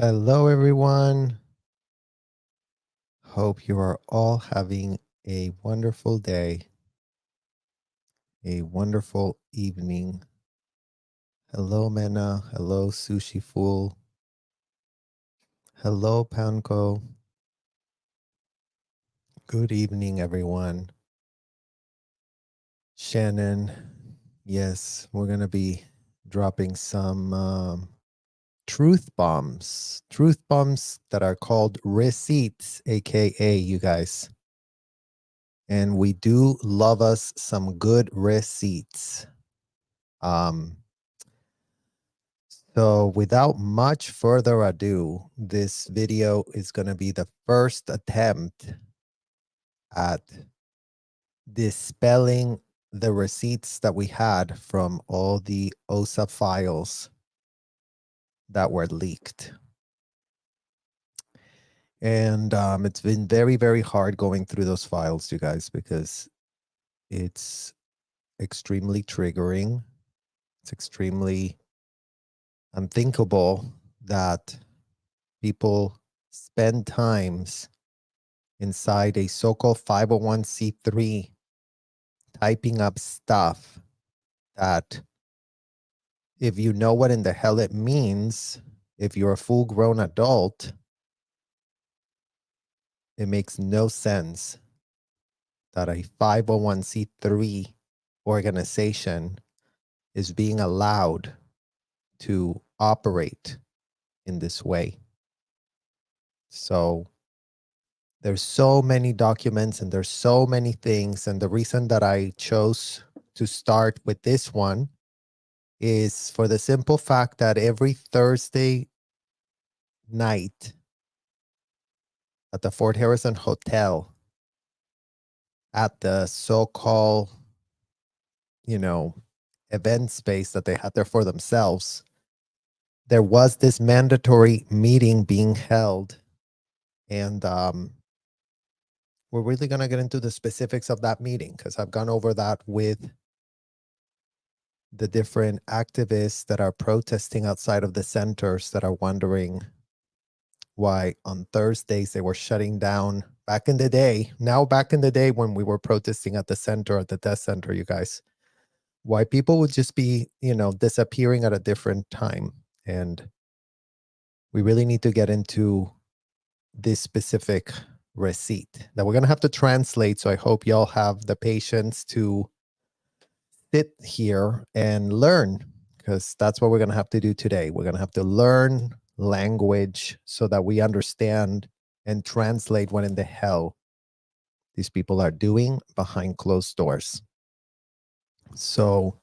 Hello, everyone. Hope you are all having a wonderful day, a wonderful evening. Hello, Mena. Hello, Sushi Fool. Hello, Panko. Good evening, everyone. Shannon. Yes, we're going to be dropping some truth bombs that are called receipts, aka you guys. And we do love us some good receipts. So without much further ado, this video is going to be the first attempt at dispelling the receipts that we had from all the OSA files that were leaked. And it's been very, very hard going through those files, you guys, because it's extremely triggering. It's extremely unthinkable that people spend times inside a so-called 501c3 typing up stuff that, if you know what in the hell it means, if you're a full-grown adult, it makes no sense that a 501c3 organization is being allowed to operate in this way. So there's so many documents and there's so many things. And the reason that I chose to start with this one is for the simple fact that every Thursday night at the Fort Harrison Hotel, at the so-called, event space that they had there for themselves, there was this mandatory meeting being held. And we're really going to get into the specifics of that meeting because I've gone over that with the different activists that are protesting outside of the centers that are wondering why on Thursdays they were shutting down back in the day. Now, back in the day when we were protesting at the center, at the death center, you guys, why people would just be, disappearing at a different time. And we really need to get into this specific receipt that we're going to have to translate. So I hope y'all have the patience to sit here and learn, because that's what we're going to have to do today. We're going to have to learn language so that we understand and translate what in the hell these people are doing behind closed doors. So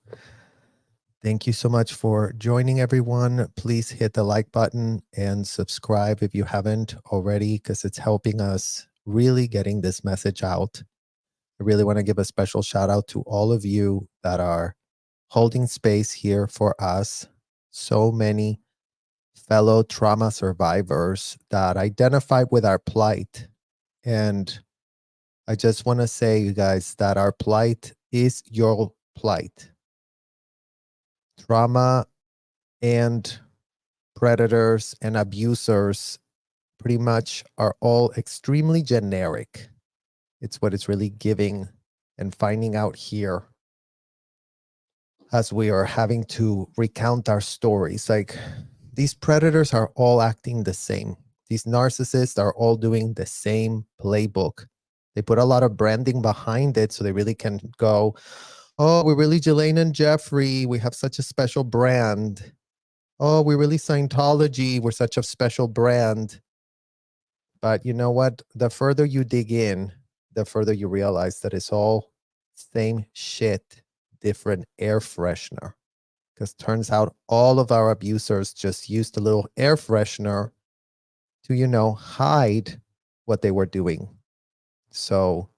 thank you so much for joining, everyone. Please hit the like button and subscribe if you haven't already, because it's helping us really getting this message out. I really want to give a special shout out to all of you that are holding space here for us. So many fellow trauma survivors that identified with our plight. And I just want to say, you guys, that our plight is your plight. Trauma and predators and abusers pretty much are all extremely generic. It's what it's really giving and finding out here as we are having to recount our stories. Like, these predators are all acting the same. These narcissists are all doing the same playbook. They put a lot of branding behind it so they really can go, oh, we're really Jelaine and Jeffrey. We have such a special brand. Oh, we're really Scientology. We're such a special brand. But you know what? The further you dig in, the further you realize that it's all same shit, different air freshener. Because turns out all of our abusers just used a little air freshener to, hide what they were doing. So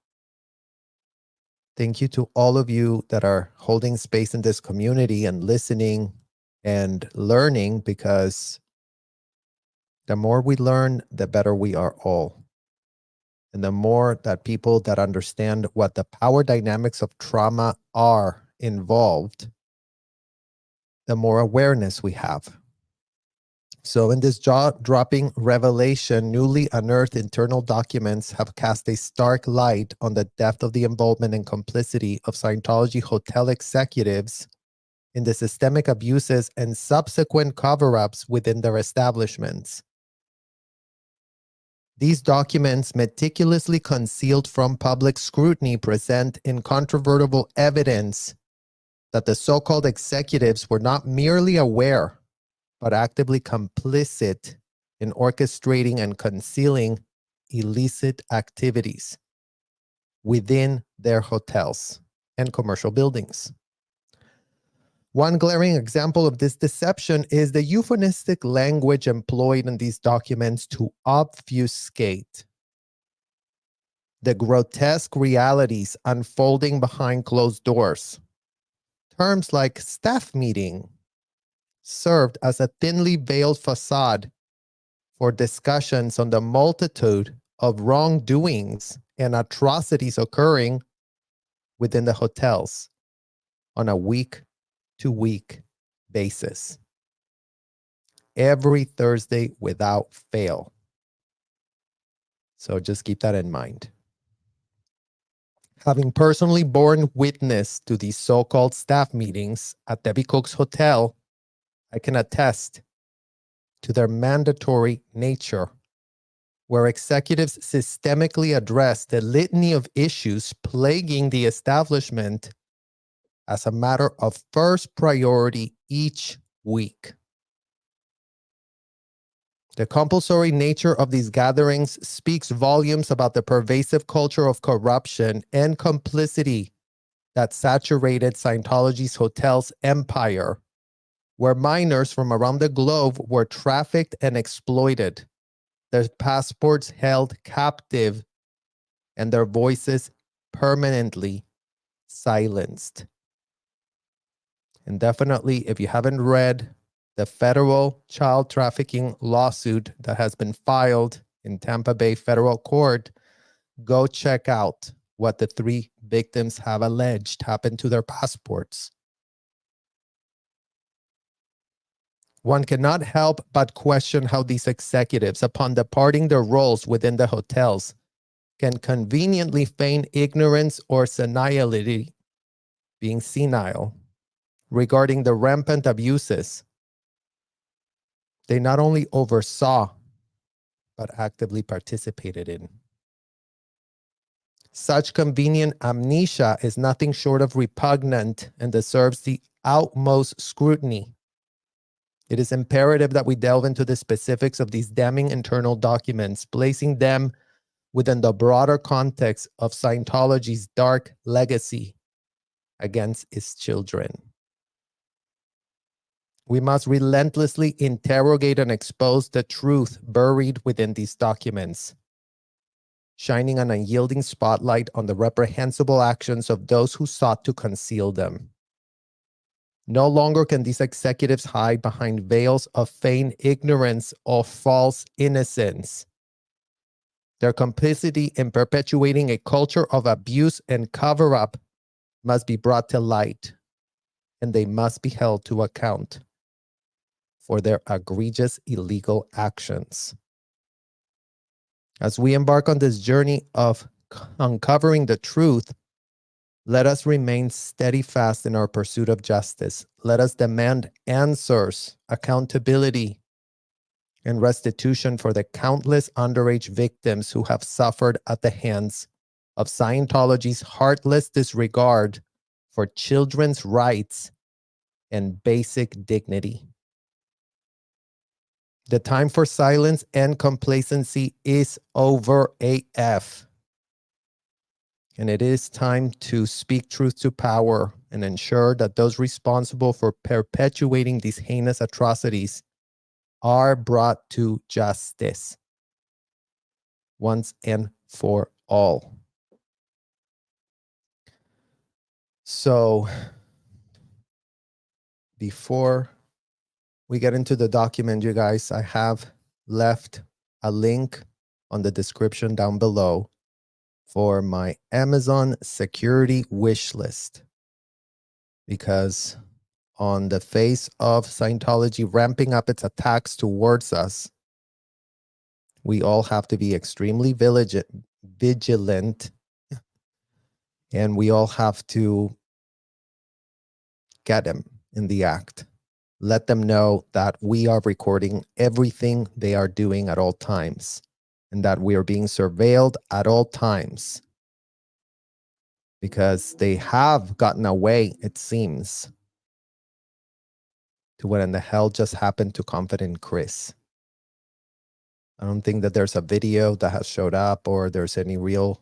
thank you to all of you that are holding space in this community and listening and learning, because the more we learn, the better we are all. And the more that people that understand what the power dynamics of trauma are involved, the more awareness we have. So in this jaw-dropping revelation, newly unearthed internal documents have cast a stark light on the depth of the involvement and complicity of Scientology hotel executives in the systemic abuses and subsequent cover-ups within their establishments. These documents, meticulously concealed from public scrutiny, present incontrovertible evidence that the so-called executives were not merely aware, but actively complicit in orchestrating and concealing illicit activities within their hotels and commercial buildings. One glaring example of this deception is the euphemistic language employed in these documents to obfuscate the grotesque realities unfolding behind closed doors. Terms like staff meeting served as a thinly veiled facade for discussions on the multitude of wrongdoings and atrocities occurring within the hotels on a week-to-week basis, every Thursday without fail. So just keep that in mind. Having personally borne witness to these so-called staff meetings at Debbie Cook's hotel, I can attest to their mandatory nature, where executives systemically address the litany of issues plaguing the establishment as a matter of first priority each week. The compulsory nature of these gatherings speaks volumes about the pervasive culture of corruption and complicity that saturated Scientology's hotel's empire, where minors from around the globe were trafficked and exploited, their passports held captive, and their voices permanently silenced. And definitely, if you haven't read the federal child trafficking lawsuit that has been filed in Tampa Bay federal court, go check out what the 3 victims have alleged happened to their passports. One cannot help but question how these executives, upon departing their roles within the hotels, can conveniently feign ignorance or senility, being senile, regarding the rampant abuses they not only oversaw, but actively participated in. Such convenient amnesia is nothing short of repugnant and deserves the utmost scrutiny. It is imperative that we delve into the specifics of these damning internal documents, placing them within the broader context of Scientology's dark legacy against its children. We must relentlessly interrogate and expose the truth buried within these documents, shining an unyielding spotlight on the reprehensible actions of those who sought to conceal them. No longer can these executives hide behind veils of feigned ignorance or false innocence. Their complicity in perpetuating a culture of abuse and cover-up must be brought to light, and they must be held to account for their egregious illegal actions. As we embark on this journey of uncovering the truth, let us remain steadfast in our pursuit of justice. Let us demand answers, accountability, and restitution for the countless underage victims who have suffered at the hands of Scientology's heartless disregard for children's rights and basic dignity. The time for silence and complacency is over AF. And it is time to speak truth to power and ensure that those responsible for perpetuating these heinous atrocities are brought to justice once and for all. So, before we get into the document, you guys, I have left a link on the description down below for my Amazon security wish list, because on the face of Scientology ramping up its attacks towards us, we all have to be extremely vigilant, and we all have to get them in the act. Let them know that we are recording everything they are doing at all times, and that we are being surveilled at all times, because they have gotten away, it seems, to what in the hell just happened to Confident Chris. I don't think that there's a video that has showed up, or there's any real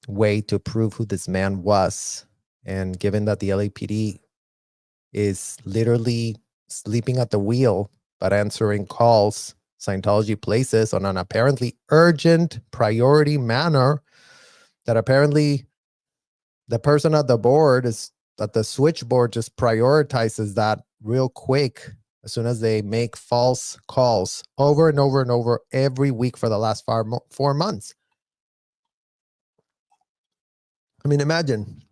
way to prove who this man was. And given that the LAPD is literally sleeping at the wheel, but answering calls Scientology places on an apparently urgent priority manner, that apparently the person at the board is that the switchboard just prioritizes that real quick as soon as they make false calls over and over and over every week for the last 4 months. I mean, imagine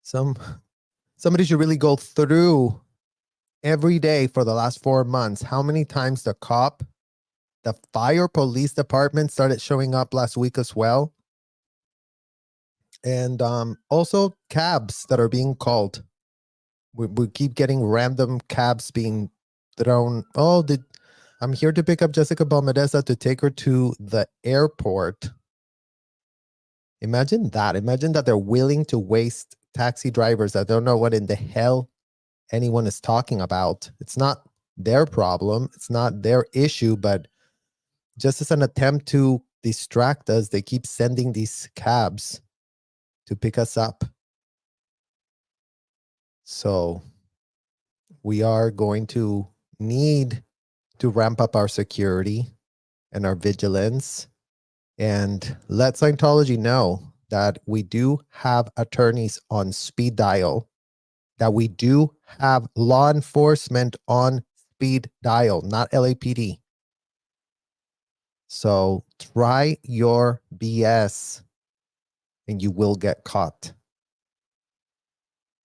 somebody should really go through every day for the last 4 months how many times the fire police department started showing up last week as well. And also cabs that are being called. We keep getting random cabs being thrown. I'm here to pick up Jessica Balmedesa to take her to the airport. Imagine that. Imagine that they're willing to waste taxi drivers that don't know what in the hell anyone is talking about. It's not their problem. It's not their issue, but just as an attempt to distract us, they keep sending these cabs to pick us up. So we are going to need to ramp up our security and our vigilance, and let Scientology know that we do have attorneys on speed dial, that we do have law enforcement on speed dial, not LAPD. So try your BS and you will get caught.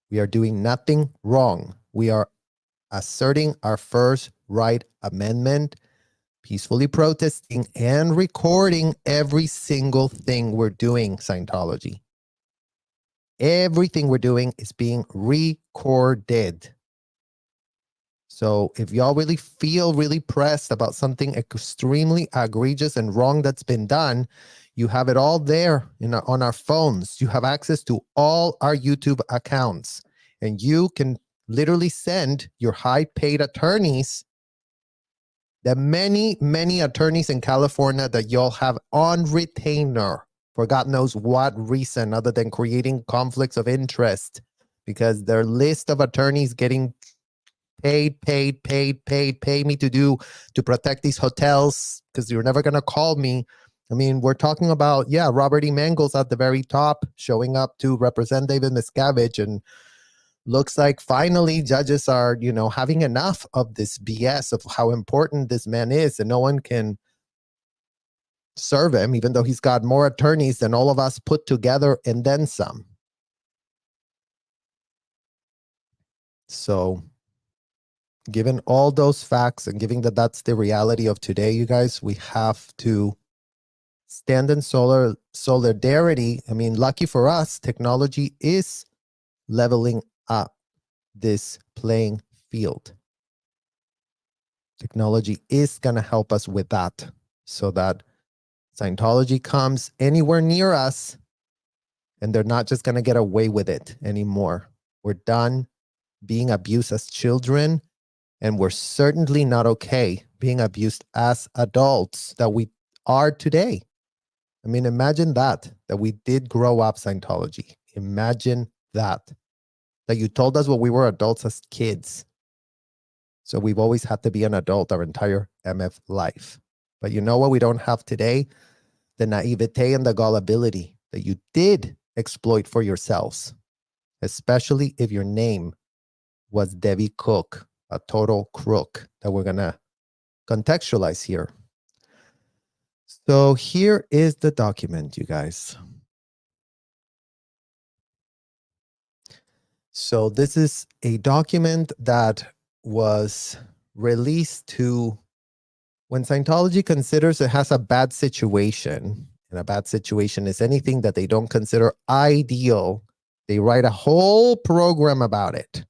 We are doing nothing wrong. We are asserting our First Right Amendment, peacefully protesting and recording every single thing we're doing, Scientology. Everything we're doing is being recorded. So if y'all really feel really pressed about something extremely egregious and wrong that's been done, you have it all there on our phones. You have access to all our YouTube accounts, and you can literally send your high-paid attorneys, the many, many attorneys in California that y'all have on retainer for God knows what reason other than creating conflicts of interest, because their list of attorneys getting pay me to protect these hotels because you're never going to call me. I mean, we're talking about, Robert E. Mangels at the very top showing up to represent David Miscavige, and looks like finally judges are, having enough of this BS of how important this man is, and no one can serve him, even though he's got more attorneys than all of us put together and then some. So given all those facts, and given that that's the reality of today, you guys, we have to stand in solidarity. I mean, lucky for us, technology is leveling up this playing field. Technology is going to help us with that, so that Scientology comes anywhere near us and they're not just going to get away with it anymore. We're done being abused as children, and we're certainly not okay being abused as adults that we are today. I mean, imagine that we did grow up Scientology. Imagine that you told us what we were adults as kids. So we've always had to be an adult our entire MF life. But you know what we don't have today? The naivete and the gullibility that you did exploit for yourselves, especially if your name was Debbie Cook, a total crook that we're going to contextualize here. So here is the document, you guys. So this is a document that was released to when Scientology considers it has a bad situation, and a bad situation is anything that they don't consider ideal. They write a whole program about it.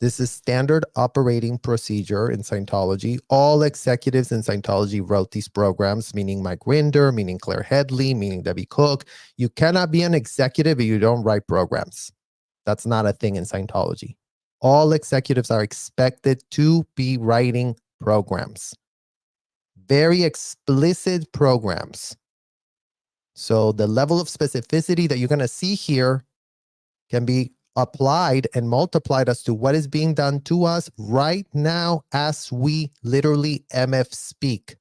This is standard operating procedure in Scientology. All executives in Scientology wrote these programs, meaning Mike Rinder, meaning Claire Headley, meaning Debbie Cook. You cannot be an executive if you don't write programs. That's not a thing in Scientology. All executives are expected to be writing programs. Very explicit programs. So the level of specificity that you're going to see here can be applied and multiplied as to what is being done to us right now as we literally MF speak.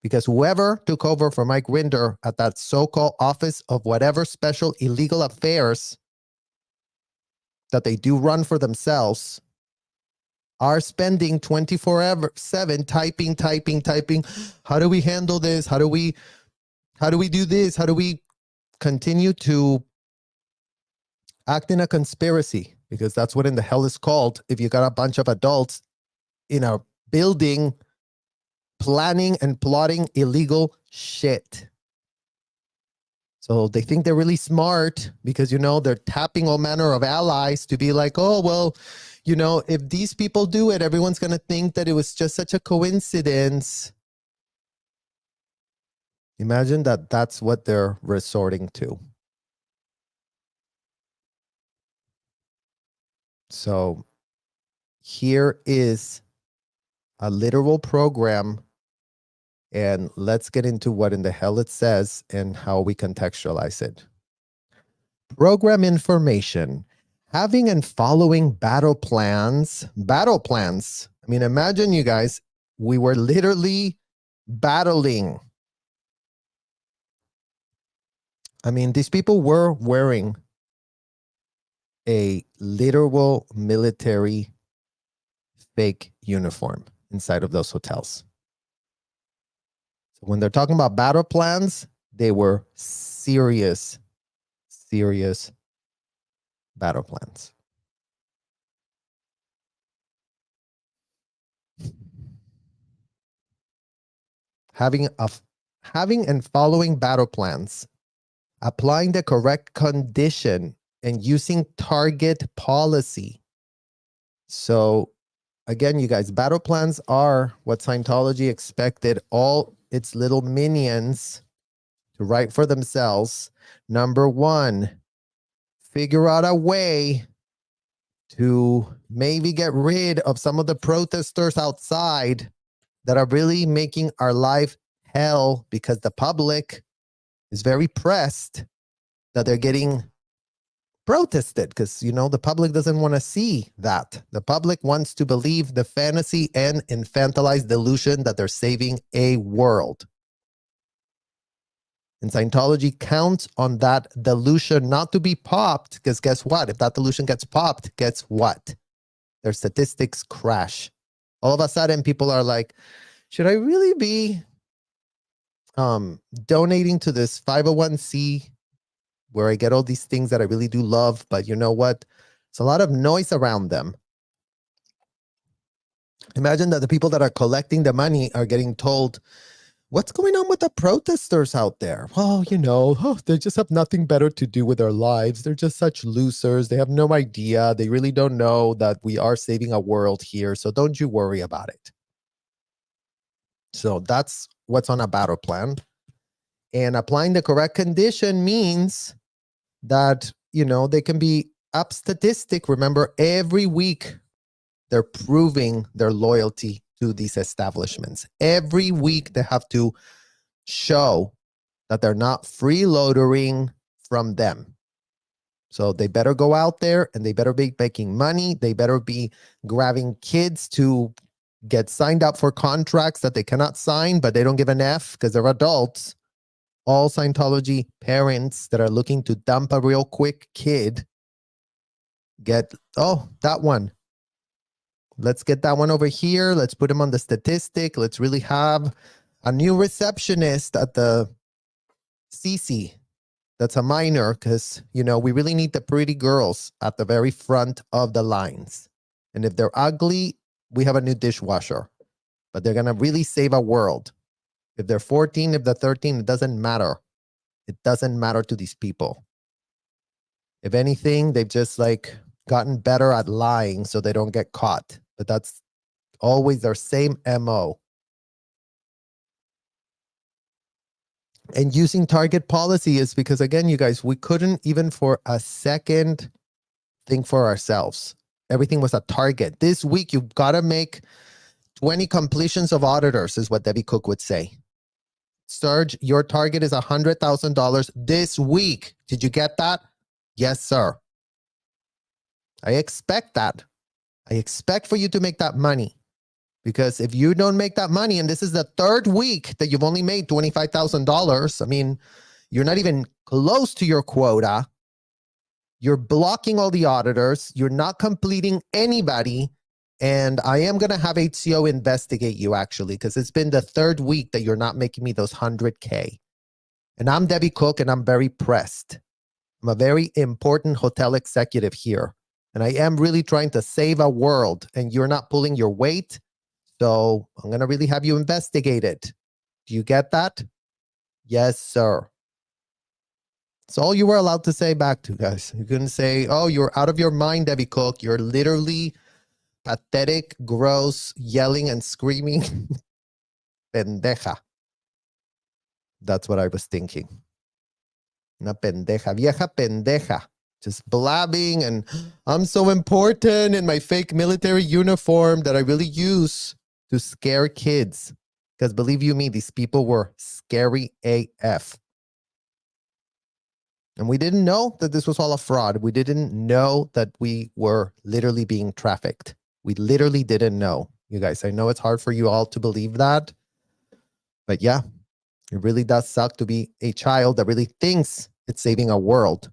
Because whoever took over for Mike Rinder at that so-called office of whatever special illegal affairs that they do run for themselves are spending 24/7 typing. How do we handle this? How do we do this? How do we continue to act in a conspiracy? Because that's what in the hell is called if you got a bunch of adults in a building planning and plotting illegal shit. So they think they're really smart because, you know, they're tapping all manner of allies to be like, oh, well, you know, if these people do it, everyone's going to think that it was just such a coincidence. Imagine that that's what they're resorting to. So here is a literal program, and let's get into what in the hell it says and how we contextualize it. Program information. Having and following battle plans. Battle plans. I mean, imagine you guys, we were literally battling. I mean, these people were wearing a literal military fake uniform inside of those hotels. So when they're talking about battle plans, they were serious battle plans. Having and following battle plans, applying the correct condition, and using target policy. So again, you guys, battle plans are what Scientology expected all its little minions to write for themselves. Number one, figure out a way to maybe get rid of some of the protesters outside that are really making our life hell, because the public is very pressed that they're getting protested, because, you know, the public doesn't want to see that. The public wants to believe the fantasy and infantilized delusion that they're saving a world. And Scientology counts on that delusion not to be popped, because guess what? If that delusion gets popped, guess what? Their statistics crash. All of a sudden, people are like, should I really be donating to this 501c where I get all these things that I really do love, but you know what? It's a lot of noise around them. Imagine that the people that are collecting the money are getting told, what's going on with the protesters out there? Well, you know, they just have nothing better to do with their lives. They're just such losers. They have no idea. They really don't know that we are saving a world here. So don't you worry about it. So that's what's on a battle plan. And applying the correct condition means that, you know, they can be up statistic. Remember, every week they're proving their loyalty to these establishments. Every week they have to show that they're not freeloading from them. So they better go out there and they better be making money. They better be grabbing kids to get signed up for contracts that they cannot sign, but they don't give an F because they're adults. All Scientology parents that are looking to dump a real quick kid get, oh, that one. Let's get that one over here. Let's put him on the statistic. Let's really have a new receptionist at the CC. That's a minor because, we really need the pretty girls at the very front of the lines. And if they're ugly, we have a new dishwasher. But they're going to really save a world. If they're 14, if they're 13, it doesn't matter. It doesn't matter to these people. If anything, they've just gotten better at lying so they don't get caught. But that's always their same MO. And using target policy is because, again, you guys, we couldn't even for a second think for ourselves. Everything was a target. This week, you've got to make 20 completions of auditors, is what Debbie Cook would say. Serge, your target is $100,000 this week. Did you get that? Yes, sir. I expect that. I expect for you to make that money. Because if you don't make that money, and this is the third week that you've only made $25,000, I mean, you're not even close to your quota. You're blocking all the auditors. You're not completing anybody. And I am going to have HCO investigate you, actually, because it's been the third week that you're not making me those 100K. And I'm Debbie Cook, and I'm very pressed. I'm a very important hotel executive here. And I am really trying to save a world, and you're not pulling your weight. So I'm going to really have you investigate it. Do you get that? Yes, sir. It's all you were allowed to say back to, guys. You couldn't say, oh, you're out of your mind, Debbie Cook. You're literally pathetic, gross, yelling and screaming. Pendeja. That's what I was thinking. Una pendeja. Vieja pendeja. Just blabbing and I'm so important in my fake military uniform that I really use to scare kids. Because believe you me, these people were scary AF. And we didn't know that this was all a fraud. We didn't know that we were literally being trafficked. We literally didn't know. You guys, I know it's hard for you all to believe that. But yeah, it really does suck to be a child that really thinks it's saving a world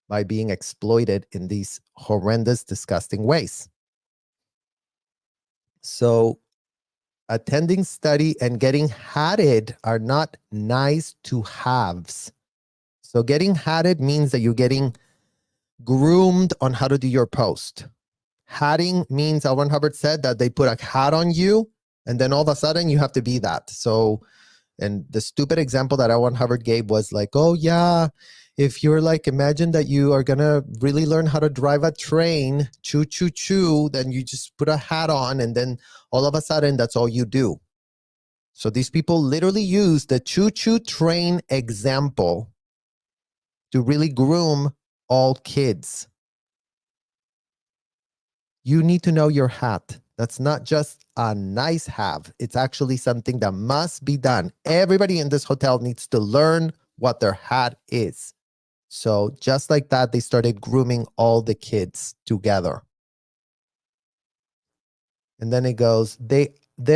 by being exploited in these horrendous, disgusting ways. So attending study and getting hatted are not nice to haves. So getting hatted means that you're getting groomed on how to do your post. Hatting means, L. Ron Hubbard said, that they put a hat on you and then all of a sudden you have to be that. So, and the stupid example that L. Ron Hubbard gave was like, oh yeah, if you're imagine that you are going to really learn how to drive a train, choo, choo, choo, then you just put a hat on and then all of a sudden that's all you do. So these people literally use the choo, choo train example to really groom all kids. You need to know your hat. That's not just a nice have. It's actually something that must be done. Everybody in this hotel needs to learn what their hat is. So just like that, they started grooming all the kids together. And then it goes, they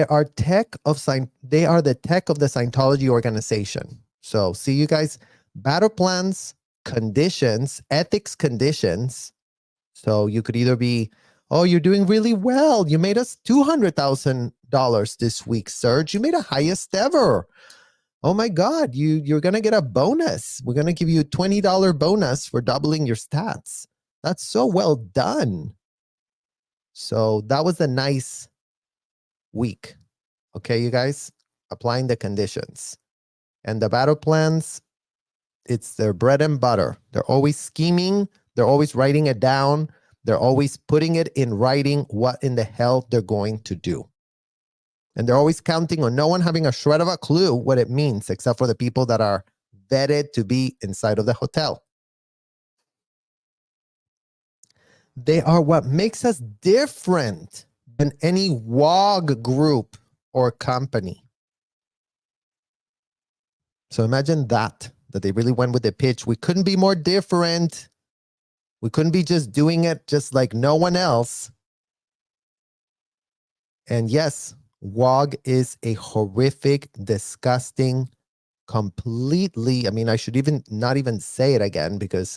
are the tech of the Scientology organization. So see you guys, battle plans, conditions, ethics conditions. So you could either be, oh, you're doing really well. You made us $200,000 this week, Serge. You made a highest ever. Oh my God, you're going to get a bonus. We're going to give you a $20 bonus for doubling your stats. That's so well done. So that was a nice week. Okay, you guys, applying the conditions. And the battle plans, it's their bread and butter. They're always scheming. They're always writing it down. They're always putting it in writing what in the hell they're going to do. And they're always counting on no one having a shred of a clue what it means, except for the people that are vetted to be inside of the hotel. They are what makes us different than any WOG group or company. So imagine that they really went with the pitch. We couldn't be more different. We couldn't be just doing it just like no one else. And yes, WOG is a horrific, disgusting, completely, I mean, I should not even say it again because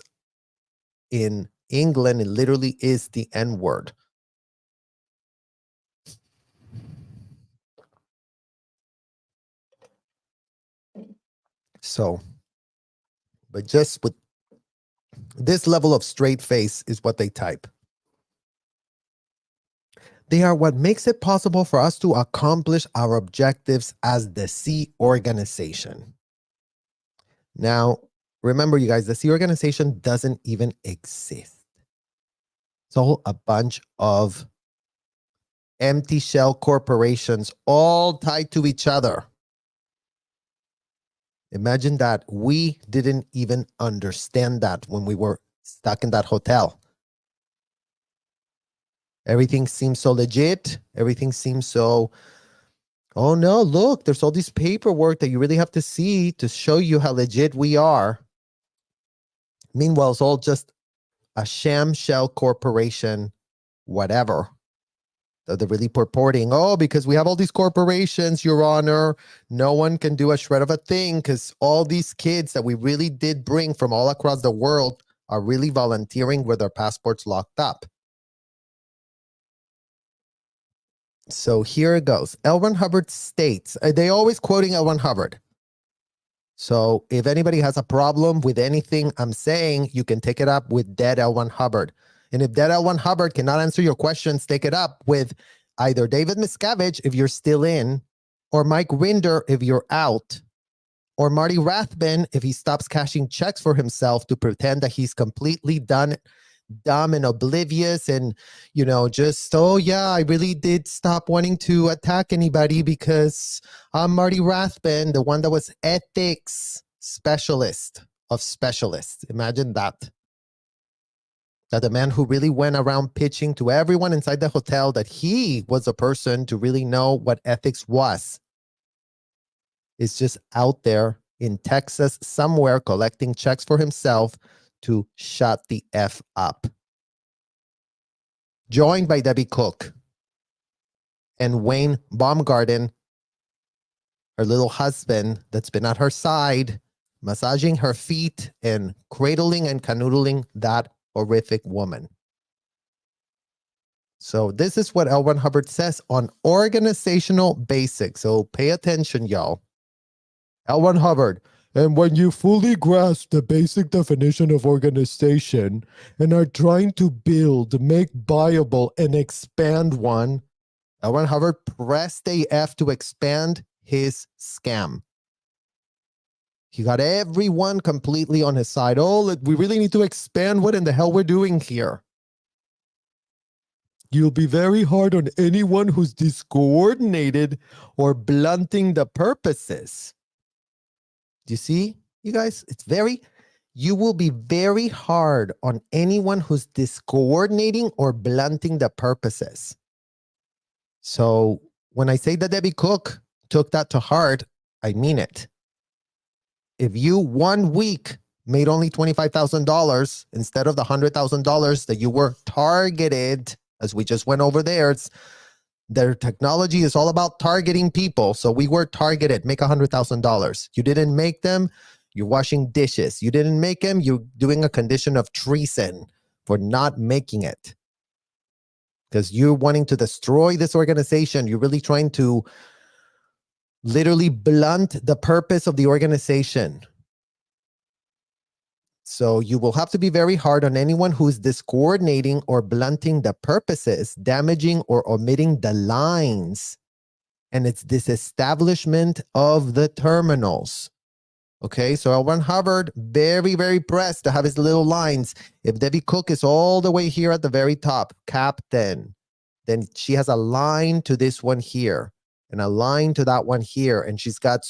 in England, it literally is the N-word. So But just with this level of straight face is what they type. They are what makes it possible for us to accomplish our objectives as the C organization. Now, remember, you guys, the C organization doesn't even exist. It's all a bunch of empty shell corporations all tied to each other. Imagine that we didn't even understand that when we were stuck in that hotel. Everything seems so legit. Everything seems so, oh no, look, there's all this paperwork that you really have to see to show you how legit we are. Meanwhile, it's all just a sham shell corporation, whatever. They're really purporting, oh, because we have all these corporations, Your Honor, no one can do a shred of a thing because all these kids that we really did bring from all across the world are really volunteering with their passports locked up. So here it goes. L. Ron Hubbard states, they always quoting L. Ron Hubbard. So if anybody has a problem with anything I'm saying, you can take it up with dead L. Ron Hubbard. And if dead L. Ron Hubbard cannot answer your questions, take it up with either David Miscavige, if you're still in, or Mike Rinder, if you're out, or Marty Rathbun, if he stops cashing checks for himself to pretend that he's completely dumb and oblivious and, you know, just, oh yeah, I really did stop wanting to attack anybody because I'm Marty Rathbun, the one that was ethics specialist of specialists. Imagine that. That the man who really went around pitching to everyone inside the hotel that he was a person to really know what ethics was is just out there in Texas somewhere collecting checks for himself to shut the F up. Joined by Debbie Cook and Wayne Baumgarten, her little husband that's been at her side, massaging her feet and cradling and canoodling that horrific woman. So this is what L. Ron Hubbard says on organizational basics. So pay attention, y'all. L. Ron Hubbard. And when you fully grasp the basic definition of organization and are trying to build, make viable, and expand one, L. Ron Hubbard pressed the F to expand his scam. He got everyone completely on his side. Oh, we really need to expand what in the hell we're doing here. You'll be very hard on anyone who's discoordinated or blunting the purposes. Do you see, you guys? You will be very hard on anyone who's discoordinating or blunting the purposes. So when I say that Debbie Cook took that to heart, I mean it. If you 1 week made only $25,000 instead of the $100,000 that you were targeted, as we just went over there, their technology is all about targeting people. So we were targeted, make $100,000. You didn't make them, you're washing dishes. You didn't make them, you're doing a condition of treason for not making it. Because you're wanting to destroy this organization. You're really trying to literally blunt the purpose of the organization. So you will have to be very hard on anyone who's discoordinating or blunting the purposes, damaging or omitting the lines. And it's disestablishment of the terminals. Okay, so L. Ron Hubbard, very, very pressed to have his little lines. If Debbie Cook is all the way here at the very top, captain, then she has a line to this one here and a line to that one here. And she's got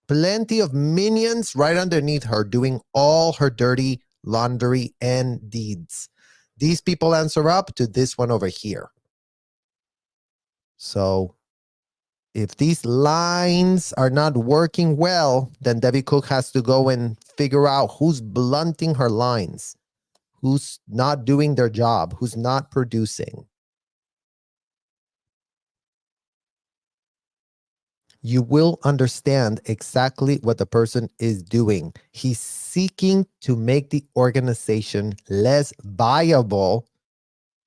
plenty of minions right underneath her doing all her dirty laundry and deeds. These people answer up to this one over here. So if these lines are not working well, then Debbie Cook has to go and figure out who's blunting her lines, who's not doing their job, who's not producing. You will understand exactly what the person is doing. He's seeking to make the organization less viable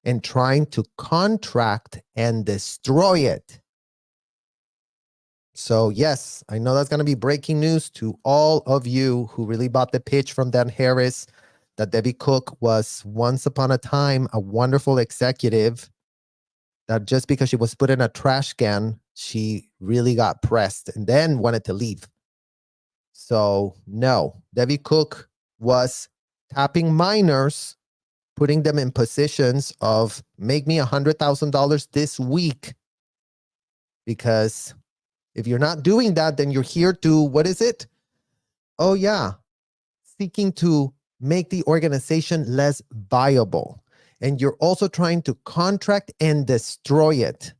and trying to contract and destroy it. So yes, I know that's going to be breaking news to all of you who really bought the pitch from Dan Harris that Debbie Cook was once upon a time a wonderful executive, that just because she was put in a trash can, she really got pressed and then wanted to leave. So no, Debbie Cook was tapping minors, putting them in positions of make me $100,000 this week, because if you're not doing that, then you're here to, what is it? Oh yeah, seeking to make the organization less viable. And you're also trying to contract and destroy it.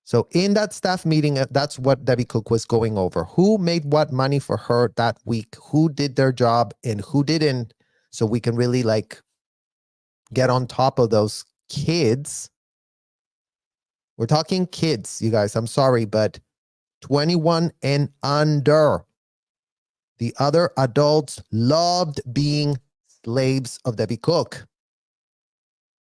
So in that staff meeting, that's what Debbie Cook was going over. Who made what money for her that week? Who did their job and who didn't? So we can really like get on top of those kids. We're talking kids, you guys. I'm sorry, but 21 and under. The other adults loved being slaves of Debbie Cook.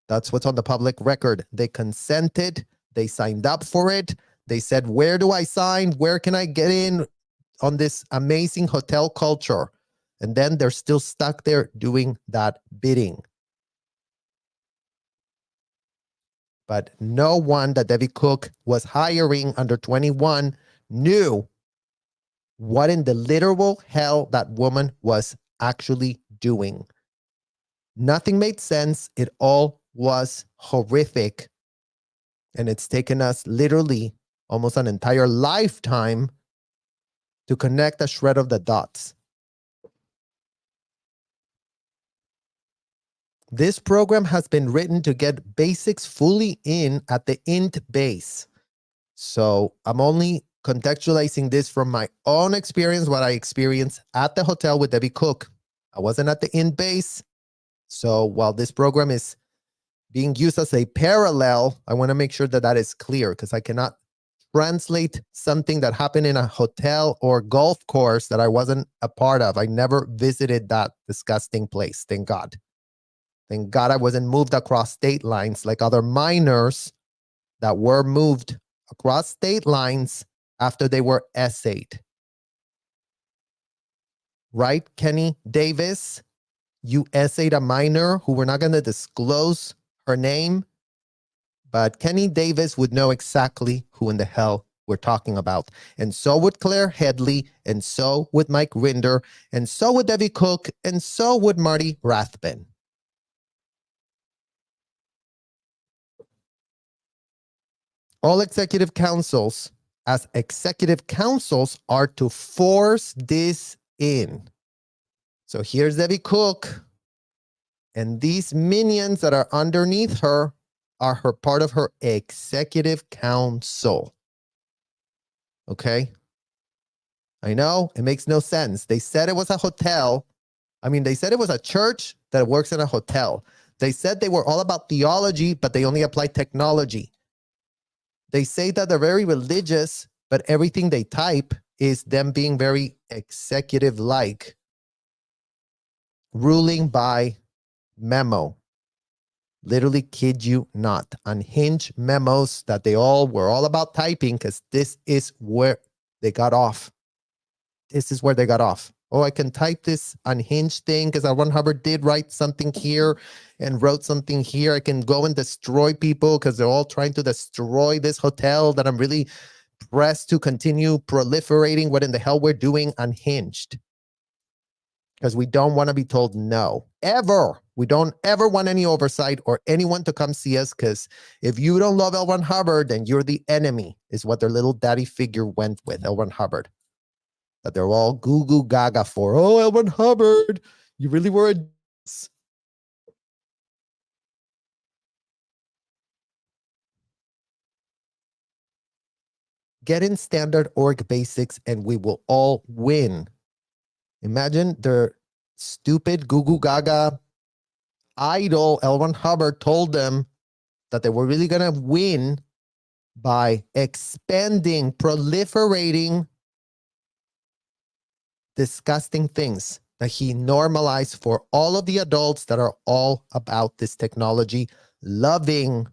That's what's on the public record. They consented. They signed up for it. They said, where do I sign? Where can I get in on this amazing hotel culture? And then they're still stuck there doing that bidding. But no one that Debbie Cook was hiring under 21 knew what in the literal hell that woman was actually doing. Nothing made sense. It all was horrific. And it's taken us literally almost an entire lifetime to connect a shred of the dots. This program has been written to get basics fully in at the int base. So I'm only contextualizing this from my own experience, what I experienced at the hotel with Debbie Cook. I wasn't at the int base. So while this program is being used as a parallel, I want to make sure that that is clear, because I cannot translate something that happened in a hotel or golf course that I wasn't a part of. I never visited that disgusting place. Thank God. Thank God I wasn't moved across state lines like other minors that were moved across state lines after they were essayed. Right, Kenny Davis? You essayed a minor who we're not going to disclose her name, but Kenny Davis would know exactly who in the hell we're talking about. And so would Claire Headley, and so would Mike Rinder, and so would Debbie Cook, and so would Marty Rathbun. All executive councils, as executive councils, are to force this in. So here's Debbie Cook, and these minions that are underneath her are her part of her executive council. Okay? I know, it makes no sense. They said it was a hotel. I mean, they said it was a church that works in a hotel. They said they were all about theology, but they only apply technology. They say that they're very religious, but everything they type is them being very executive-like, ruling by memo. Literally, kid you not. Unhinged memos that they all were all about typing, because this is where they got off. This is where they got off. Oh, I can type this unhinged thing because L. Ron Hubbard did write something here and wrote something here. I can go and destroy people because they're all trying to destroy this hotel that I'm really pressed to continue proliferating what in the hell we're doing unhinged. Because we don't want to be told no, ever. We don't ever want any oversight or anyone to come see us, because if you don't love L. Ron Hubbard, then you're the enemy, is what their little daddy figure went with, L. Ron Hubbard. That they're all goo goo gaga for. Oh, L. Ron Hubbard, you really were a... Get in standard org basics and we will all win. Imagine their stupid goo goo gaga idol L. Ron Hubbard told them that they were really going to win by expanding, proliferating disgusting things that he normalized for all of the adults that are all about this technology, loving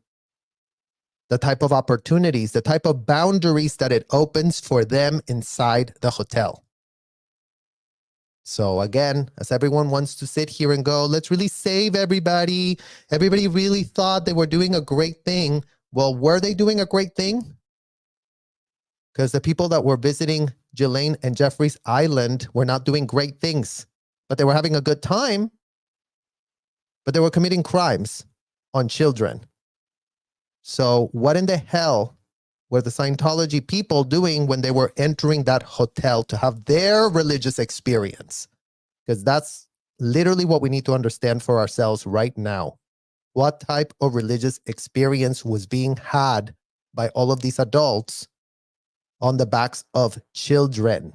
the type of opportunities, the type of boundaries that it opens for them inside the hotel. So again, as everyone wants to sit here and go, let's really save everybody. Everybody really thought they were doing a great thing. Well, were they doing a great thing? Because the people that were visiting Ghislaine and Jeffrey's island were not doing great things, but they were having a good time, but they were committing crimes on children. So what in the hell were the Scientology people doing when they were entering that hotel to have their religious experience? Because that's literally what we need to understand for ourselves right now. What type of religious experience was being had by all of these adults on the backs of children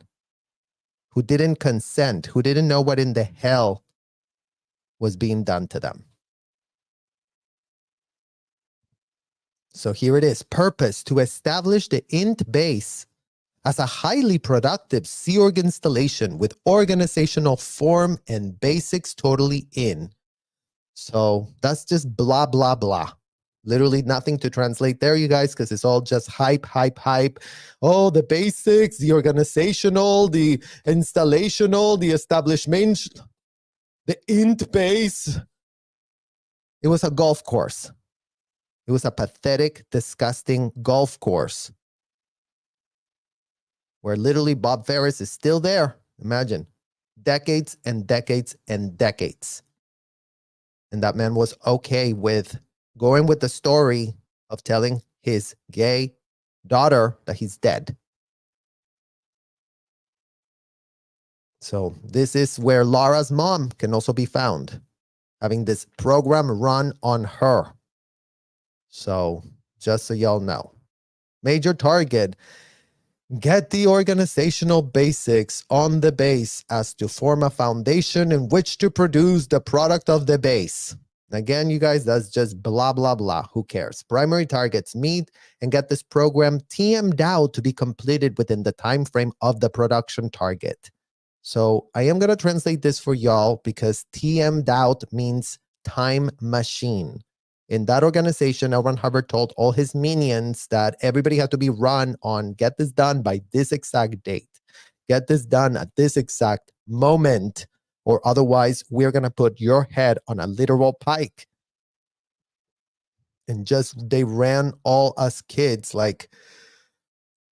who didn't consent, who didn't know what in the hell was being done to them? So here it is. Purpose: to establish the int base as a highly productive Sea Org installation with organizational form and basics totally in. So that's just blah, blah, blah. Literally nothing to translate there, you guys, because it's all just hype, hype, hype. Oh, the basics, the organizational, the installational, the establishment, the int base. It was a golf course. It was a pathetic, disgusting golf course where literally Bob Ferris is still there. Imagine, decades and decades and decades. And that man was okay with going with the story of telling his gay daughter that he's dead. So this is where Laura's mom can also be found, having this program run on her. So just so y'all know. Major target: get the organizational basics on the base as to form a foundation in which to produce the product of the base. Again, you guys, that's just blah, blah, blah. Who cares? Primary targets: meet and get this program TM'd out to be completed within the time frame of the production target. So I am going to translate this for y'all because TM'd out means time machine. In that organization, L. Ron Hubbard told all his minions that everybody had to be run on, get this done by this exact date. Get this done at this exact moment, or otherwise we're going to put your head on a literal pike. And just, they ran all us kids like,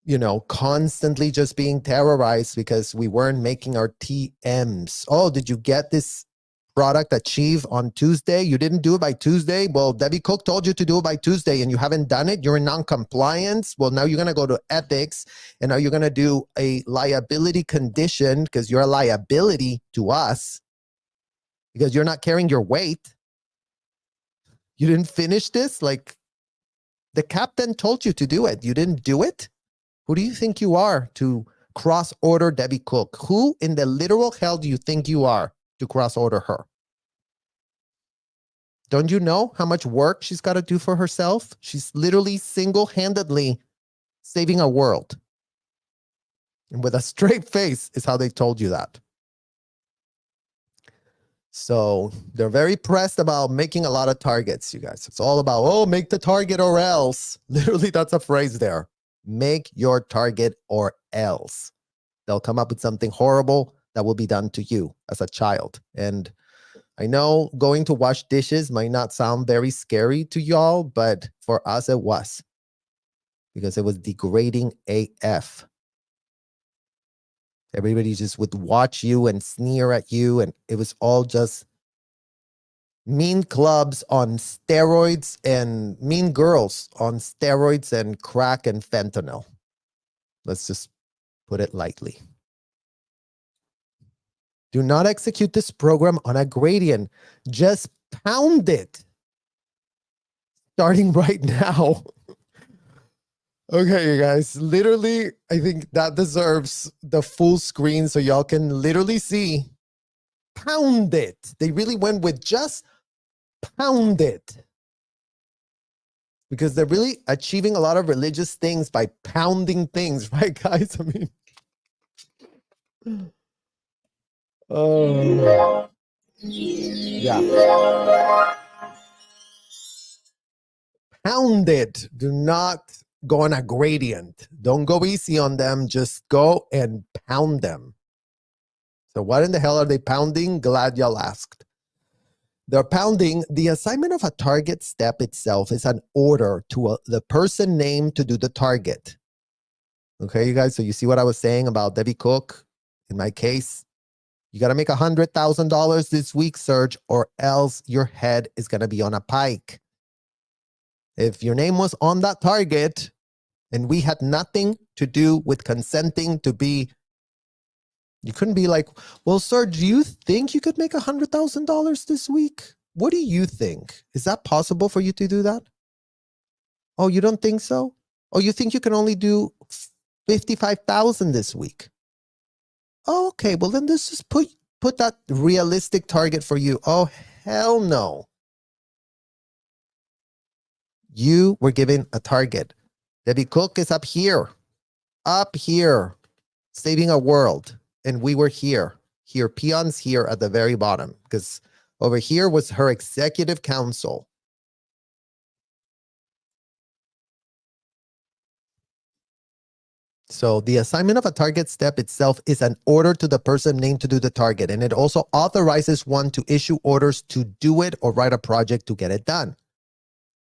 you know, constantly just being terrorized because we weren't making our TMs. Oh, did you get this product achieved on Tuesday? You didn't do it by Tuesday? Well, Debbie Cook told you to do it by Tuesday and you haven't done it. You're in non-compliance. Well, now you're going to go to ethics and now you're going to do a liability condition because you're a liability to us because you're not carrying your weight. You didn't finish this? Like, the captain told you to do it. You didn't do it? Who do you think you are to cross-order Debbie Cook? Who in the literal hell do you think you are to cross-order her? Don't you know how much work she's got to do for herself? She's literally single-handedly saving a world. And with a straight face is how they told you that. So they're very pressed about making a lot of targets, you guys. It's all about, oh, make the target or else. Literally, that's a phrase there. Make your target or else. They'll come up with something horrible that will be done to you as a child. And I know going to wash dishes might not sound very scary to y'all, but for us it was. Because it was degrading AF. Everybody just would watch you and sneer at you, and it was all just mean clubs on steroids and mean girls on steroids and crack and fentanyl. Let's just put it lightly. Do not execute this program on a gradient. Just pound it. Starting right now. Okay, you guys. Literally, I think that deserves the full screen so y'all can literally see. Pound it. They really went with just pound it. Because they're really achieving a lot of religious things by pounding things, right, guys? I mean, yeah. pound it. Do not go on a gradient. Don't go easy on them. Just go and pound them. So what in the hell are they pounding? Glad y'all asked. They're pounding. The assignment of a target step itself is an order to the person named to do the target. Okay, you guys, so you see what I was saying about Debbie Cook? In my case, you got to make $100,000 this week, Serge, or else your head is going to be on a pike. If your name was on that target and we had nothing to do with consenting to be, you couldn't be like, well, Serge, do you think you could make $100,000 this week? What do you think? Is that possible for you to do that? Oh, you don't think so? Oh, you think you can only do 55,000 this week? Oh, okay, well then let's just put that realistic target for you. Oh, hell no. You were given a target. Debbie Cook is up here, saving a world. And we were here, peons here at the very bottom, because over here was her executive council. So the assignment of a target step itself is an order to the person named to do the target. And it also authorizes one to issue orders to do it or write a project to get it done.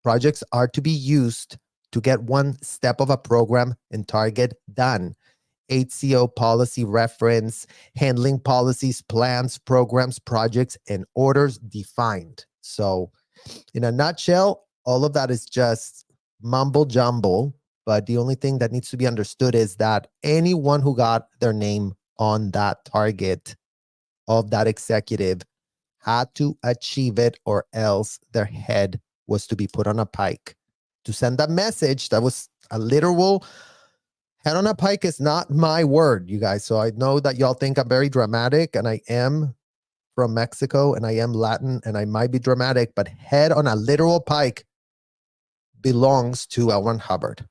Projects are to be used to get one step of a program and target done. HCO policy reference, handling policies, plans, programs, projects, and orders defined. So in a nutshell, all of that is just mumble jumble. But the only thing that needs to be understood is that anyone who got their name on that target of that executive had to achieve it, or else their head was to be put on a pike. To send a message, that was a literal head on a pike is not my word, you guys. So I know that y'all think I'm very dramatic, and I am from Mexico and I am Latin and I might be dramatic, but head on a literal pike belongs to L. Ron Hubbard.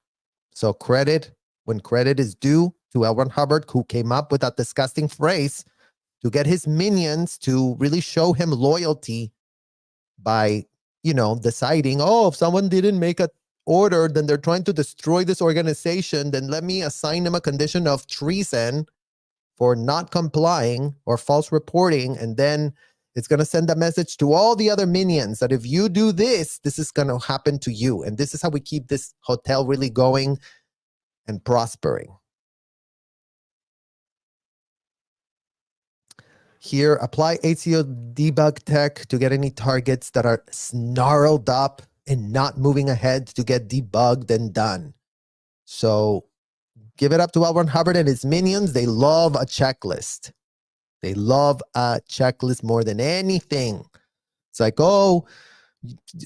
So credit when credit is due to L. Ron Hubbard, who came up with that disgusting phrase to get his minions to really show him loyalty by, deciding, oh, if someone didn't make an order, then they're trying to destroy this organization, then let me assign them a condition of treason for not complying or false reporting. And then it's going to send a message to all the other minions that if you do this, this is going to happen to you. And this is how we keep this hotel really going and prospering. Here, apply HCO debug tech to get any targets that are snarled up and not moving ahead to get debugged and done. So give it up to L. Ron Hubbard and his minions. They love a checklist. They love a checklist more than anything. It's like, oh,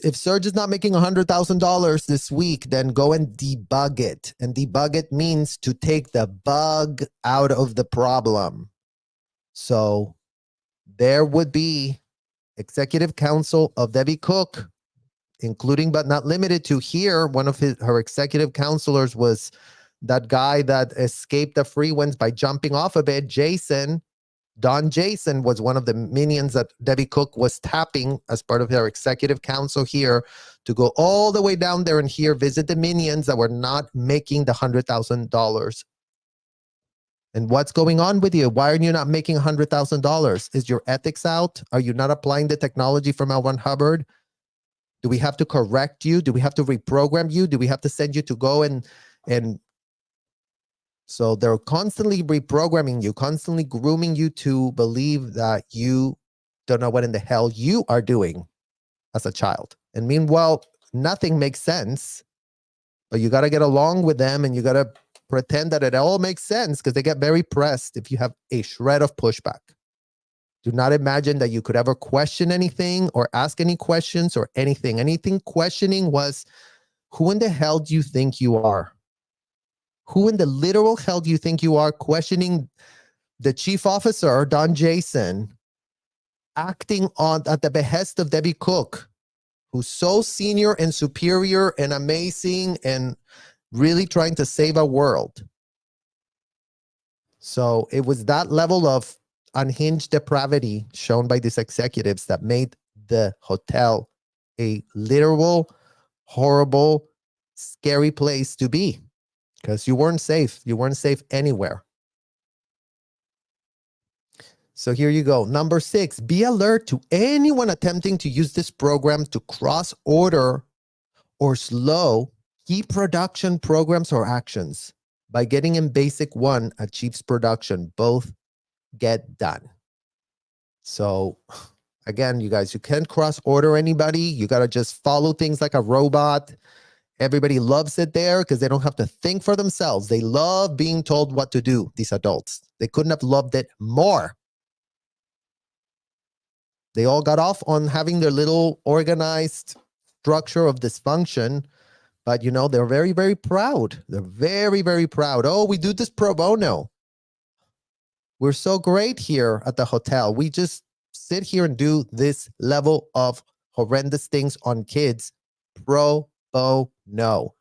if Serge is not making $100,000 this week, then go and debug it. And debug it means to take the bug out of the problem. So there would be executive council of Debbie Cook, including but not limited to here. One of her executive counselors was that guy that escaped the free ones by jumping off of it, Jason. Don Jason was one of the minions that Debbie Cook was tapping as part of her executive council here to go all the way down there and here visit the minions that were not making the $100,000. And what's going on with you? Why are you not making $100,000? Is your ethics out? Are you not applying the technology from L. Ron Hubbard? Do we have to correct you? Do we have to reprogram you? Do we have to send you to go and so they're constantly reprogramming you, constantly grooming you to believe that you don't know what in the hell you are doing as a child. And meanwhile, nothing makes sense, but you got to get along with them and you got to pretend that it all makes sense because they get very pressed if you have a shred of pushback. Do not imagine that you could ever question anything or ask any questions or anything. Anything questioning was, who in the hell do you think you are? Who in the literal hell do you think you are questioning the chief officer, Don Jason, acting at the behest of Debbie Cook, who's so senior and superior and amazing and really trying to save a world? So it was that level of unhinged depravity shown by these executives that made the hotel a literal horrible, scary place to be because you weren't safe. You weren't safe anywhere. So here you go. Number 6, be alert to anyone attempting to use this program to cross order or slow key production programs or actions. By getting in basic 1 achieves production. Both get done. So again, you guys, you can't cross order anybody. You got to just follow things like a robot. Everybody loves it there because they don't have to think for themselves. They love being told what to do, these adults. They couldn't have loved it more. They all got off on having their little organized structure of dysfunction, but, you know, they're very, very proud. They're very, very proud. Oh, we do this pro bono. We're so great here at the hotel. We just sit here and do this level of horrendous things on kids pro bono.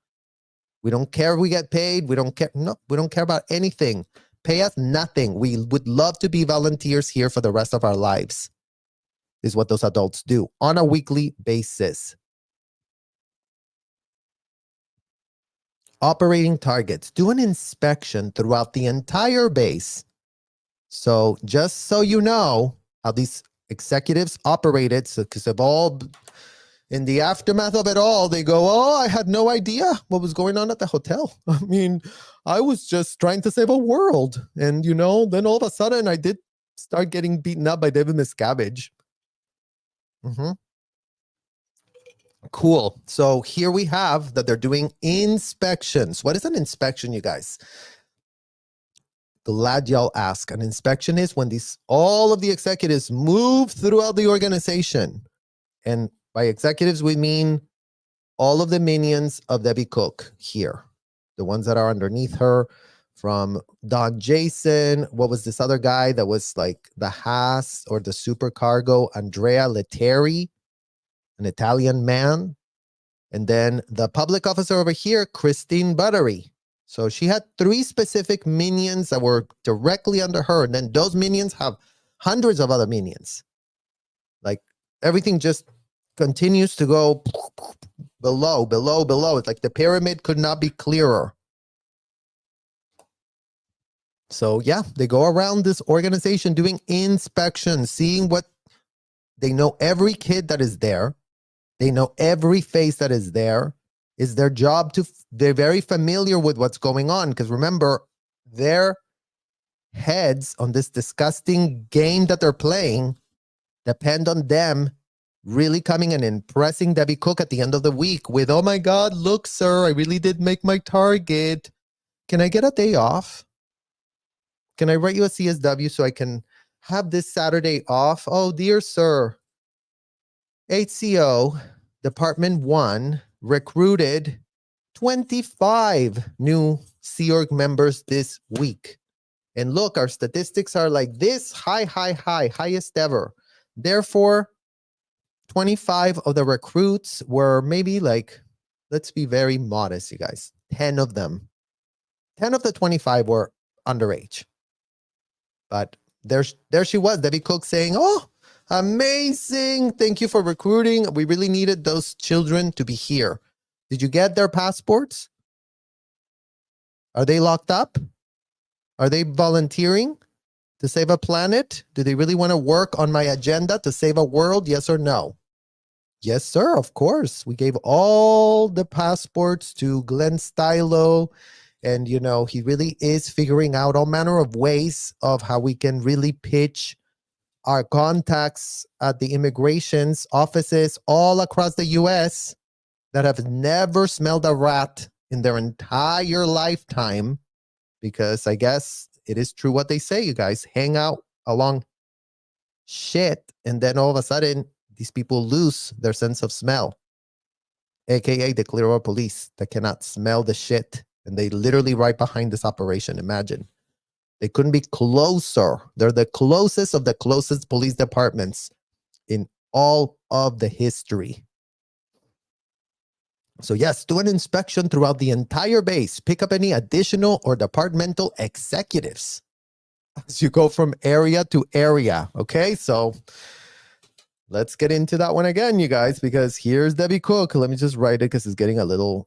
We don't care if we get paid. We don't care. No, we don't care about anything. Pay us nothing. We would love to be volunteers here for the rest of our lives, is what those adults do on a weekly basis. Operating targets. Do an inspection throughout the entire base. So just so you know how these executives operated, so because of all, in the aftermath of it all, they go, oh, I had no idea what was going on at the hotel. I mean, I was just trying to save a world. And, you know, then all of a sudden I did start getting beaten up by David Miscavige. Cool. So here we have that they're doing inspections. What is an inspection, you guys? Glad y'all ask. An inspection is when all of the executives move throughout the organization. And by executives, we mean all of the minions of Debbie Cook here. The ones that are underneath her, from Don Jason. What was this other guy that was like the Haas or the supercargo? Andrea Lettieri, an Italian man. And then the public officer over here, Christine Buttery. So she had 3 specific minions that were directly under her. And then those minions have hundreds of other minions. Like everything just continues to go below, below, below. It's like the pyramid could not be clearer. So yeah, they go around this organization doing inspections, seeing what they know. Every kid that is there, they know every face that is there. Is their job they're very familiar with what's going on. Because remember, their heads on this disgusting game that they're playing depend on them really coming and impressing Debbie Cook at the end of the week with, oh my God, look, sir, I really did make my target. Can I get a day off? Can I write you a CSW so I can have this Saturday off? Oh, dear sir. HCO, Department 1, recruited 25 new Sea Org members this week. And look, our statistics are like this, highest ever. Therefore, 25 of the recruits were maybe like, let's be very modest, you guys. 10 of them. 10 of the 25 were underage. But there she was, Debbie Cook saying, oh, amazing. Thank you for recruiting. We really needed those children to be here. Did you get their passports? Are they locked up? Are they volunteering to save a planet? Do they really want to work on my agenda to save a world? Yes or no? Yes, sir. Of course. We gave all the passports to Glenn Stylo. And, you know, he really is figuring out all manner of ways of how we can really pitch our contacts at the immigrations offices all across the U.S. that have never smelled a rat in their entire lifetime. Because I guess it is true what they say, you guys. Hang out along shit, and then all of a sudden, these people lose their sense of smell. AKA the Clearwater Police that cannot smell the shit. And they literally right behind this operation. Imagine. They couldn't be closer. They're the closest of the closest police departments in all of the history. So yes, do an inspection throughout the entire base. Pick up any additional or departmental executives as you go from area to area. Okay, so let's get into that one again, you guys, because here's Debbie Cook. Let me just write it because it's getting a little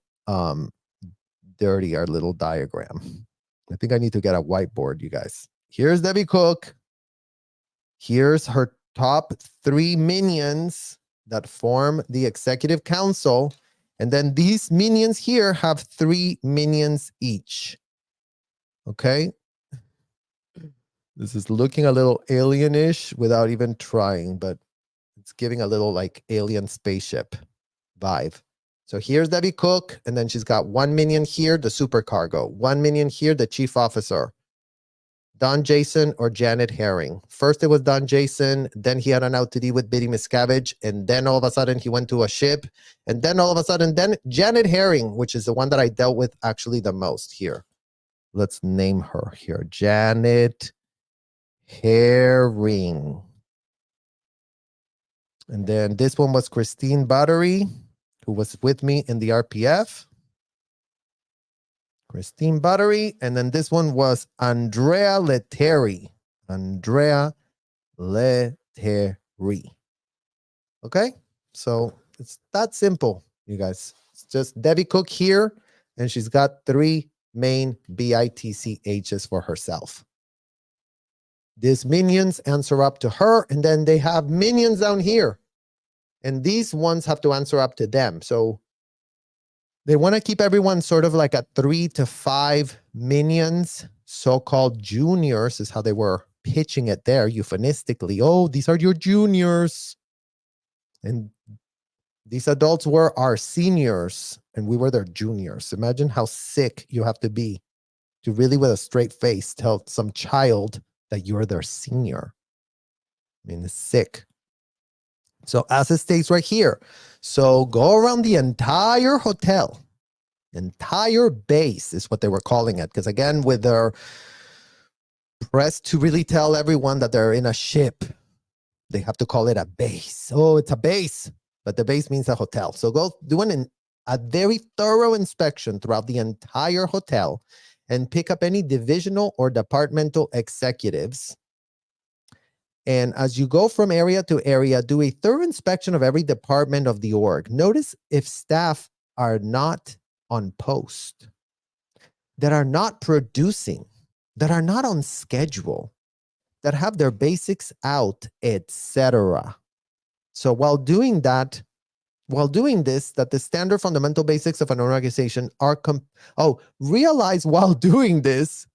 dirty, our little diagram. I think I need to get a whiteboard, you guys. Here's Debbie Cook. Here's her top 3 minions that form the executive council. And then these minions here have 3 minions each. Okay. This is looking a little alienish without even trying, but it's giving a little like alien spaceship vibe. So here's Debbie Cook, and then she's got 1 minion here, the supercargo. 1 minion here, the chief officer. Don Jason or Janet Herring. First it was Don Jason, then he had an out to D with Biddy Miscavige, and then all of a sudden he went to a ship, and then all of a sudden, then Janet Herring, which is the one that I dealt with actually the most here. Let's name her here. Janet Herring. And then this one was Christine Battery, who was with me in the RPF. Christine Battery. And then this one was Andrea Leteri. Andrea Leteri. Okay? So it's that simple, you guys. It's just Debbie Cook here, and she's got 3 main BITCHs for herself. These minions answer up to her, and then they have minions down here. And these ones have to answer up to them. So they want to keep everyone sort of like at 3 to 5 minions, so-called juniors is how they were pitching it there, euphemistically. Oh, these are your juniors. And these adults were our seniors, and we were their juniors. Imagine how sick you have to be to really, with a straight face, tell some child that you're their senior. I mean, it's sick. So as it states right here, so go around the entire hotel, entire base is what they were calling it. Because again, with their press to really tell everyone that they're in a ship, they have to call it a base. Oh, it's a base, but the base means a hotel. So go do a very thorough inspection throughout the entire hotel and pick up any divisional or departmental executives. And as you go from area to area, do a thorough inspection of every department of the org. Notice if staff are not on post, that are not producing, that are not on schedule, that have their basics out, etc. So while doing this, that the standard fundamental basics of an organization are realize while doing this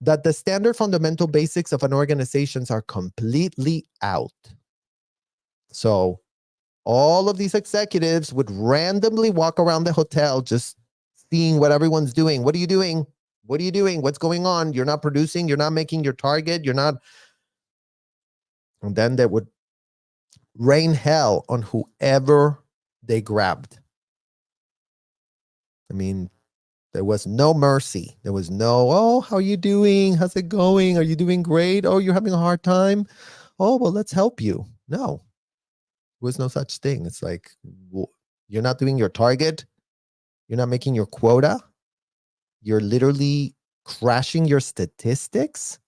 that the standard fundamental basics of an organization are completely out. So all of these executives would randomly walk around the hotel just seeing what everyone's doing. What are you doing? What are you doing? What's going on? You're not producing. You're not making your target. You're not. And then they would rain hell on whoever they grabbed. I mean, there was no mercy. There was no, oh, how are you doing? How's it going? Are you doing great? Oh, you're having a hard time? Oh, well, let's help you. No, there was no such thing. It's like, you're not doing your target. You're not making your quota. You're literally crashing your statistics.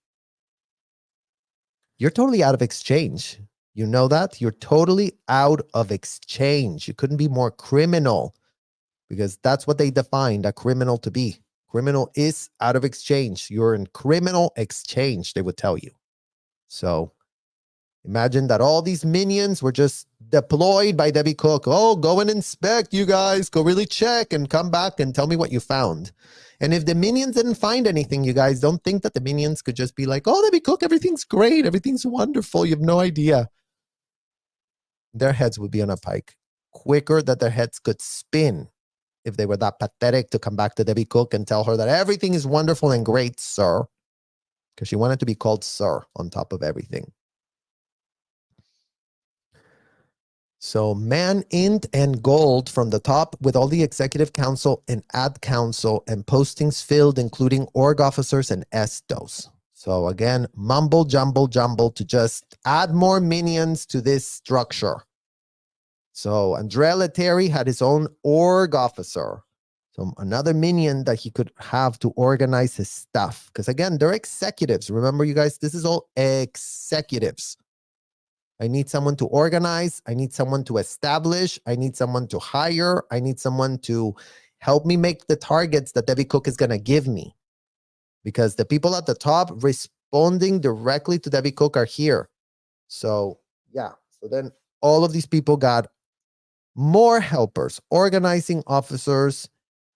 You're totally out of exchange. You know that? You're totally out of exchange. You couldn't be more criminal, because that's what they defined a criminal to be. Criminal is out of exchange. You're in criminal exchange, they would tell you. So imagine that all these minions were just deployed by Debbie Cook. Oh, go and inspect, you guys. Go really check and come back and tell me what you found. And if the minions didn't find anything, you guys don't think that the minions could just be like, oh, Debbie Cook, everything's great. Everything's wonderful. You have no idea. Their heads would be on a pike quicker than their heads could spin if they were that pathetic to come back to Debbie Cook and tell her that everything is wonderful and great, sir. Because she wanted to be called sir on top of everything. So man, int, and gold from the top with all the executive council and ad council and postings filled, including org officers and estos. So again, mumble, jumble to just add more minions to this structure. So Andrea Leteri had his own org officer. So another minion that he could have to organize his stuff. Because again, they're executives. Remember, you guys, this is all executives. I need someone to organize. I need someone to establish. I need someone to hire. I need someone to help me make the targets that Debbie Cook is going to give me. Because the people at the top responding directly to Debbie Cook are here. So, yeah. So then all of these people got more helpers, organizing officers,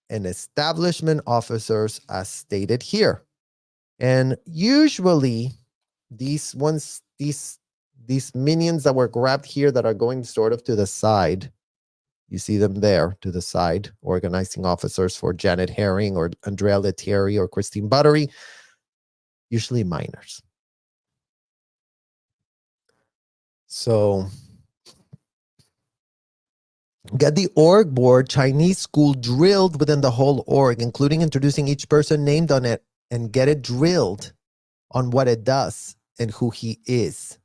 and establishment officers, as stated here. And usually these ones, these minions that were grabbed here that are going sort of to the side, you see them there to the side, organizing officers for Janet Herring or Andrea Lettieri or Christine Buttery, usually minors. So get the org board Chinese school drilled within the whole org, including introducing each person named on it, and get it drilled on what it does and who he is.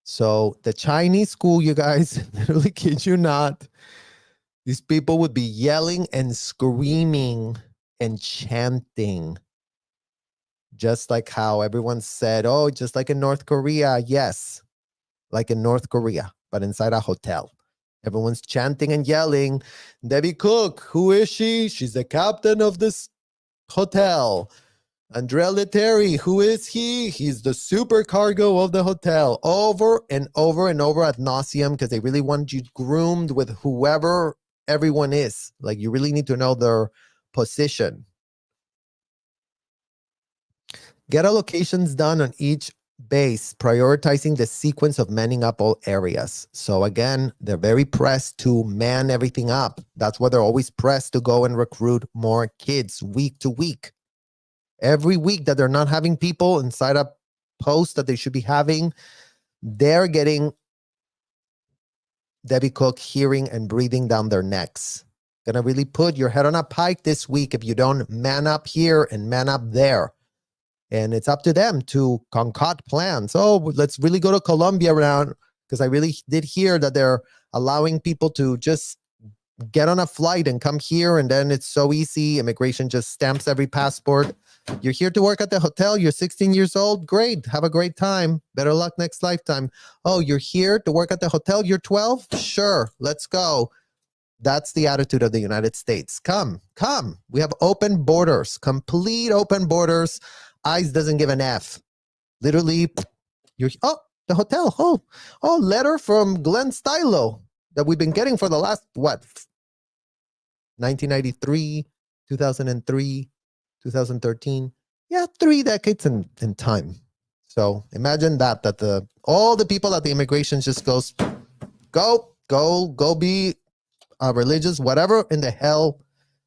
So the Chinese school, you guys, literally kid you not, these people would be yelling and screaming and chanting. Just like how everyone said, oh, just like in North Korea. Yes, like in North Korea, but inside a hotel. Everyone's chanting and yelling, Debbie Cook, who is she? She's the captain of this hotel. Andrea Lettieri, who is he? He's the supercargo of the hotel. Over and over and over ad nauseum, because they really want you groomed with whoever everyone is. Like, you really need to know their position. Get allocations done on each base, prioritizing the sequence of manning up all areas. So again, they're very pressed to man everything up. That's why they're always pressed to go and recruit more kids week to week. Every week that they're not having people inside a post that they should be having, they're getting Debbie Cook hearing and breathing down their necks. Gonna really put your head on a pike this week if you don't man up here and man up there. And it's up to them to concoct plans. Oh, let's really go to Colombia around, because I really did hear that they're allowing people to just get on a flight and come here, and then it's so easy. Immigration just stamps every passport. You're here to work at the hotel. You're 16 years old. Great. Have a great time. Better luck next lifetime. Oh, you're here to work at the hotel. You're 12? Sure. Let's go. That's the attitude of the United States. Come. We have open borders, complete open borders. ICE doesn't give an F. Literally, the hotel. Oh, letter from Glenn Stylo that we've been getting for the last, 1993, 2003, 2013. Yeah, 3 decades in time. So imagine that all the people at the immigration just goes, go be religious, whatever in the hell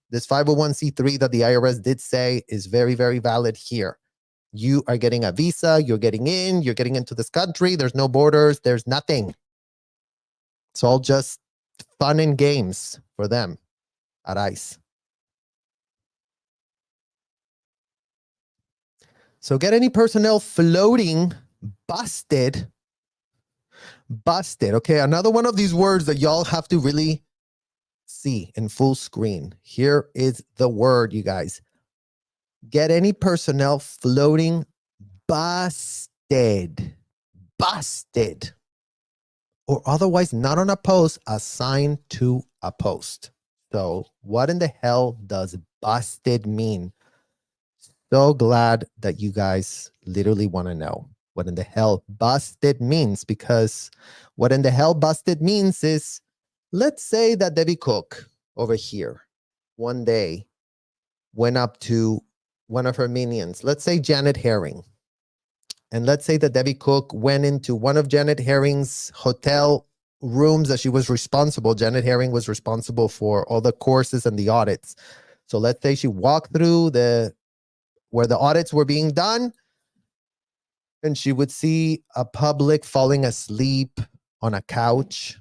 this 501c3 that the IRS did say is very, very valid here. You are getting a visa, you're getting into this country, there's no borders, there's nothing. It's all just fun and games for them at ICE. So get any personnel floating, busted. Okay, another one of these words that y'all have to really see in full screen. Here is the word, you guys. Get any personnel floating, busted, or otherwise not on a post, assigned to a post. So what in the hell does busted mean? So glad that you guys literally want to know what in the hell busted means, because what in the hell busted means is, let's say that Debbie Cook over here one day went up to one of her minions, let's say Janet Herring. And let's say that Debbie Cook went into one of Janet Herring's hotel rooms that she was responsible. Janet Herring was responsible for all the courses and the audits. So let's say she walked through where the audits were being done, and she would see a public falling asleep on a couch,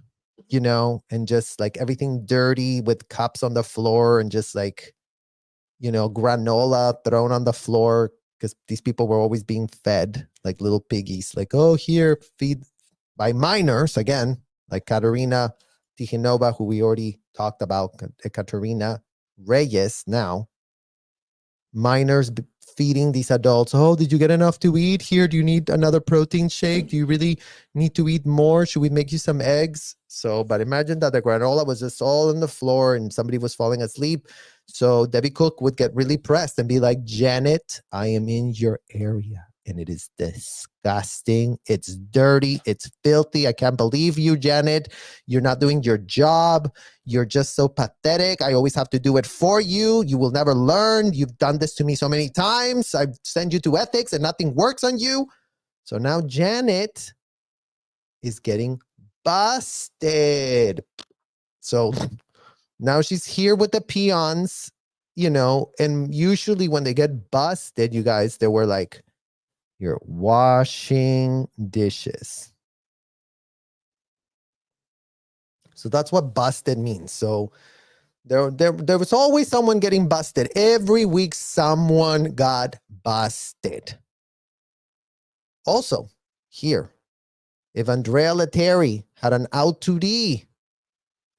and just like everything dirty with cups on the floor and just like, granola thrown on the floor, because these people were always being fed like little piggies, like, oh, here, feed by minors, again, like Katerina Tikhonova, who we already talked about, Katerina Reyes now. Minors feeding these adults. Oh, did you get enough to eat? Here, do you need another protein shake? Do you really need to eat more? Should we make you some eggs? So, but imagine that the granola was just all on the floor and somebody was falling asleep. So Debbie Cook would get really pressed and be like, Janet, I am in your area and it is disgusting. It's dirty. It's filthy. I can't believe you, Janet. You're not doing your job. You're just so pathetic. I always have to do it for you. You will never learn. You've done this to me so many times. I send you to ethics and nothing works on you. So now Janet is getting busted. So now she's here with the peons, and usually when they get busted, you guys, they were like, you're washing dishes. So that's what busted means. So there was always someone getting busted. Every week, someone got busted. Also, here, if Andrea Lettieri had an out-2D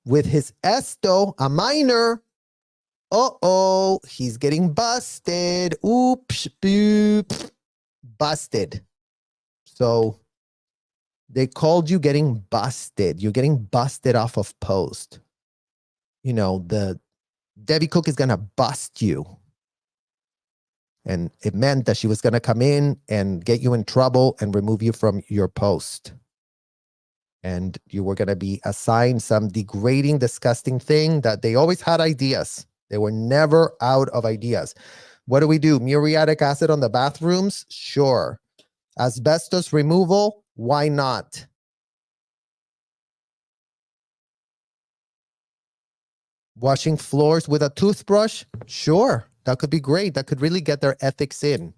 with his esto, a minor, he's getting busted. Oops, boop, busted. So they called you getting busted. You're getting busted off of post. The Debbie Cook is going to bust you. And it meant that she was going to come in and get you in trouble and remove you from your post. And you were going to be assigned some degrading, disgusting thing that they always had ideas. They were never out of ideas. What do? Muriatic acid on the bathrooms? Sure. Asbestos removal? Why not? Washing floors with a toothbrush? Sure. That could be great. That could really get their ethics in.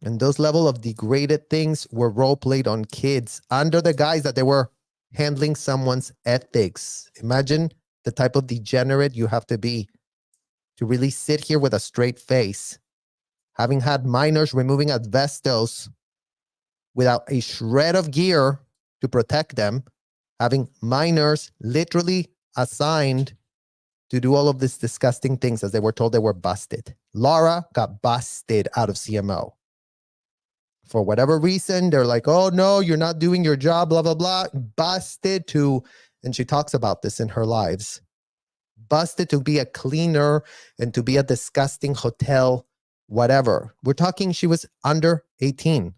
And those level of degraded things were role played on kids under the guise that they were handling someone's ethics. Imagine the type of degenerate you have to be to really sit here with a straight face, having had minors removing asbestos without a shred of gear to protect them, having minors literally assigned to do all of these disgusting things as they were told they were busted. Laura got busted out of CMO. For whatever reason, they're like, oh, no, you're not doing your job, blah, blah, blah. Busted to, and she talks about this in her lives, busted to be a cleaner and to be a disgusting hotel, whatever. We're talking she was under 18,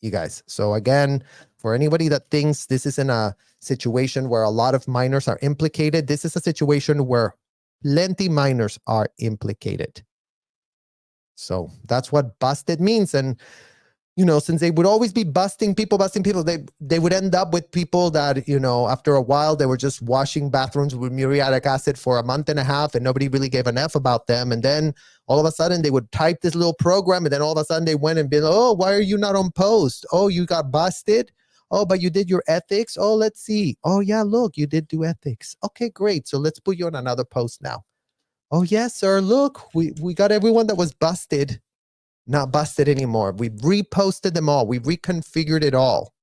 you guys. So again, for anybody that thinks this isn't a situation where a lot of minors are implicated, this is a situation where plenty minors are implicated. So that's what busted means. And since they would always be busting people, they would end up with people that, after a while, they were just washing bathrooms with muriatic acid for a month and a half and nobody really gave an F about them. And then all of a sudden they would type this little program and then all of a sudden they went and been, oh, why are you not on post? Oh, you got busted? Oh, but you did your ethics? Oh, let's see. Oh, yeah, look, you did do ethics. Okay, great. So let's put you on another post now. Oh, yes, sir. Look, we got everyone that was busted. Not busted anymore. We've reposted them all. We've reconfigured it all.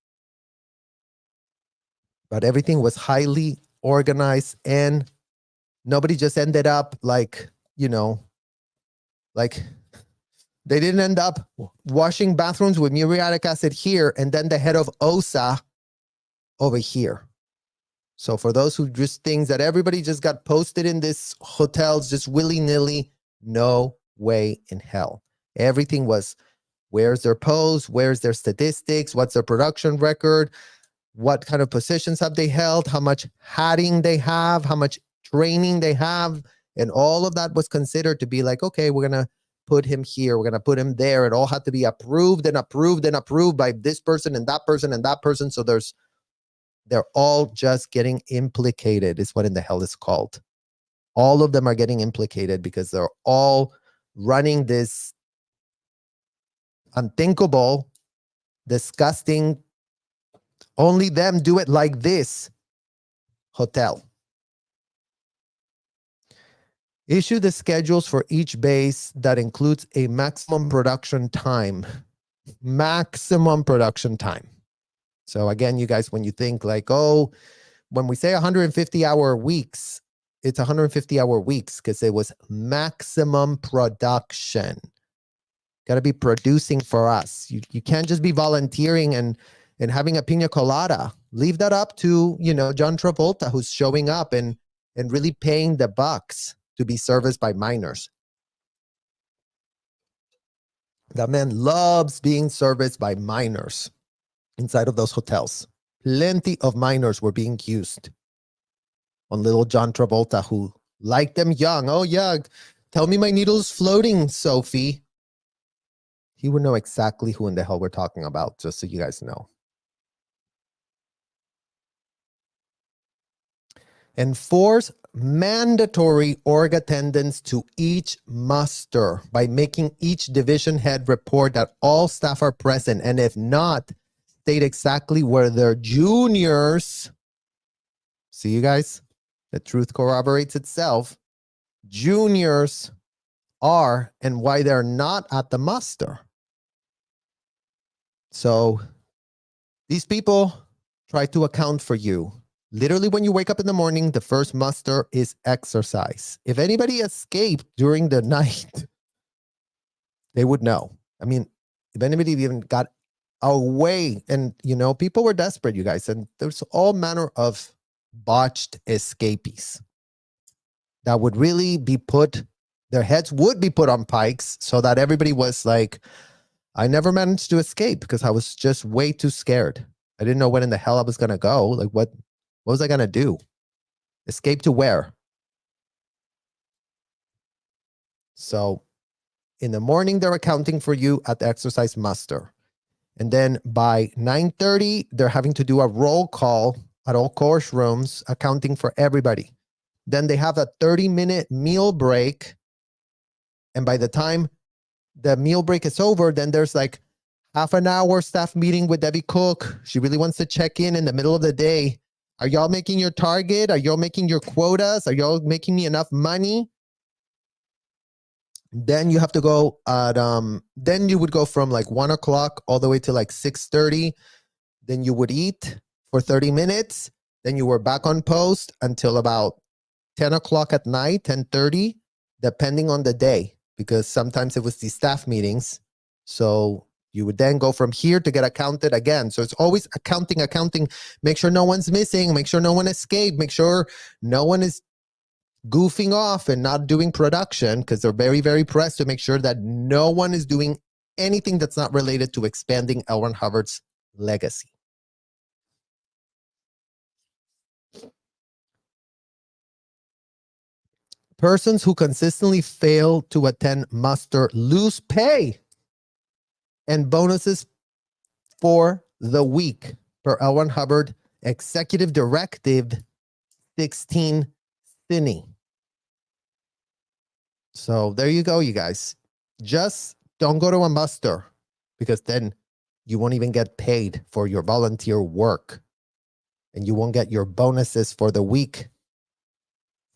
But everything was highly organized and nobody just ended up like they didn't end up washing bathrooms with muriatic acid here and then the head of OSA over here. So for those who just think that everybody just got posted in this hotels just willy-nilly, no way in hell. Everything was, where's their post? Where's their statistics? What's their production record? What kind of positions have they held? How much hatting they have? How much training they have? And all of that was considered to be like, okay, we're going to put him here. We're going to put him there. It all had to be approved and approved and approved by this person and that person and that person. So they're all just getting implicated is what in the hell is called. All of them are getting implicated because they're all running this unthinkable, disgusting, only them do it like this hotel. Issue the schedules for each base that includes a maximum production time. Maximum production time. So again, you guys, when you think like, oh, when we say 150-hour weeks, it's 150-hour weeks because it was maximum production. Got to be producing for us. You can't just be volunteering and having a pina colada. Leave that up to, John Travolta, who's showing up and really paying the bucks to be serviced by minors. That man loves being serviced by minors inside of those hotels. Plenty of minors were being used on little John Travolta, who liked them young. Oh, yeah, tell me my needle's floating, Sophie. He would know exactly who in the hell we're talking about, just so you guys know. Enforce mandatory org attendance to each muster by making each division head report that all staff are present, and if not, state exactly where their juniors. See, you guys, the truth corroborates itself. Juniors are and why they're not at the muster. So these people try to account for you. Literally, when you wake up in the morning, the first muster is exercise. If anybody escaped during the night, they would know. I mean, if anybody even got away, and, people were desperate, you guys, and there's all manner of botched escapees that would really be their heads would be put on pikes so that everybody was like, I never managed to escape because I was just way too scared. I didn't know when in the hell I was going to go. Like, what was I going to do? Escape to where? So in the morning, they're accounting for you at the exercise muster. And then by 9:30, they're having to do a roll call at all course rooms, accounting for everybody. Then they have a 30-minute meal break. And by the time the meal break is over, then there's like half an hour staff meeting with Debbie Cook. She really wants to check in the middle of the day. Are y'all making your target? Are y'all making your quotas? Are y'all making me enough money? Then you have to go at, then you would go from like 1 o'clock all the way to like 6:30. Then you would eat for 30 minutes. Then you were back on post until about 10 o'clock at night, 10:30, depending on the day, because sometimes it was these staff meetings. So you would then go from here to get accounted again. So it's always accounting. Make sure no one's missing. Make sure no one escaped. Make sure no one is goofing off and not doing production, because they're very, very pressed to make sure that no one is doing anything that's not related to expanding L. Ron Hubbard's legacy. Persons who consistently fail to attend muster lose pay and bonuses for the week per L. Ron Hubbard Executive Directive 16 Cine. So there you go, you guys. Just don't go to a muster, because then you won't even get paid for your volunteer work, and you won't get your bonuses for the week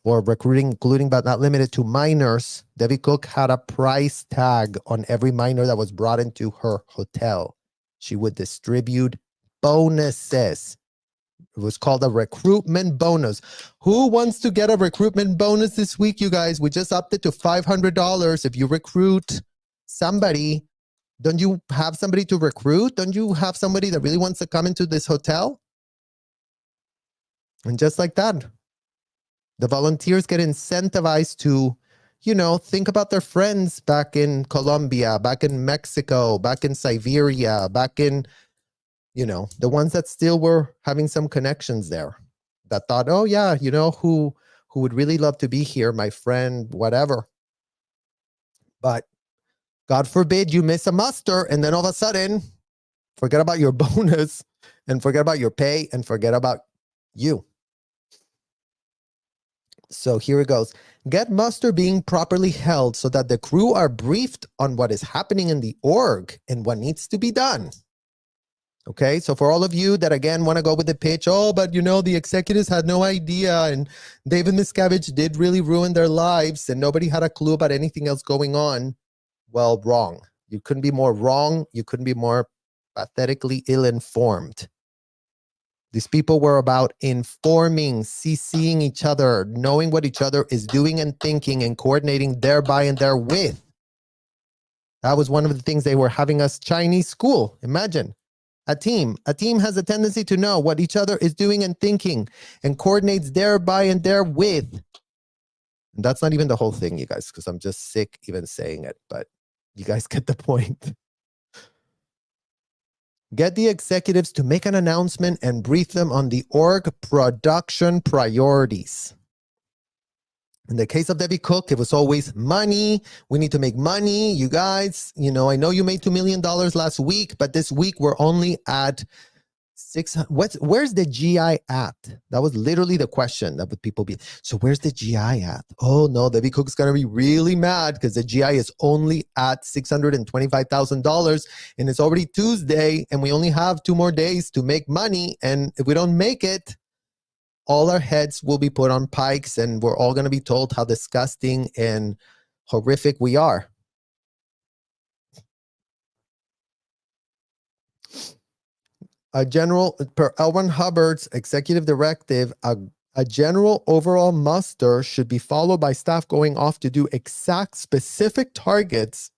for recruiting, including but not limited to minors. Debbie Cook had a price tag on every minor that was brought into her hotel. She would distribute bonuses. It was called a recruitment bonus. Who wants to get a recruitment bonus this week, you guys? We just upped it to $500 if you recruit somebody. Don't you have somebody to recruit? Don't you have somebody that really wants to come into this hotel? And just like that, the volunteers get incentivized to, think about their friends back in Colombia, back in Mexico, back in Siberia, back in, the ones that still were having some connections there, that thought, oh yeah, who would really love to be here, my friend, whatever. But God forbid you miss a muster, and then all of a sudden, forget about your bonus and forget about your pay and forget about you. So here it goes. Get muster being properly held so that the crew are briefed on what is happening in the org and what needs to be done. Okay, so for all of you that, again, want to go with the pitch, oh, but the executives had no idea, and David Miscavige did really ruin their lives, and nobody had a clue about anything else going on. Well, wrong. You couldn't be more wrong. You couldn't be more pathetically ill-informed. These people were about informing, seeing each other, knowing what each other is doing and thinking, and coordinating thereby and therewith. That was one of the things they were having us Chinese school. Imagine a team. A team has a tendency to know what each other is doing and thinking and coordinates thereby and therewith. And that's not even the whole thing, you guys, because I'm just sick even saying it, but you guys get the point. Get the executives to make an announcement and brief them on the org production priorities. In the case of Debbie Cook, it was always money. We need to make money. You guys, I know you made $2 million last week, but this week we're only at where's the GI at? That was literally the question that would people be. So where's the GI at? Oh no, Debbie Cook's gonna be really mad because the GI is only at $625,000 and it's already Tuesday and we only have 2 more days to make money. And if we don't make it, all our heads will be put on pikes and we're all gonna be told how disgusting and horrific we are. Per L. Ron Hubbard's executive directive, a general overall muster should be followed by staff going off to do exact specific targets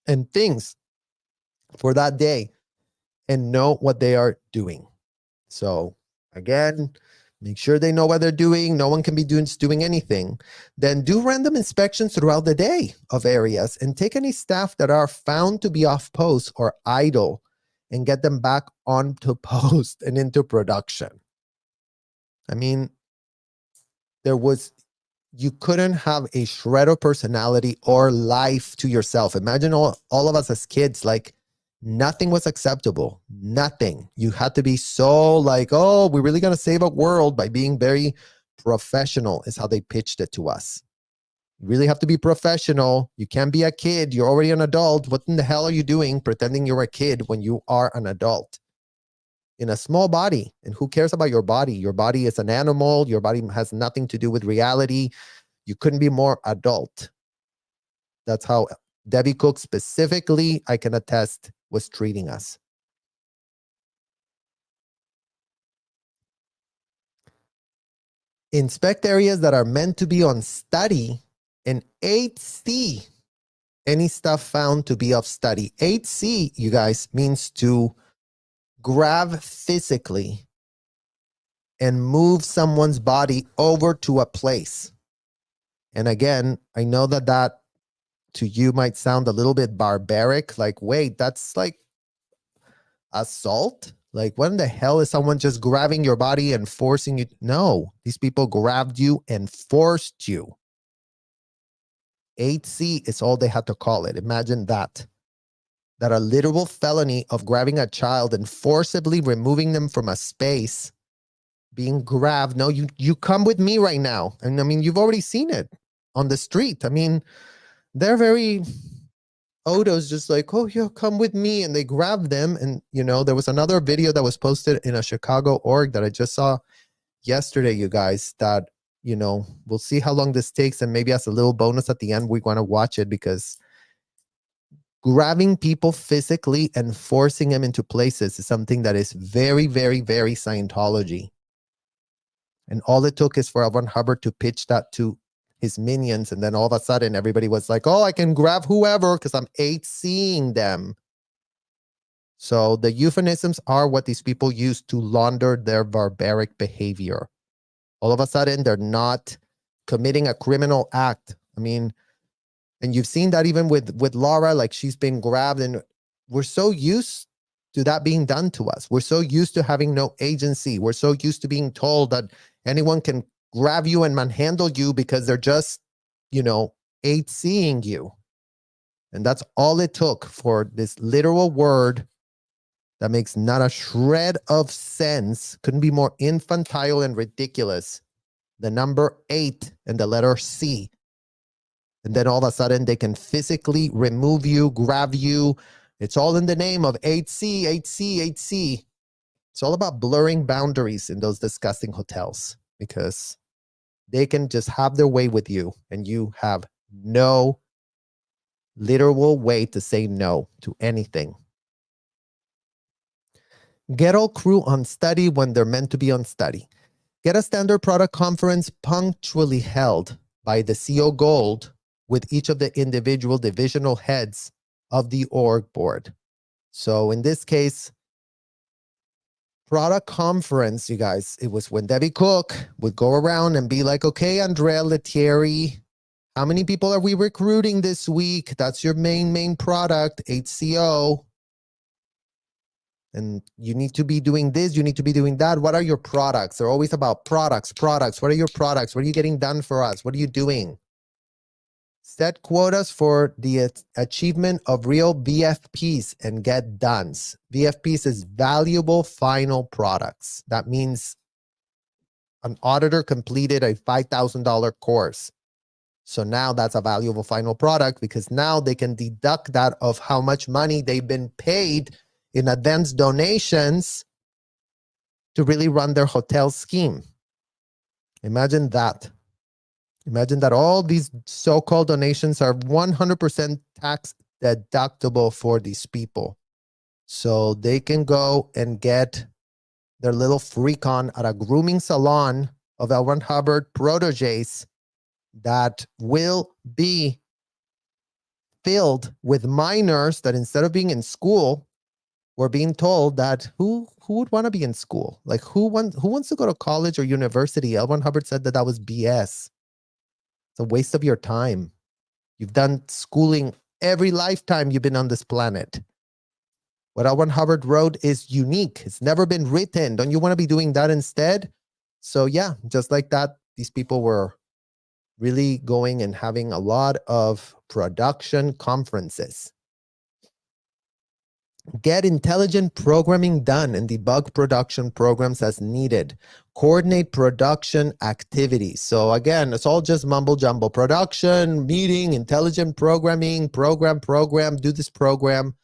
and things for that day and know what they are doing. So again, make sure they know what they're doing. No one can be doing anything. Then do random inspections throughout the day of areas and take any staff that are found to be off post or idle and get them back onto post and into production. I mean, you couldn't have a shred of personality or life to yourself. Imagine all of us as kids, like nothing was acceptable. Nothing. You had to be so like, oh, we're really going to save a world by being very professional is how they pitched it to us. You really have to be professional. You can't be a kid. You're already an adult. What in the hell are you doing pretending you're a kid when you are an adult? In a small body. And who cares about your body? Your body is an animal. Your body has nothing to do with reality. You couldn't be more adult. That's how Debbie Cook specifically, I can attest, was treating us. Inspect areas that are meant to be on study. And 8C, any stuff found to be of study. 8C, you guys, means to grab physically and move someone's body over to a place. And again, I know that to you might sound a little bit barbaric. Like, wait, that's like assault? Like, what in the hell is someone just grabbing your body and forcing you? No, these people grabbed you and forced you. 8C is all they had to call it. Imagine that a literal felony of grabbing a child and forcibly removing them from a space, being grabbed. No, you come with me right now. And I mean, you've already seen it on the street. I mean, they're very Odo's just like, oh, yeah, come with me. And they grab them. And, there was another video that was posted in a Chicago org that I just saw yesterday, you guys, that, we'll see how long this takes. And maybe as a little bonus at the end, we want to watch it because grabbing people physically and forcing them into places is something that is very, very, very Scientology. And all it took is for L. Ron Hubbard to pitch that to his minions. And then all of a sudden, everybody was like, oh, I can grab whoever because I'm 8C'ing them. So the euphemisms are what these people use to launder their barbaric behavior. All of a sudden, they're not committing a criminal act. I mean, and you've seen that even with Laura, like she's been grabbed, and we're so used to that being done to us. We're so used to having no agency. We're so used to being told that anyone can grab you and manhandle you because they're just, 8C'ing you. And that's all it took for this literal word that makes not a shred of sense, couldn't be more infantile and ridiculous. The number 8 and the letter C. And then all of a sudden they can physically remove you, grab you. It's all in the name of 8C, 8C, 8C. It's all about blurring boundaries in those disgusting hotels because they can just have their way with you and you have no literal way to say no to anything. Get all crew on study when they're meant to be on study. Get a standard product conference punctually held by the CO Gold with each of the individual divisional heads of the org board. So in this case, product conference, you guys, it was when Debbie Cook would go around and be like, okay, Andrea Lettieri, how many people are we recruiting this week? That's your main product, HCO. And you need to be doing this, you need to be doing that. What are your products? They're always about products. What are your products? What are you getting done for us? What are you doing? Set quotas for the achievement of real VFPs and get dones. VFPs is valuable final products. That means an auditor completed a $5,000 course. So now that's a valuable final product because now they can deduct that of how much money they've been paid in advance donations to really run their hotel scheme. Imagine that. Imagine that all these so-called donations are 100% tax deductible for these people. So they can go and get their little freak on at a grooming salon of L. Ron Hubbard proteges that will be filled with minors that instead of being in school, we're being told that who would want to be in school? Like who wants to go to college or university? L. Ron Hubbard said that was BS. It's a waste of your time. You've done schooling every lifetime you've been on this planet. What L. Ron Hubbard wrote is unique. It's never been written. Don't you want to be doing that instead? So yeah, just like that, these people were really going and having a lot of production conferences. Get intelligent programming done and debug production programs as needed. Coordinate production activities. So again, it's all just mumble jumble. Production, meeting, intelligent programming, program, do this program.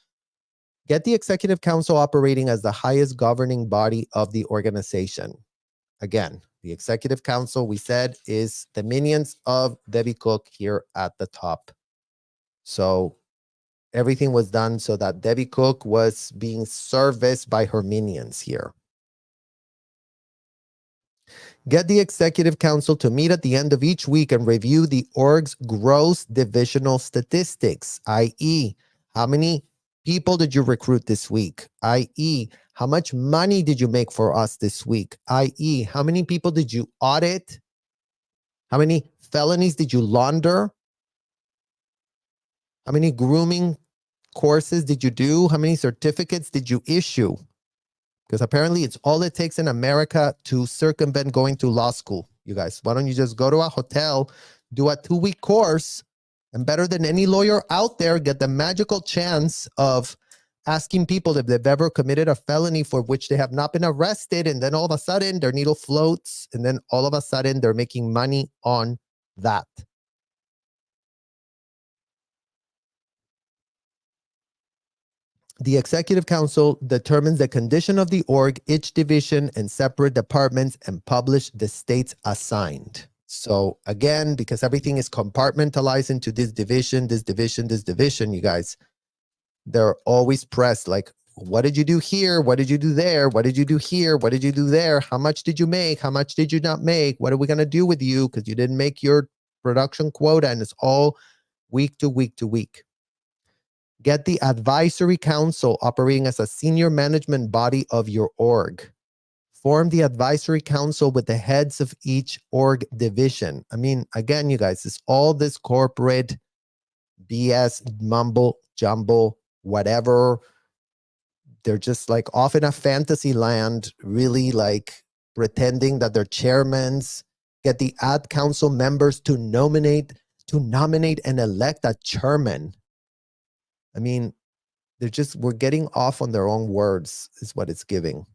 Get the executive council operating as the highest governing body of the organization. Again, the executive council, we said, is the minions of Debbie Cook here at the top. So everything was done so that Debbie Cook was being serviced by her minions here. Get the executive council to meet at the end of each week and review the org's gross divisional statistics, i.e., how many people did you recruit this week, i.e., how much money did you make for us this week, i.e., how many people did you audit, how many felonies did you launder, how many grooming courses did you do, how many certificates did you issue? Because apparently it's all it takes in America to circumvent going to law school. You guys, why don't you just go to a hotel, do a 2-week course, and better than any lawyer out there, get the magical chance of asking people if they've ever committed a felony for which they have not been arrested, and then all of a sudden their needle floats, and then all of a sudden they're making money on that. The executive council determines the condition of the org, each division, and separate departments, and publish the states assigned. So again, because everything is compartmentalized into this division, you guys, they're always pressed like, what did you do here? What did you do there? What did you do here? What did you do there? How much did you make? How much did you not make? What are we going to do with you? Because you didn't make your production quota, and it's all week to week to week. Get the advisory council operating as a senior management body of your org. Form the advisory council with the heads of each org division. I mean, again, you guys, it's all this corporate BS, mumble, jumble, whatever. They're just like off in a fantasy land, really like pretending that they're chairmans. Get the ad council members to nominate and elect a chairman. I mean, we're getting off on their own words is what it's giving.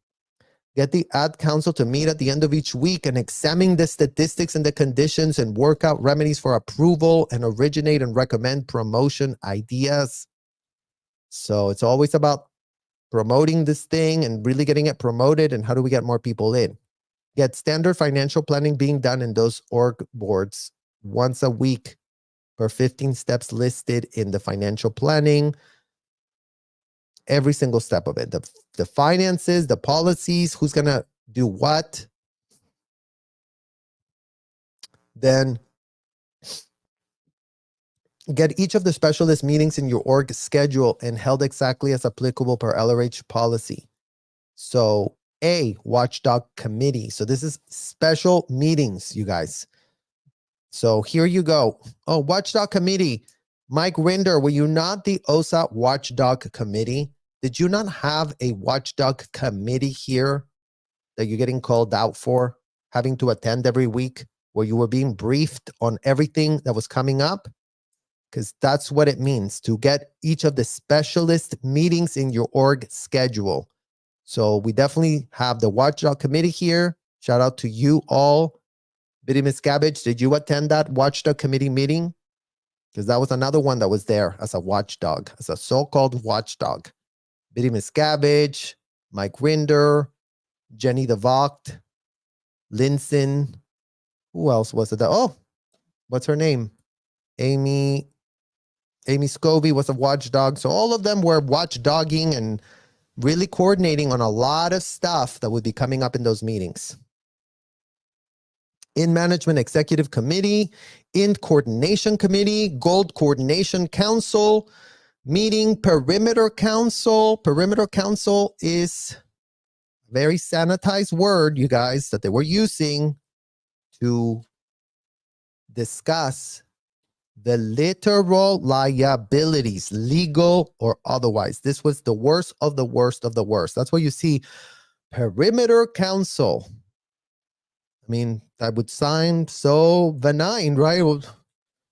Get the ad council to meet at the end of each week and examine the statistics and the conditions and work out remedies for approval and originate and recommend promotion ideas. So it's always about promoting this thing and really getting it promoted, and how do we get more people in? Get standard financial planning being done in those org boards once a week per 15 steps listed in the financial planning. every single step of it. The finances, the policies, who's going to do what. Then get each of the specialist meetings in your org schedule and held exactly as applicable per LRH policy. So A, watchdog committee. So this is special meetings, you guys. So here you go. Oh, watchdog committee. Mike Rinder, were you not the OSA watchdog committee? Did you not have a watchdog committee here that you're getting called out for, having to attend every week, where you were being briefed on everything that was coming up? Because that's what it means to get each of the specialist meetings in your org schedule. So we definitely have the watchdog committee here. Shout out to you all. Biddy Miss Cabbage, did you attend that watchdog committee meeting? Because that was another one that was there as a watchdog, as a so-called watchdog. Biddy Miss Cabbage, Mike Rinder, Jenny DeVocht, Linson. Who else was it? Oh, what's her name? Amy Scovey was a watchdog. So all of them were watchdogging and really coordinating on a lot of stuff that would be coming up in those meetings. In Management Executive Committee, in Coordination Committee, Gold Coordination Council, meeting Perimeter Council. Perimeter Council is a very sanitized word, you guys, that they were using to discuss the literal liabilities, legal or otherwise. This was the worst of the worst of the worst. That's what you see. Perimeter Council. I mean, that would sound so benign, right? Well,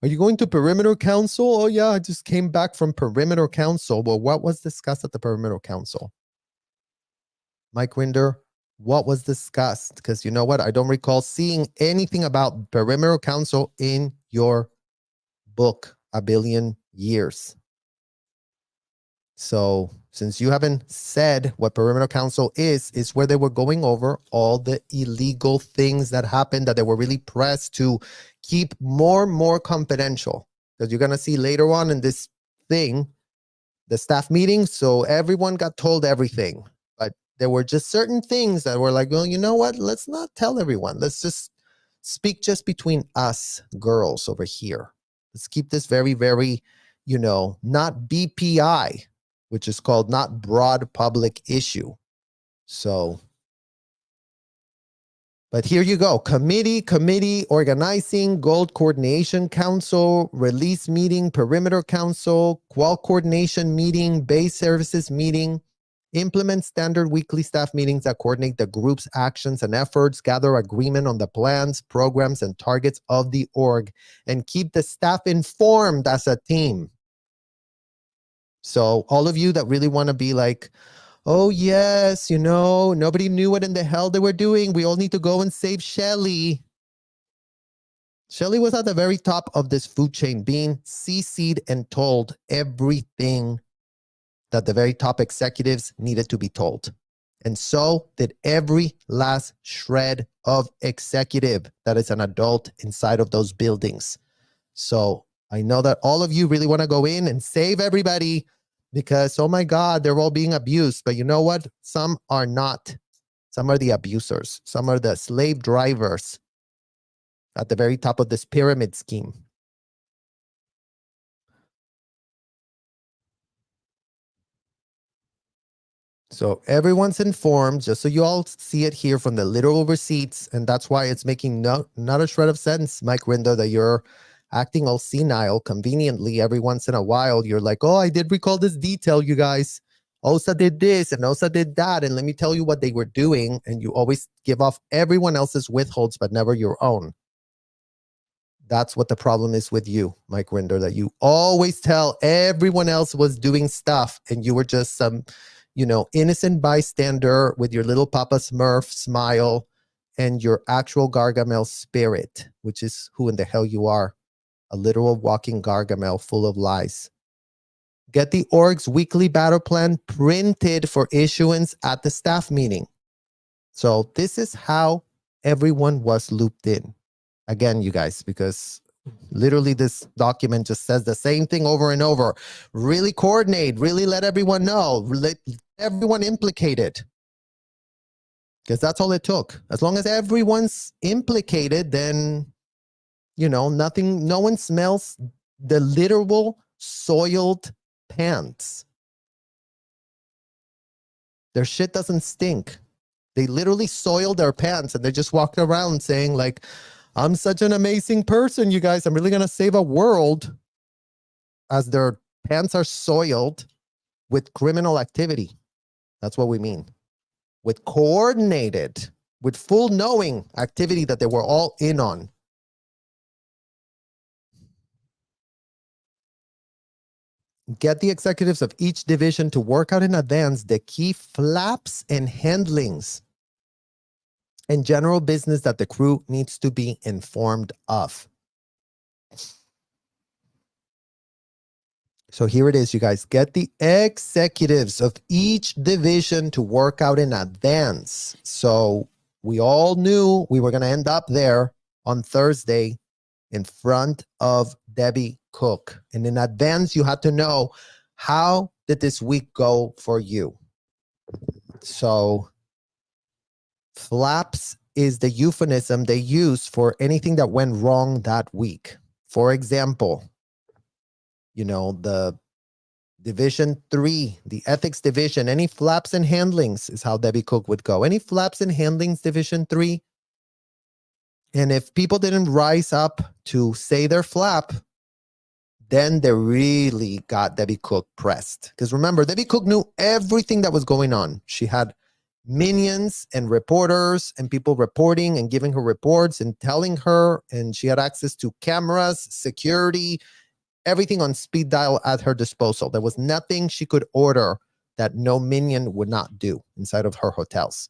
are you going to Perimeter Council? Oh, yeah, I just came back from Perimeter Council. Well, what was discussed at the Perimeter Council? Mike Rinder, what was discussed? Because you know what? I don't recall seeing anything about Perimeter Council in your book, A Billion Years. So since you haven't said what Perimeter Council is where they were going over all the illegal things that happened that they were really pressed to keep more and more confidential. Because you're going to see later on in this thing, the staff meeting, so everyone got told everything. But there were just certain things that were like, well, you know what? Let's not tell everyone. Let's just speak just between us girls over here. Let's keep this very, very, not BPI, which is called not broad public issue. So, but here you go. Committee, organizing, Gold Coordination Council, release meeting, Perimeter Council, Qual Coordination meeting, Base Services meeting, implement standard weekly staff meetings that coordinate the group's actions and efforts, gather agreement on the plans, programs, and targets of the org, and keep the staff informed as a team. So all of you that really want to be like, oh yes, nobody knew what in the hell they were doing. We all need to go and save Shelly. Shelly was at the very top of this food chain, being CC'd and told everything that the very top executives needed to be told. And so did every last shred of executive that is an adult inside of those buildings. So I know that all of you really want to go in and save everybody because, oh my God, they're all being abused. But you know what? Some are not. Some are the abusers. Some are the slave drivers at the very top of this pyramid scheme. So everyone's informed, just so you all see it here from the literal receipts. And that's why it's making not a shred of sense, Mike Rinder, that you're acting all senile conveniently every once in a while. You're like, oh, I did recall this detail, you guys. OSA did this and OSA did that. And let me tell you what they were doing. And you always give off everyone else's withholds, but never your own. That's what the problem is with you, Mike Rinder, that you always tell everyone else was doing stuff and you were just some, innocent bystander with your little Papa Smurf smile and your actual Gargamel spirit, which is who in the hell you are. A literal walking Gargamel full of lies. Get the org's weekly battle plan printed for issuance at the staff meeting. So this is how everyone was looped in. Again, you guys, because Literally, this document just says the same thing over and over. Really coordinate, really let everyone know, let everyone implicated. Because that's all it took. As long as everyone's implicated, then, nothing, no one smells the literal soiled pants. Their shit doesn't stink. They literally soiled their pants and they just walked around saying like, I'm such an amazing person, you guys. I'm really going to save a world, as their pants are soiled with criminal activity. That's what we mean. With coordinated, with full knowing activity that they were all in on. Get the executives of each division to work out in advance the key flaps and handlings and general business that the crew needs to be informed of. So here it is, you guys. Get the executives of each division to work out in advance. So we all knew we were going to end up there on Thursday in front of Debbie Cook. And in advance, you had to know, how did this week go for you? So flaps is the euphemism they use for anything that went wrong that week. For example, the Division 3, the ethics division, any flaps and handlings is how Debbie Cook would go. Any flaps and handlings, Division 3. And if people didn't rise up to say their flap, then they really got Debbie Cook pressed. Because remember, Debbie Cook knew everything that was going on. She had minions and reporters and people reporting and giving her reports and telling her, and she had access to cameras, security, everything on speed dial at her disposal. There was nothing she could order that no minion would not do inside of her hotels.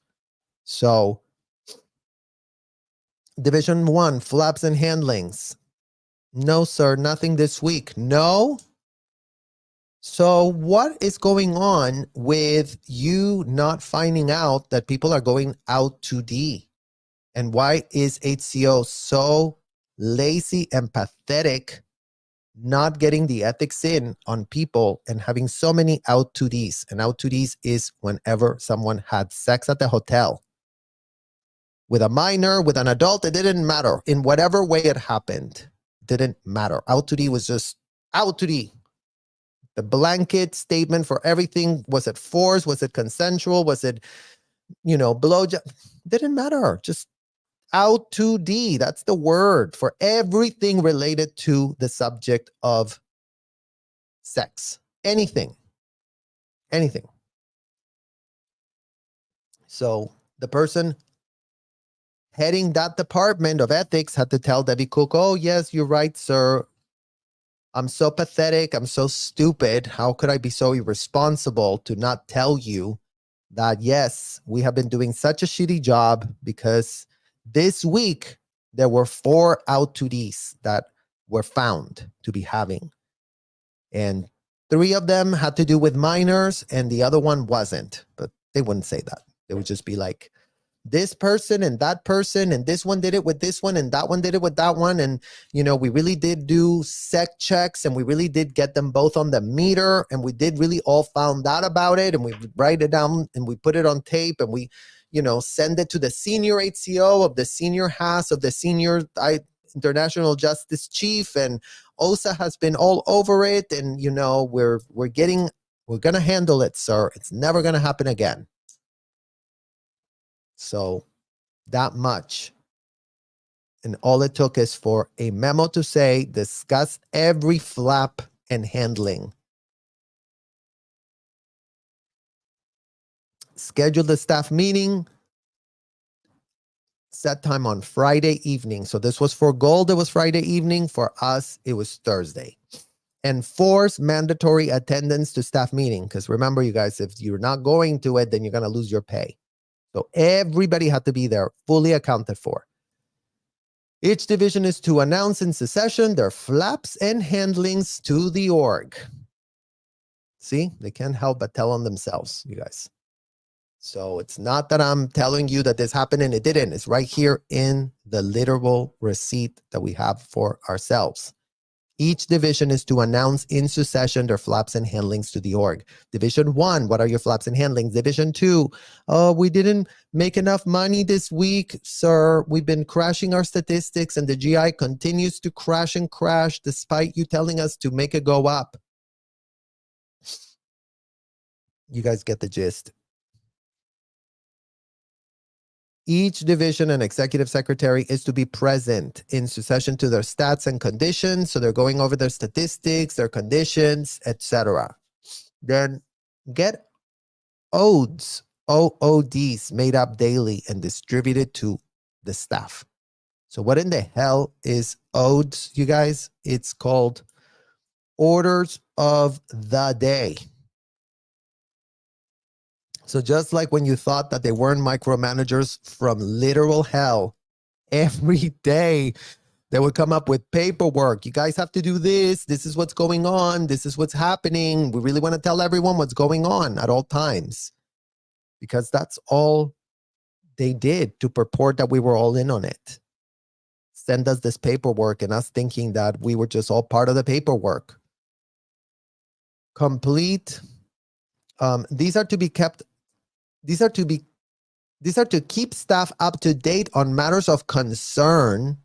So, Division 1, flaps and handlings. No, sir, nothing this week. No? So what is going on with you not finding out that people are going out to D? And why is HCO so lazy and pathetic, not getting the ethics in on people and having so many out to Ds? And out to Ds is whenever someone had sex at the hotel. With a minor, with an adult, it didn't matter. In whatever way it happened, didn't matter. Out to D was just out to D. The blanket statement for everything. Was it forced? Was it consensual? Was it, blowjob? Didn't matter. Just out to D. That's the word for everything related to the subject of sex. Anything. So the person heading that department of ethics had to tell Debbie Cook, oh, yes, you're right, sir. I'm so pathetic. I'm so stupid. How could I be so irresponsible to not tell you that, yes, we have been doing such a shitty job because this week there were 4 out to Ds that were found to be having. And 3 of them had to do with minors and the other one wasn't. But they wouldn't say that. They would just be like, this person and that person, and this one did it with this one, and that one did it with that one. And, we really did do sec checks, and we really did get them both on the meter, and we did really all found out about it, and we write it down, and we put it on tape, and we, send it to the senior HCO of the senior HAS of the senior international justice chief, and OSA has been all over it, and, we're going to handle it, sir. It's never going to happen again. So that much. And all it took is for a memo to say, discuss every flap and handling. Schedule the staff meeting. Set time on Friday evening. So this was for Gold, it was Friday evening. For us, it was Thursday. Enforce mandatory attendance to staff meeting. Because remember, you guys, if you're not going to it, then you're going to lose your pay. So everybody had to be there, fully accounted for. Each division is to announce in succession their flaps and handlings to the org. See, they can't help but tell on themselves, you guys. So it's not that I'm telling you that this happened and it didn't. It's right here in the literal receipt that we have for ourselves. Each division is to announce in succession their flaps and handlings to the org. Division 1, what are your flaps and handlings? Division 2, oh, we didn't make enough money this week, sir. We've been crashing our statistics and the GI continues to crash and crash despite you telling us to make it go up. You guys get the gist. Each division and executive secretary is to be present in succession to their stats and conditions. So they're going over their statistics, their conditions, etc. Then get OODs made up daily and distributed to the staff. So what in the hell is OODs, you guys? It's called orders of the day. So just like when you thought that they weren't micromanagers from literal hell, every day they would come up with paperwork. You guys have to do this. This is what's going on. This is what's happening. We really want to tell everyone what's going on at all times, because that's all they did to purport that we were all in on it. Send us this paperwork and us thinking that we were just all part of the paperwork. Complete. These are to be kept. These are to keep staff up to date on matters of concern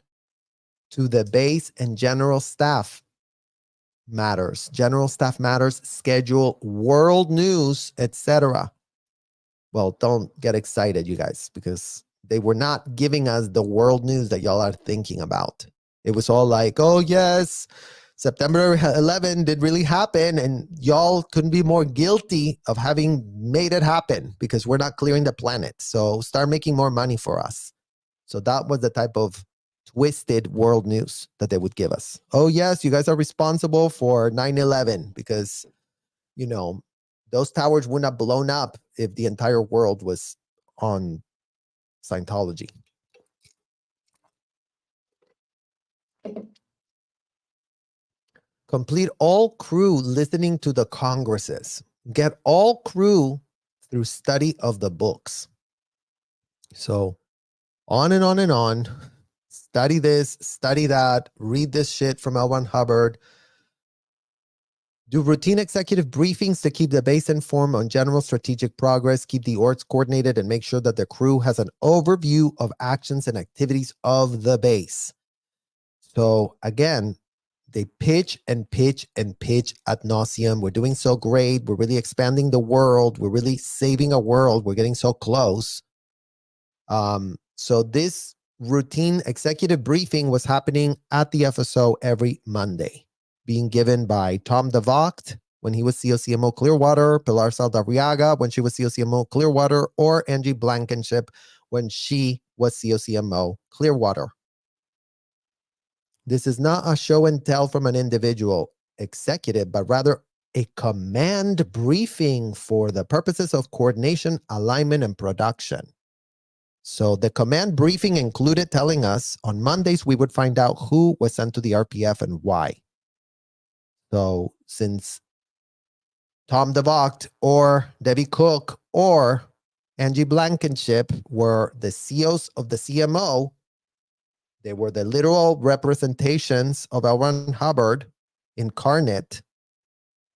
to the base and general staff matters. General staff matters, schedule, world news, etc. Well, don't get excited, you guys, because they were not giving us the world news that y'all are thinking about. It was all like, oh, yes, September 11 did really happen, and y'all couldn't be more guilty of having made it happen because we're not clearing the planet. So start making more money for us. So that was the type of twisted world news that they would give us. Oh, yes, you guys are responsible for 9/11 because, you know, those towers wouldn't have blown up if the entire world was on Scientology. Complete all crew listening to the congresses. Get all crew through study of the books. So on and on and on. Study this, study that, read this shit from L. Ron Hubbard. Do routine executive briefings to keep the base informed on general strategic progress, keep the orgs coordinated, and make sure that the crew has an overview of actions and activities of the base. So again, they pitch and pitch and pitch ad nauseum. We're doing so great. We're really expanding the world. We're really saving a world. We're getting so close. So this routine executive briefing was happening at the FSO every Monday, being given by Tom DeVocht when he was COCMO Clearwater, Pilar Saldarriaga when she was COCMO Clearwater, or Angie Blankenship when she was COCMO Clearwater. This is not a show and tell from an individual executive, but rather a command briefing for the purposes of coordination, alignment, and production. So the command briefing included telling us on Mondays we would find out who was sent to the RPF and why. So since Tom DeVocht or Debbie Cook or Angie Blankenship were the COs of the CMO, they were the literal representations of L. Ron Hubbard incarnate.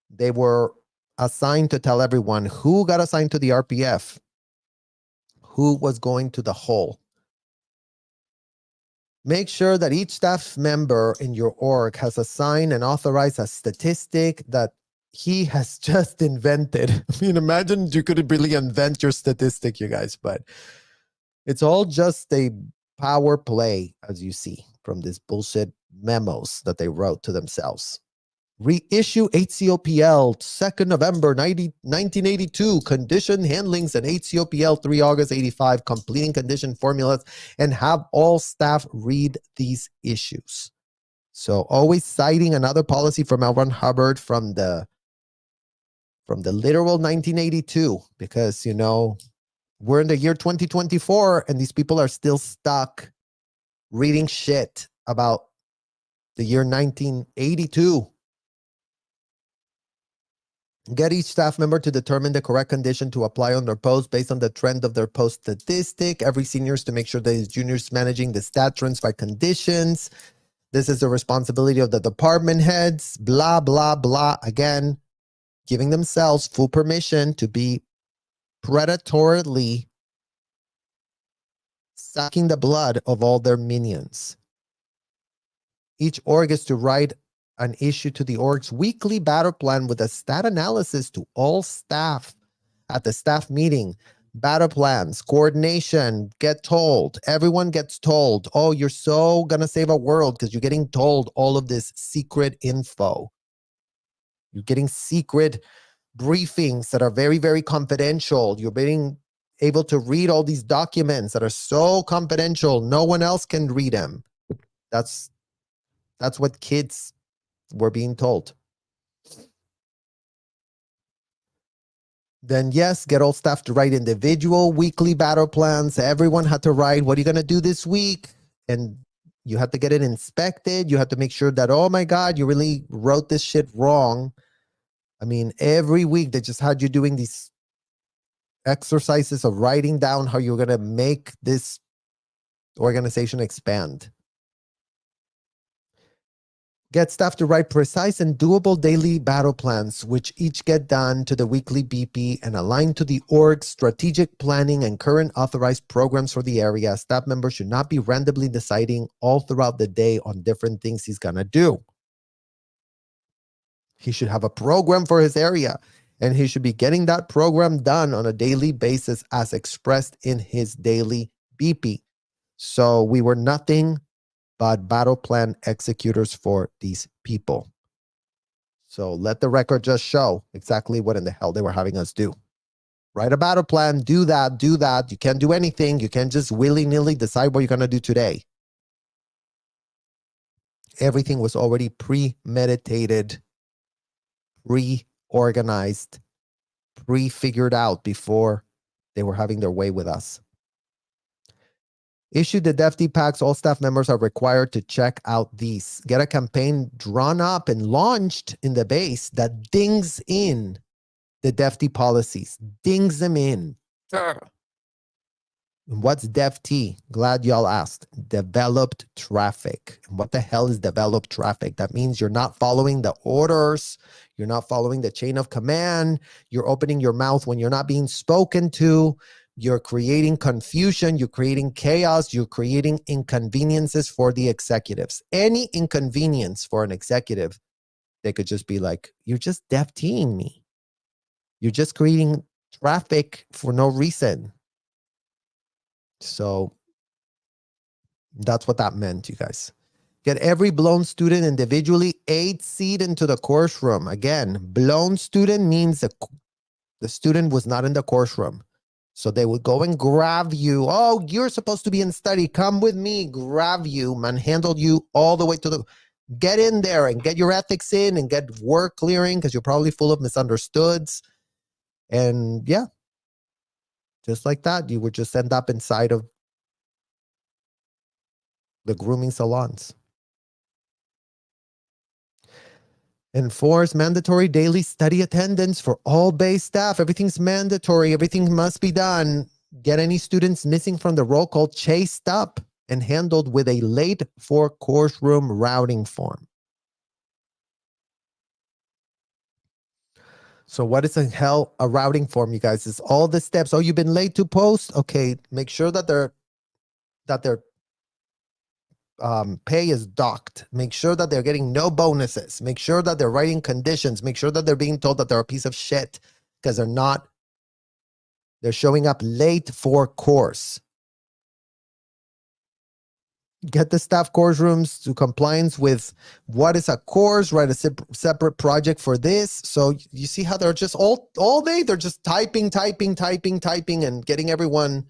They were assigned to tell everyone who got assigned to the RPF, who was going to the hole. Make sure that each staff member in your org has assigned and authorized a statistic that he has just invented. I mean, imagine you could really invent your statistic, you guys, but it's all just a power play, as you see from these bullshit memos that they wrote to themselves. Reissue HCOPL 2nd November 1982, condition handlings and HCOPL 3 August 85, completing condition formulas, and have all staff read these issues. So always citing another policy from L. Ron Hubbard from the literal 1982, because, you know, we're in the year 2024 and these people are still stuck reading shit about the year 1982. Get each staff member to determine the correct condition to apply on their post based on the trend of their post statistic. Every senior is to make sure that his juniors managing the stat trends by conditions. This is the responsibility of the department heads, blah, blah, blah. Again, giving themselves full permission to be predatorily sucking the blood of all their minions. Each org is to write an issue to the org's weekly battle plan with a stat analysis to all staff at the staff meeting. Battle plans, coordination, get told. Everyone gets told, oh, you're so gonna save a world because you're getting told all of this secret info. You're getting secret briefings that are very, very confidential. You're being able to read all these documents that are so confidential, no one else can read them. That's what kids were being told. Then yes, get all staff to write individual weekly battle plans. Everyone had to write, what are you going to do this week? And you had to get it inspected. You had to make sure that, oh my God, you really wrote this shit wrong. I mean, every week they just had you doing these exercises of writing down how you're going to make this organization expand. Get staff to write precise and doable daily battle plans, which each get done to the weekly BP and align to the org's strategic planning and current authorized programs for the area. Staff members should not be randomly deciding all throughout the day on different things he's going to do. He should have a program for his area, and he should be getting that program done on a daily basis as expressed in his daily BP. So we were nothing but battle plan executors for these people. So let the record just show exactly what in the hell they were having us do. Write a battle plan, do that, do that. You can't do anything. You can't just willy-nilly decide what you're going to do today. Everything was already premeditated, pre-organized, pre-figured out before they were having their way with us. Issue the DEFT packs. All staff members are required to check out these. Get a campaign drawn up and launched in the base that dings in the DEFT policies. Dings them in. What's DEFT? Glad y'all asked. Developed traffic. And what the hell is developed traffic? That means you're not following the orders. You're not following the chain of command. You're opening your mouth when you're not being spoken to. You're creating confusion. You're creating chaos. You're creating inconveniences for the executives. Any inconvenience for an executive, they could just be like, you're just DEFTing me. You're just creating traffic for no reason. So that's what that meant, you guys. Get every blown student individually 8 seat into the course room. Again, blown student means the student was not in the course room. So they would go and grab you. Oh, you're supposed to be in study. Come with me. Grab you, manhandle you all the way to the... Get in there and get your ethics in and get work clearing because you're probably full of misunderstoods. And yeah, just like that, you would just end up inside of the grooming salons. Enforce mandatory daily study attendance for all base staff. Everything's mandatory. Everything must be done. Get any students missing from the roll call chased up and handled with a late for course room routing form. So what is the hell a routing form, you guys? It's all the steps. Oh, you've been late to post? Okay, make sure that their pay is docked. Make sure that they're getting no bonuses. Make sure that they're writing conditions. Make sure that they're being told that they're a piece of shit because they're showing up late for course. Get the staff course rooms to compliance with what is a course, write a separate project for this. So you see how they're just all day, they're just typing, and getting everyone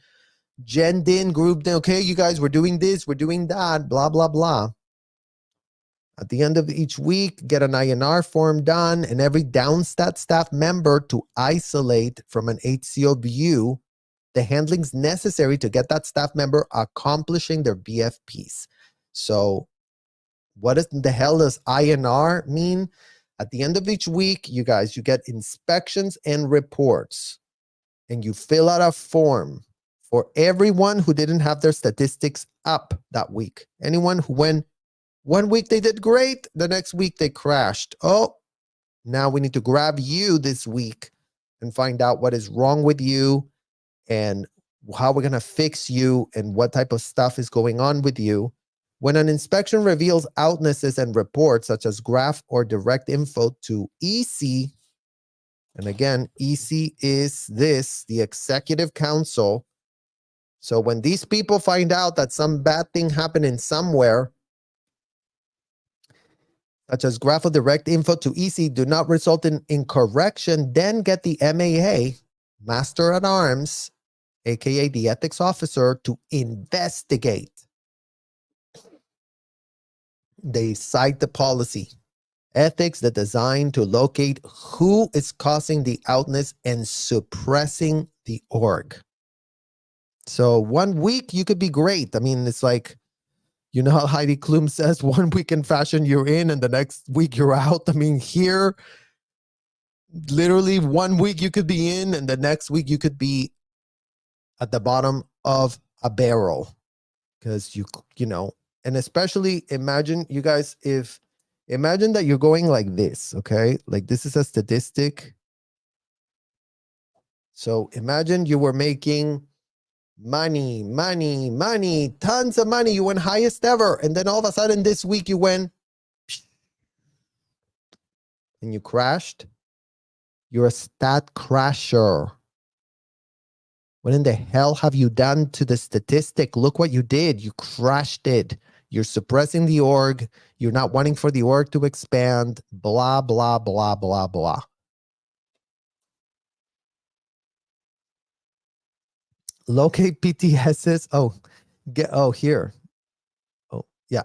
genned in, grouped in. Okay, you guys, we're doing this, we're doing that, blah, blah, blah. At the end of each week, get an INR form done and every downstat staff member to isolate from an HCO view the handlings necessary to get that staff member accomplishing their BFPs. So what the hell does INR mean? At the end of each week, you guys, you get inspections and reports, and you fill out a form for everyone who didn't have their statistics up that week. Anyone who went 1 week they did great, the next week they crashed. Oh, now we need to grab you this week and find out what is wrong with you and how we're going to fix you and what type of stuff is going on with you. When an inspection reveals outnesses and reports such as graph or direct info to EC, and again, EC is this, the executive council. So when these people find out that some bad thing happened in somewhere, such as graph or direct info to EC, do not result in correction, then get the MAA, Master at Arms, aka the ethics officer, to investigate. They cite the policy. Ethics, the design to locate who is causing the outness and suppressing the org. So 1 week you could be great. I mean, it's like, you know how Heidi Klum says, 1 week in fashion you're in and the next week you're out. I mean, here, literally 1 week you could be in and the next week you could be at the bottom of a barrel. Because you know, and especially imagine, you guys, imagine that you're going like this, okay? Like this is a statistic. So imagine you were making money, tons of money. You went highest ever. And then all of a sudden this week you went and you crashed. You're a stat crasher. What in the hell have you done to the statistic? Look what you did. You crashed it. You're suppressing the org. You're not wanting for the org to expand. Blah, blah, blah, blah, blah. Locate PTSs. Here. Oh, yeah.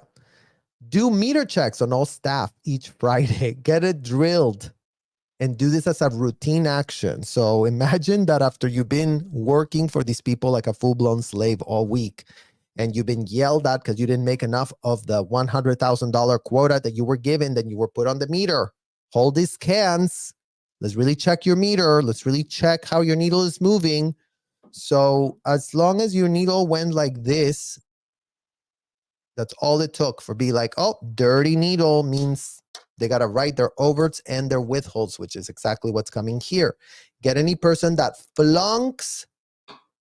Do meter checks on all staff each Friday. Get it drilled. And do this as a routine action. So imagine that after you've been working for these people like a full-blown slave all week, and you've been yelled at because you didn't make enough of the $100,000 quota that you were given, then you were put on the meter. Hold these cans. Let's really check your meter. Let's really check how your needle is moving. So as long as your needle went like this, that's all it took for be like, oh, dirty needle means they got to write their overts and their withholds, which is exactly what's coming here. Get any person that flunks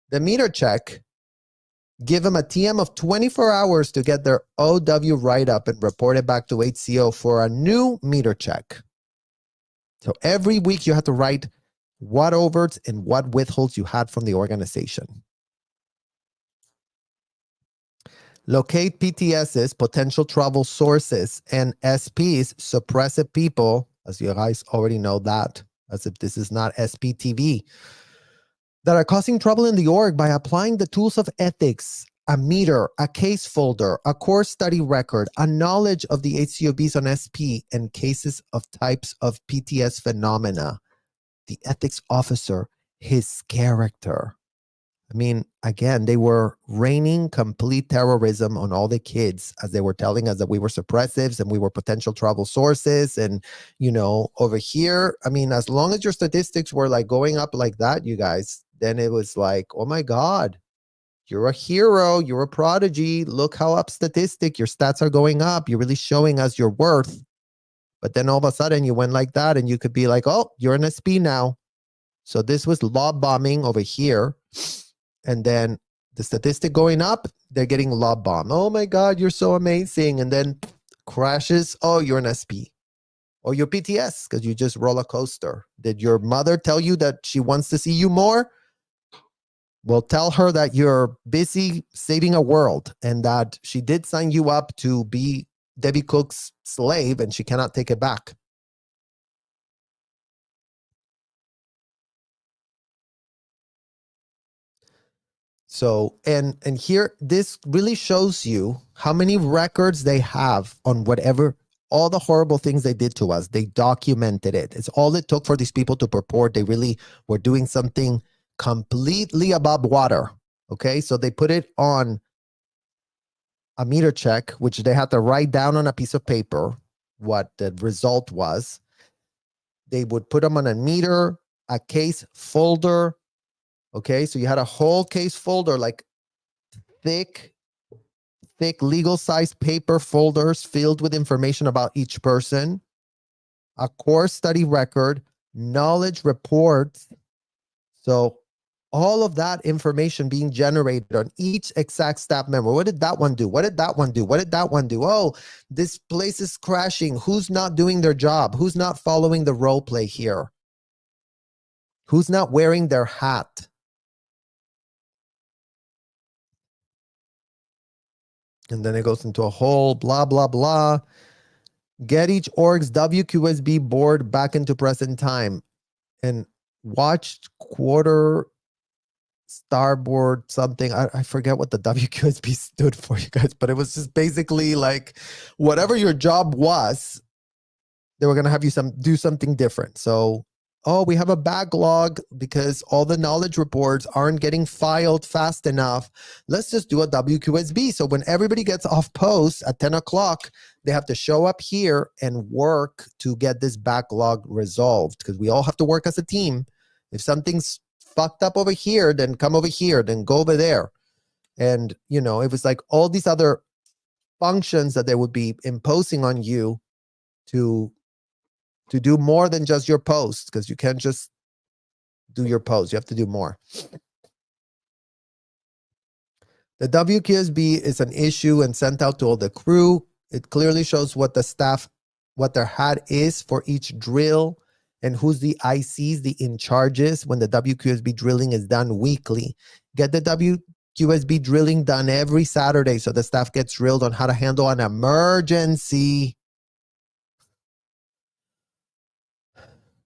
the meter check, give them a TM of 24 hours to get their OW write-up and report it back to HCO for a new meter check. So every week you have to write what overts and what withholds you had from the organization. Locate PTSs, potential trouble sources, and SPs, suppressive people, as you guys already know that, as if this is not SPTV, that are causing trouble in the org by applying the tools of ethics, a meter, a case folder, a core study record, a knowledge of the HCOBs on SP, and cases of types of PTS phenomena. The ethics officer, his character. I mean, again, they were raining complete terrorism on all the kids as they were telling us that we were suppressives and we were potential trouble sources. And, you know, over here, I mean, as long as your statistics were like going up like that, you guys, then it was like, oh my God, you're a hero. You're a prodigy. Look how up statistic. Your stats are going up. You're really showing us your worth. But then all of a sudden you went like that and you could be like, oh, you're an SP now. So this was lob bombing over here. And then the statistic going up, they're getting lob bomb. Oh my God, you're so amazing. And then crashes. Oh, you're an SP. Or you're PTS because you just roller coaster. Did your mother tell you that she wants to see you more? Well, tell her that you're busy saving a world and that she did sign you up to be Debbie Cook's slave and she cannot take it back. So, and here, this really shows you how many records they have on whatever, all the horrible things they did to us. They documented it. It's all it took for these people to purport they really were doing something completely above water. Okay, so they put it on a meter check, which they had to write down on a piece of paper what the result was. They would put them on a meter, a case folder. Okay, so you had a whole case folder, like thick legal size paper folders filled with information about each person, a core study record, knowledge reports. So all of that information being generated on each exact staff member. What did that one do? What did that one do? What did that one do? Oh, this place is crashing. Who's not doing their job? Who's not following the role play here? Who's not wearing their hat? And then it goes into a whole blah, blah, blah. Get each org's WQSB board back into present time and watch quarter starboard something. I forget what the WQSB stood for, you guys, but it was just basically like whatever your job was, they were going to have you do something different. So, oh, we have a backlog because all the knowledge reports aren't getting filed fast enough. Let's just do a WQSB. So when everybody gets off post at 10 o'clock, they have to show up here and work to get this backlog resolved, because we all have to work as a team. If something's fucked up over here, then come over here, then go over there. And, you know, it was like all these other functions that they would be imposing on you to do more than just your post, because you can't just do your post. You have to do more. The WQSB is an issue and sent out to all the crew. It clearly shows what the staff, what their hat is for each drill, and who's the ICs, the in charges, when the WQSB drilling is done weekly. Get the WQSB drilling done every Saturday so the staff gets drilled on how to handle an emergency.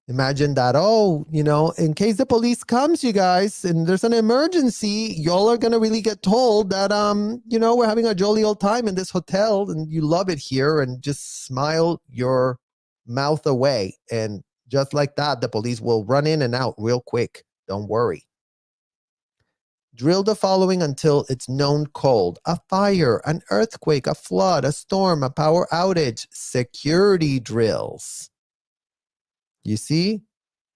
Imagine that, oh, you know, in case the police comes, you guys, and there's an emergency, y'all are going to really get told that, you know, we're having a jolly old time in this hotel and you love it here, and just smile your mouth away. And just like that, the police will run in and out real quick. Don't worry. Drill the following until it's known cold: a fire, an earthquake, a flood, a storm, a power outage. Security drills. You see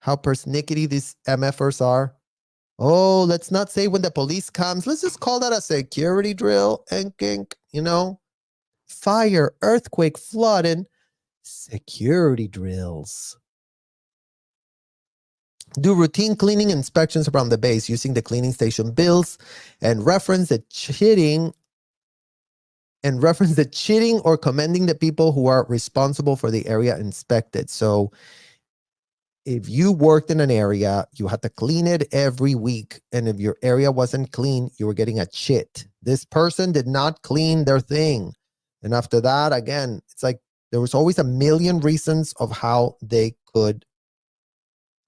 how persnickety these MFers are? Oh, let's not say when the police comes. Let's just call that a security drill. And you know, fire, earthquake, flood, and security drills. Do routine cleaning inspections around the base using the cleaning station bills and reference the cheating or commending the people who are responsible for the area inspected. So if you worked in an area, you had to clean it every week. And if your area wasn't clean, you were getting a chit. This person did not clean their thing. And after that, again, it's like there was always a million reasons of how they could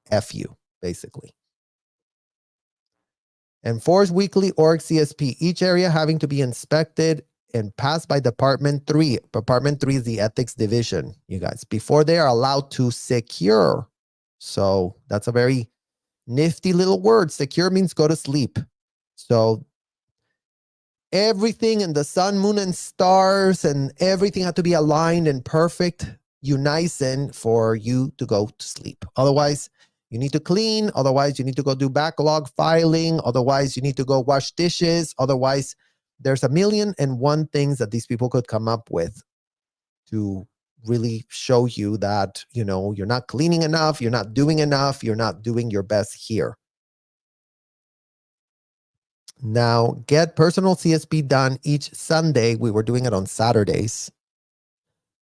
F you, basically. Enforce weekly org CSP, each area having to be inspected and passed by Department 3. Department 3 is the ethics division, you guys, before they are allowed to secure. So that's a very nifty little word. Secure means go to sleep. So everything in the sun, moon, and stars and everything had to be aligned in perfect unison for you to go to sleep. Otherwise, you need to clean. Otherwise, you need to go do backlog filing. Otherwise, you need to go wash dishes. Otherwise, there's a million and one things that these people could come up with to really show you that, you know, you're not cleaning enough, you're not doing enough, you're not doing your best here. Now, get personal CSP done each Sunday. We were doing it on Saturdays.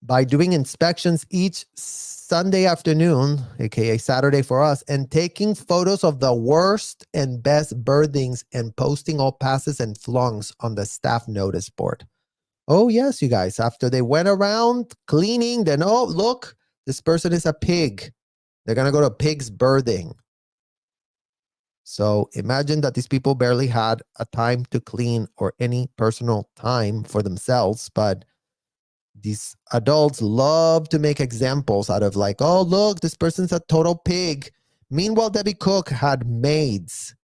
By doing inspections each Sunday afternoon, aka Saturday for us, and taking photos of the worst and best birthings and posting all passes and flunks on the staff notice board. Oh, yes, you guys. After they went around cleaning, then, oh, look, this person is a pig. They're going to go to a pig's birthing. So imagine that these people barely had a time to clean or any personal time for themselves. But these adults love to make examples out of like, oh, look, this person's a total pig. Meanwhile, Debbie Cook had maids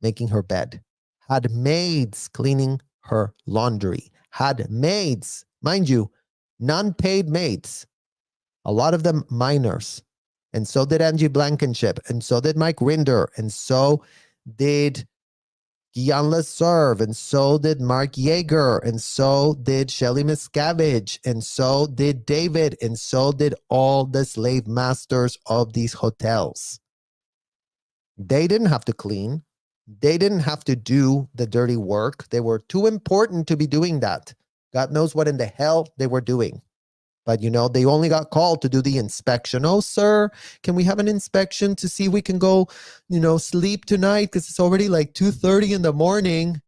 making her bed, had maids cleaning her laundry, had maids, mind you, non-paid maids, a lot of them minors, and so did Angie Blankenship, and so did Mike Rinder, and so did Guion Leserve, and so did Mark Yeager, and so did Shelley Miscavige, and so did David, and so did all the slave masters of these hotels. They didn't have to clean. They didn't have to do the dirty work. They were too important to be doing that. God knows what in the hell they were doing. But, they only got called to do the inspection. Oh, sir, can we have an inspection to see if we can go, sleep tonight? Because it's already like 2:30 in the morning.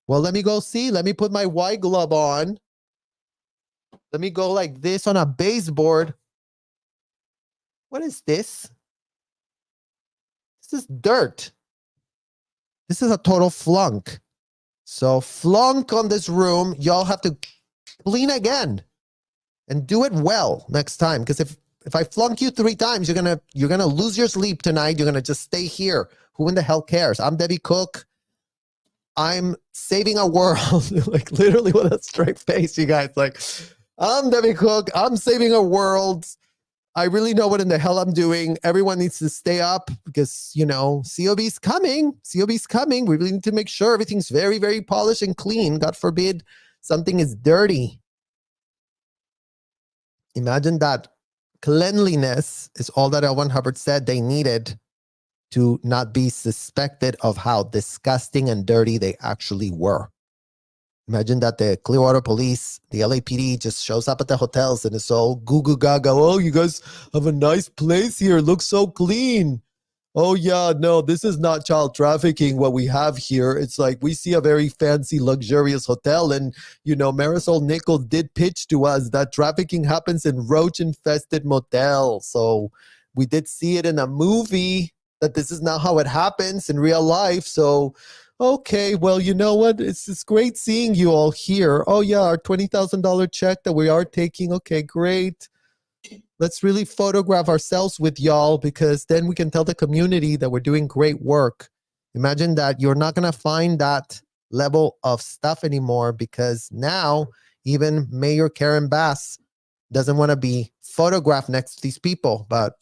Well, let me go see. Let me put my white glove on. Let me go like this on a baseboard. What is this? This is dirt. This is a total flunk. So flunk on this room. Y'all have to clean again and do it well next time. Because if I flunk you 3 times, you're gonna lose your sleep tonight. You're gonna just stay here. Who in the hell cares? I'm Debbie Cook. I'm saving a world. Like literally with a straight face, you guys. Like, I'm Debbie Cook. I'm saving a world. I really know what in the hell I'm doing. Everyone needs to stay up because, COB's coming. COB's coming. We really need to make sure everything's very, very polished and clean. God forbid something is dirty. Imagine that cleanliness is all that L. Ron Hubbard said they needed to not be suspected of how disgusting and dirty they actually were. Imagine that the Clearwater Police, the LAPD, just shows up at the hotels and it's all goo goo gaga. Oh, you guys have a nice place here. It looks so clean. Oh, yeah, no, this is not child trafficking, what we have here. It's like we see a very fancy, luxurious hotel. And, Marisol Nichols did pitch to us that trafficking happens in roach-infested motels. So we did see it in a movie that this is not how it happens in real life. So, okay, well, you know what? It's great seeing you all here. Oh, yeah, our $20,000 check that we are taking. Okay, great. Let's really photograph ourselves with y'all because then we can tell the community that we're doing great work. Imagine that you're not going to find that level of stuff anymore because now even Mayor Karen Bass doesn't want to be photographed next to these people. But,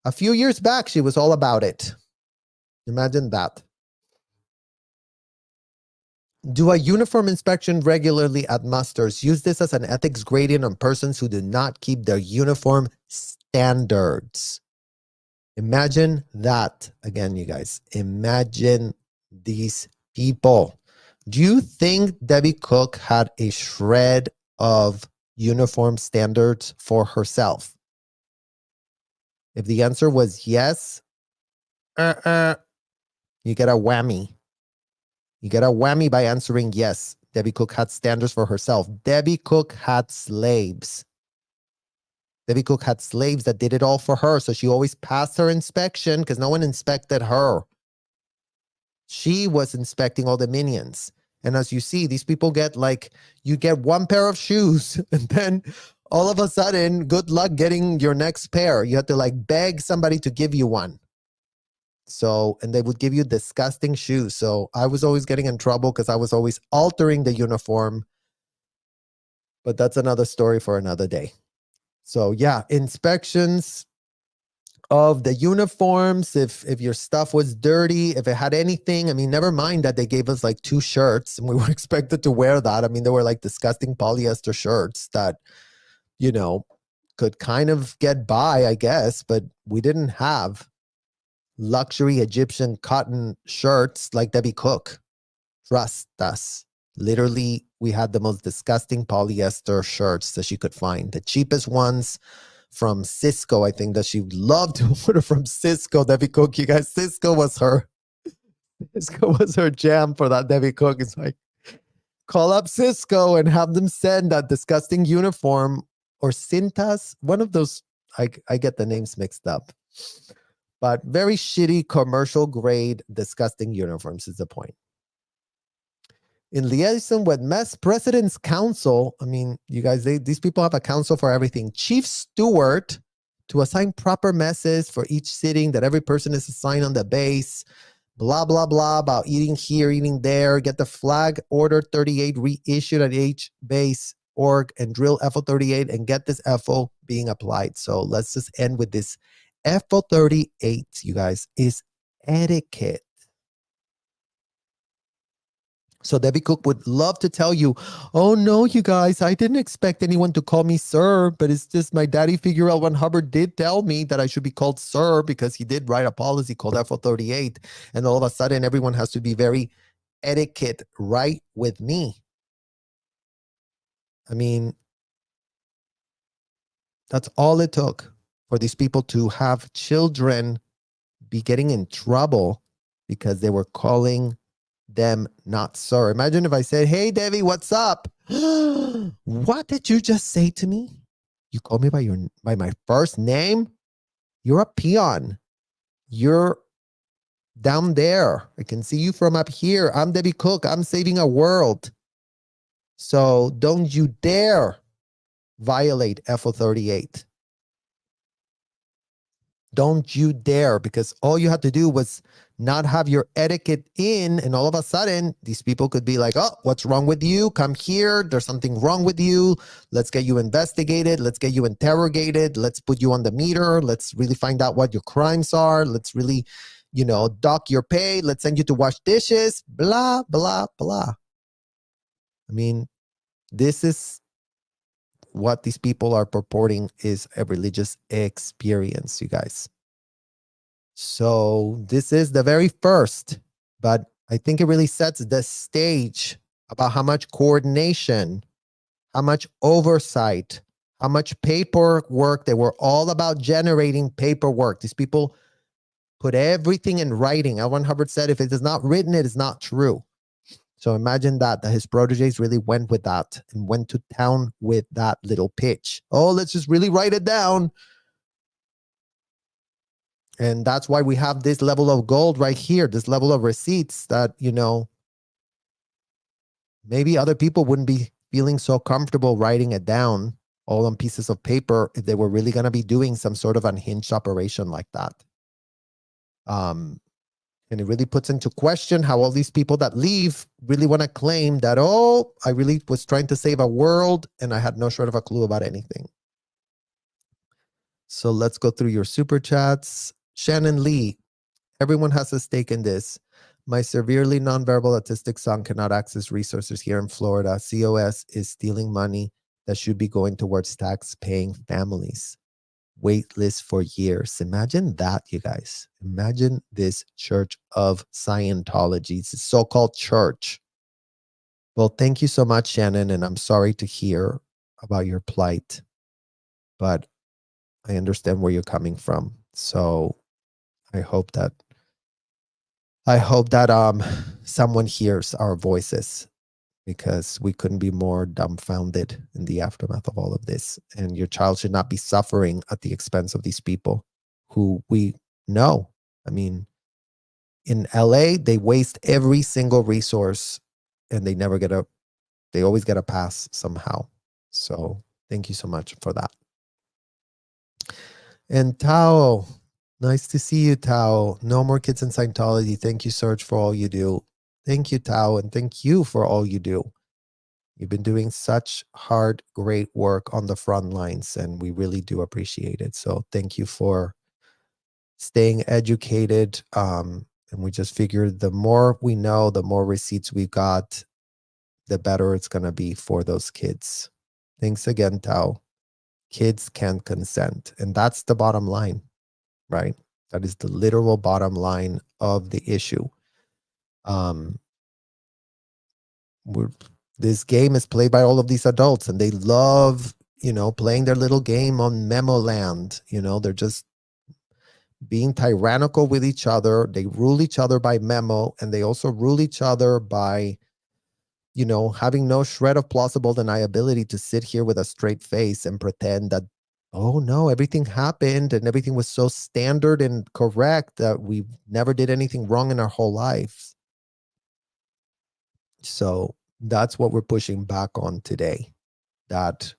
a few years back, she was all about it. Imagine that. Do a uniform inspection regularly at musters. Use this as an ethics gradient on persons who do not keep their uniform standards. Imagine that. Again, you guys, imagine these people. Do you think Debbie Cook had a shred of uniform standards for herself? If the answer was yes, you get a whammy. You get a whammy by answering yes. Debbie Cook had standards for herself. Debbie Cook had slaves. Debbie Cook had slaves that did it all for her. So she always passed her inspection because no one inspected her. She was inspecting all the minions. And as you see, these people get you get one pair of shoes and then all of a sudden, good luck getting your next pair. You have to beg somebody to give you one. So, and they would give you disgusting shoes. So I was always getting in trouble because I was always altering the uniform. But that's another story for another day. So yeah, inspections of the uniforms. If your stuff was dirty, if it had anything, never mind that they gave us 2 shirts and we were expected to wear that. They were disgusting polyester shirts that, could kind of get by, I guess, but we didn't have luxury Egyptian cotton shirts like Debbie Cook. Trust us. Literally, we had the most disgusting polyester shirts that she could find. The cheapest ones from Cisco, I think that she loved to order from Cisco. Debbie Cook, you guys, Cisco was her jam for that Debbie Cook. It's call up Cisco and have them send that disgusting uniform or Cintas. One of those, I get the names mixed up. But very shitty commercial grade, disgusting uniforms is the point. In liaison with Mess President's Council, you guys, these people have a council for everything. Chief Steward to assign proper messes for each sitting that every person is assigned on the base. Blah, blah, blah about eating here, eating there. Get the flag order 38 reissued at each base org and drill FO38 and get this FO being applied. So let's just end with this. FO38, you guys, is etiquette. So Debbie Cook would love to tell you, oh no, you guys, I didn't expect anyone to call me sir, but it's just my daddy figure L. Ron Hubbard did tell me that I should be called sir because he did write a policy called FO38. And all of a sudden, everyone has to be very etiquette right with me. I mean, that's all it took for these people to have children be getting in trouble because they were calling them not sir. Imagine if I said, hey, Debbie, what's up? What did you just say to me? You called me by my first name? You're a peon. You're down there. I can see you from up here. I'm Debbie Cook. I'm saving a world. So don't you dare violate FO38. Don't you dare, because all you had to do was not have your etiquette in, and all of a sudden, these people could be like, oh, what's wrong with you? Come here. There's something wrong with you. Let's get you investigated. Let's get you interrogated. Let's put you on the meter. Let's really find out what your crimes are. Let's really, dock your pay. Let's send you to wash dishes. Blah, blah, blah. I mean, this is what these people are purporting is a religious experience, you guys. So this is the very first, but I think it really sets the stage about how much coordination, how much oversight, how much paperwork. They were all about generating paperwork. These people put everything in writing. L. Ron Hubbard said, if it is not written, it is not true. So imagine that his proteges really went with that and went to town with that little pitch. Oh, let's just really write it down. And that's why we have this level of gold right here, this level of receipts that, maybe other people wouldn't be feeling so comfortable writing it down all on pieces of paper if they were really going to be doing some sort of unhinged operation like that. And it really puts into question how all these people that leave really want to claim that, oh, I really was trying to save a world and I had no shred of a clue about anything. So let's go through your super chats. Shannon Lee, everyone has a stake in this. My severely nonverbal autistic son cannot access resources here in Florida. COS is stealing money that should be going towards tax-paying families. Wait list for years. Imagine that, you guys. Imagine this Church of Scientology. It's a so-called church. Well, thank you so much, Shannon, and I'm sorry to hear about your plight, but I understand where you're coming from. So I hope that someone hears our voices, because we couldn't be more dumbfounded in the aftermath of all of this. And your child should not be suffering at the expense of these people who we know. I mean, in LA, they waste every single resource and they always get a pass somehow. So thank you so much for that. And Tao, nice to see you, Tao. No more kids in Scientology. Thank you, Serge, for all you do. Thank you, Tao, and thank you for all you do. You've been doing such hard, great work on the front lines, and we really do appreciate it. So thank you for staying educated. And we just figured the more we know, the more receipts we got, the better it's going to be for those kids. Thanks again, Tao. Kids can't consent. And that's the bottom line, right? That is the literal bottom line of the issue. This game is played by all of these adults, and they love, playing their little game on Memo Land. They're just being tyrannical with each other. They rule each other by memo, and they also rule each other by, having no shred of plausible deniability to sit here with a straight face and pretend that, oh no, everything happened and everything was so standard and correct that we never did anything wrong in our whole lives. So that's what we're pushing back on today, that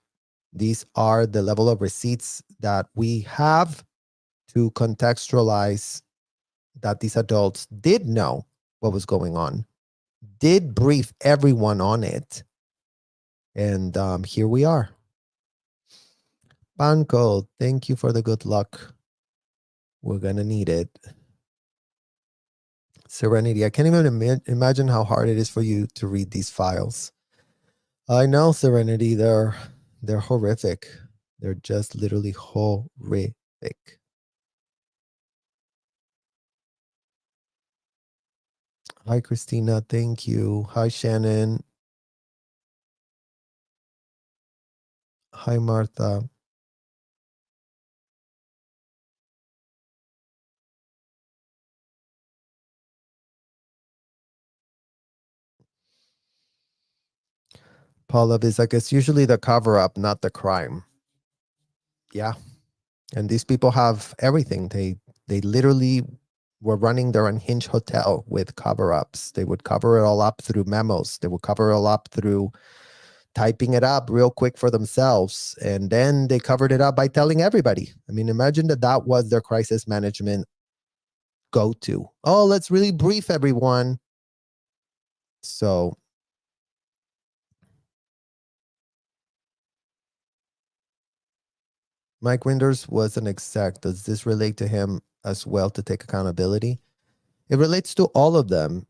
these are the level of receipts that we have to contextualize that these adults did know what was going on, did brief everyone on it, And here we are. Banco, thank you for the good luck. We're going to need it. Serenity, I can't even imagine how hard it is for you to read these files. I know, Serenity, they're horrific. They're just literally horrific. Hi, Christina. Thank you. Hi, Shannon. Hi, Martha. Paula is like, it's usually the cover up, not the crime. Yeah. And these people have everything. They literally were running their unhinged hotel with cover ups. They would cover it all up through memos. They would cover it all up through typing it up real quick for themselves. And then they covered it up by telling everybody. I mean, imagine that was their crisis management go to. Oh, let's really brief everyone. So Mike Winters was an exec. Does this relate to him as well to take accountability? It relates to all of them,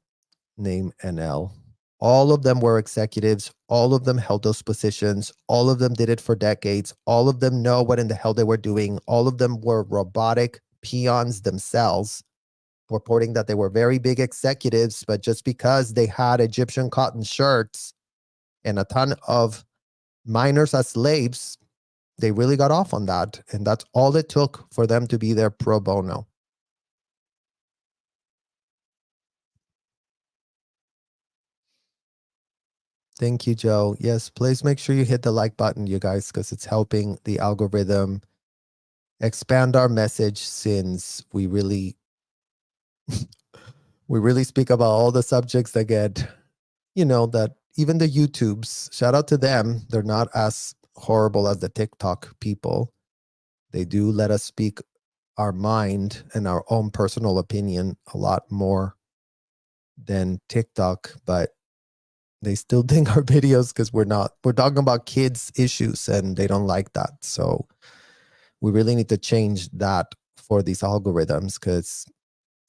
name NL. All of them were executives. All of them held those positions. All of them did it for decades. All of them know what in the hell they were doing. All of them were robotic peons themselves, reporting that they were very big executives, but just because they had Egyptian cotton shirts and a ton of miners as slaves, they really got off on that. And that's all it took for them to be there pro bono. Thank you, Joe. Yes, please make sure you hit the like button, you guys, because it's helping the algorithm expand our message, since we really speak about all the subjects that get, that even the YouTubes, shout out to them, they're not as horrible as the TikTok people. They do let us speak our mind and our own personal opinion a lot more than TikTok, but they still ding our videos because we're talking about kids issues and they don't like that. So we really need to change that for these algorithms, because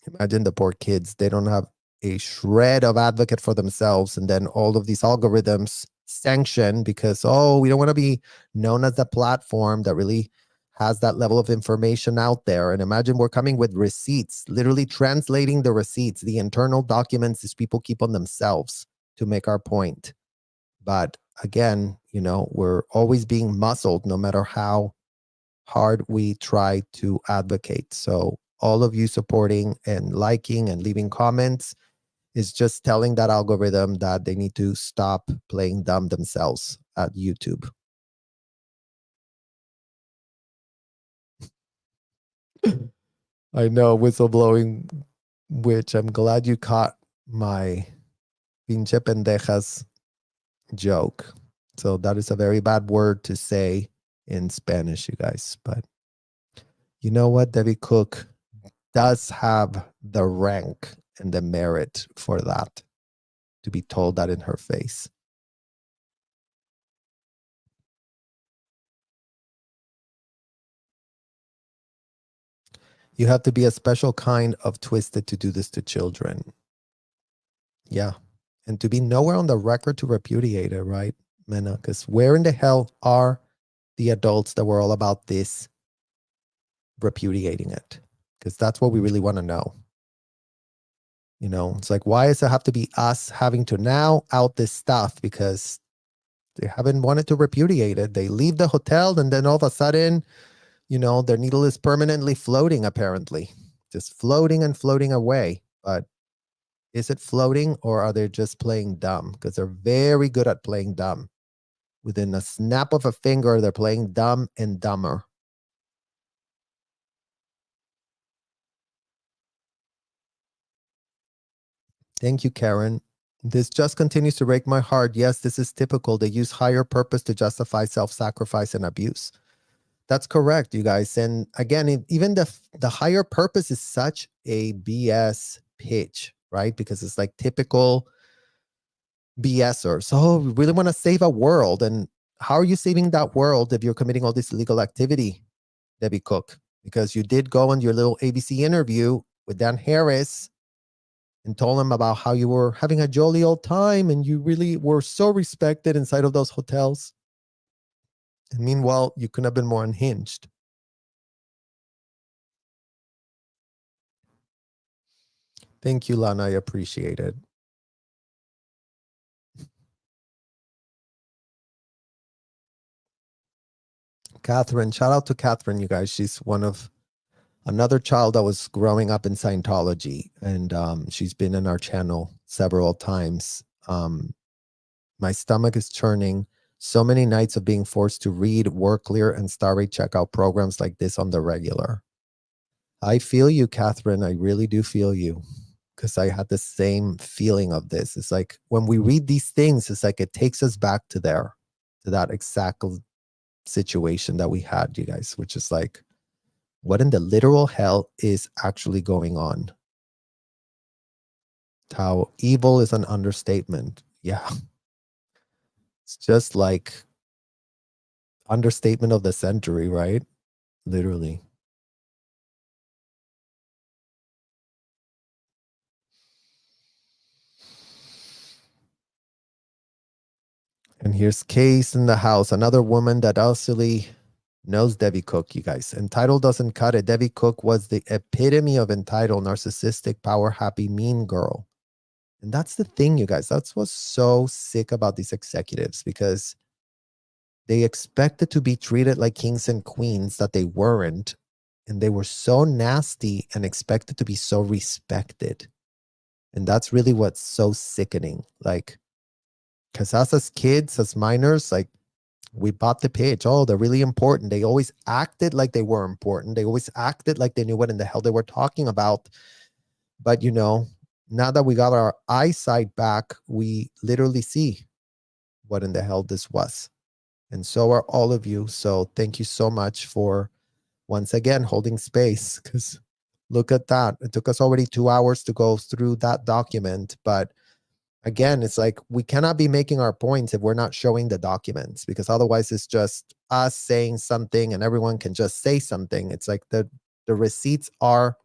imagine the poor kids, they don't have a shred of advocate for themselves, and then all of these algorithms sanction because, oh, we don't want to be known as the platform that really has that level of information out there. And imagine we're coming with receipts, literally translating the receipts, the internal documents these people keep on themselves to make our point. But again, we're always being muscled no matter how hard we try to advocate. So all of you supporting and liking and leaving comments is just telling that algorithm that they need to stop playing dumb themselves at YouTube. I know, whistleblowing, which I'm glad you caught my pinche pendejas joke. So that is a very bad word to say in Spanish, you guys. But you know what? Debbie Cook does have the rank and the merit for that, to be told that in her face. You have to be a special kind of twisted to do this to children. Yeah. And to be nowhere on the record to repudiate it, right, Mena? Because where in the hell are the adults that were all about this repudiating it? Because that's what we really want to know. It's like, why does it have to be us having to now out this stuff? Because they haven't wanted to repudiate it. They leave the hotel and then all of a sudden, their needle is permanently floating, apparently. Just floating and floating away. But is it floating, or are they just playing dumb? Because they're very good at playing dumb. Within a snap of a finger, they're playing dumb and dumber. Thank you, Karen. This just continues to break my heart. Yes, this is typical. They use higher purpose to justify self-sacrifice and abuse. That's correct, you guys. And again, even the higher purpose is such a BS pitch, right? Because it's like typical BSers. Oh, we really want to save a world. And how are you saving that world if you're committing all this illegal activity, Debbie Cook? Because you did go on your little ABC interview with Dan Harris and told him about how you were having a jolly old time and you really were so respected inside of those hotels. And meanwhile, you couldn't have been more unhinged. Thank you, Lana. I appreciate it. Catherine, shout out to Catherine, you guys. She's one of another child that was growing up in Scientology, and she's been in our channel several times. My stomach is churning. So many nights of being forced to read, work clear, and star rate checkout programs like this on the regular. I feel you, Catherine. I really do feel you, because I had the same feeling of this. It's like when we read these things, it's like it takes us back to that exact situation that we had, you guys, which is like, what in the literal hell is actually going on? How evil is an understatement. Yeah. It's just like understatement of the century, right? Literally. And here's Case in the house, another woman that actually knows Debbie Cook, you guys. Entitled doesn't cut it. Debbie Cook was the epitome of entitled, narcissistic, power happy, mean girl. And that's the thing, you guys. That's what's so sick about these executives, because they expected to be treated like kings and queens that they weren't. And they were so nasty and expected to be so respected. And that's really what's so sickening. Like, because us as kids, as minors, like, we bought the pitch. Oh, they're really important. They always acted like they were important. They always acted like they knew what in the hell they were talking about. But, now that we got our eyesight back, we literally see what in the hell this was. And so are all of you. So thank you so much for once again holding space, because look at that. It took us already 2 hours to go through that document. But again, it's like we cannot be making our points if we're not showing the documents, because otherwise it's just us saying something and everyone can just say something. It's like the receipts are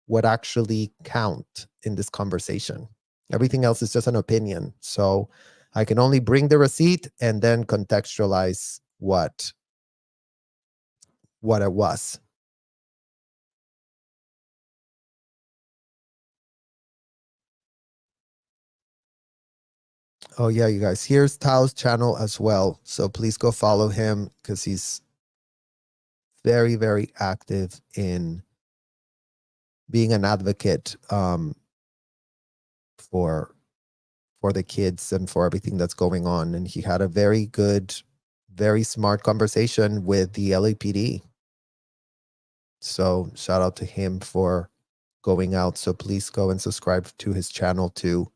what actually count in this conversation. Everything else is just an opinion. So I can only bring the receipt and then contextualize what it was. Oh yeah, you guys. Here's Tao's channel as well. So please go follow him, because he's very, very active in being an advocate for the kids and for everything that's going on. And he had a very good, very smart conversation with the LAPD. So shout out to him for going out. So please go and subscribe to his channel too.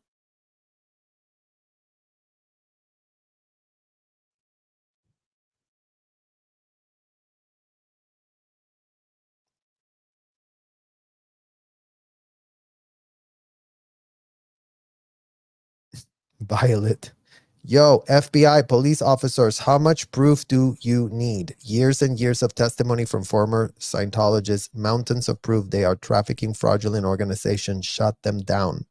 Violet. Yo, FBI police officers, how much proof do you need? Years and years of testimony from former Scientologists, mountains of proof they are trafficking fraudulent organizations. Shut them down.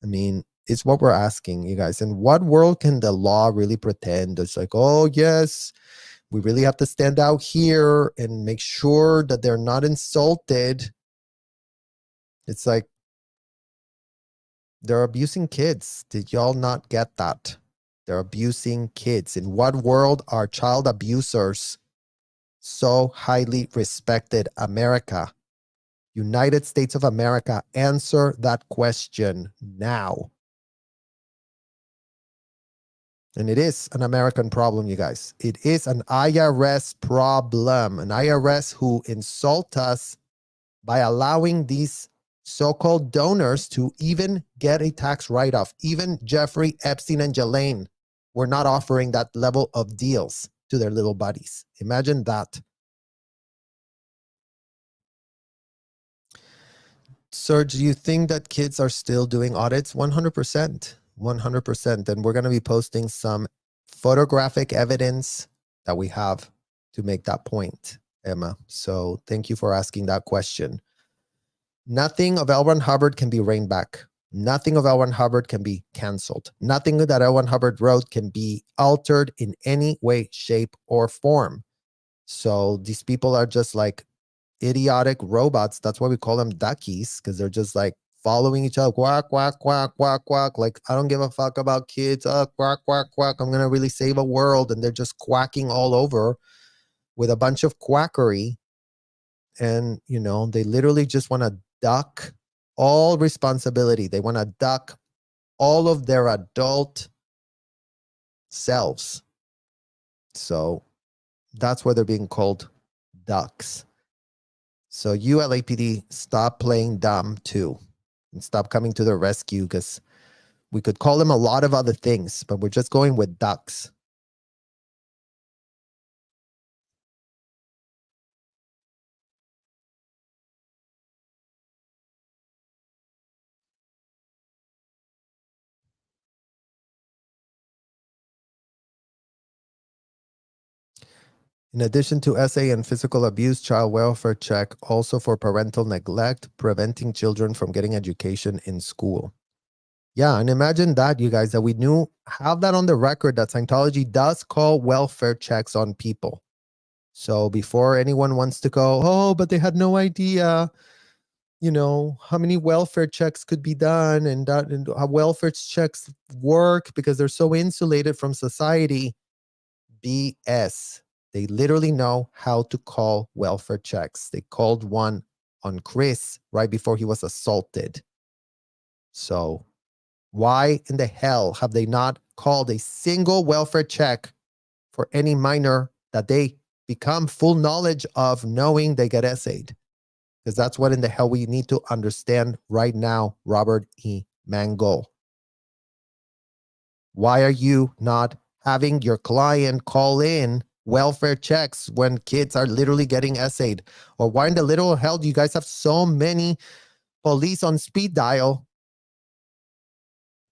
I mean, it's what we're asking, you guys. In what world can the law really pretend it's like, oh, yes, we really have to stand out here and make sure that they're not insulted? It's like they're abusing kids. Did y'all not get that? They're abusing kids. In what world are child abusers so highly respected? America, United States of America, answer that question now. And it is an American problem, you guys. It is an IRS problem, an IRS who insult us by allowing these so-called donors to even get a tax write-off. Even Jeffrey Epstein and Ghislaine were not offering that level of deals to their little buddies. Imagine that. Sir, do you think that kids are still doing audits? 100%. 100%. And we're going to be posting some photographic evidence that we have to make that point, Emma. So thank you for asking that question. Nothing of L. Ron Hubbard can be reined back. Nothing of L. Ron Hubbard can be canceled. Nothing that L. Ron Hubbard wrote can be altered in any way, shape, or form. So these people are just like idiotic robots. That's why we call them duckies, because they're just like following each other. Quack, quack, quack, quack, quack. Like, I don't give a fuck about kids. Quack, quack, quack. I'm going to really save a world. And they're just quacking all over with a bunch of quackery. And, you know, they literally just want to duck all responsibility. They want to duck all of their adult selves. So that's why they're being called ducks. So you, LAPD, stop playing dumb too, and stop coming to the rescue, because we could call them a lot of other things, but we're just going with ducks. In addition to SA and physical abuse, child welfare check also for parental neglect, preventing children from getting education in school. Yeah, and imagine that, you guys, that we have that on the record, that Scientology does call welfare checks on people. So before anyone wants to go, oh, but they had no idea, you know, how many welfare checks could be done, and how welfare checks work because they're so insulated from society. BS. They literally know how to call welfare checks. They called one on Chris right before he was assaulted. So why in the hell have they not called a single welfare check for any minor that they become full knowledge of, knowing they get essayed? Because that's what in the hell we need to understand right now, Robert E. Mangle. Why are you not having your client call in welfare checks when kids are literally getting essayed? Or why in the little hell do you guys have so many police on speed dial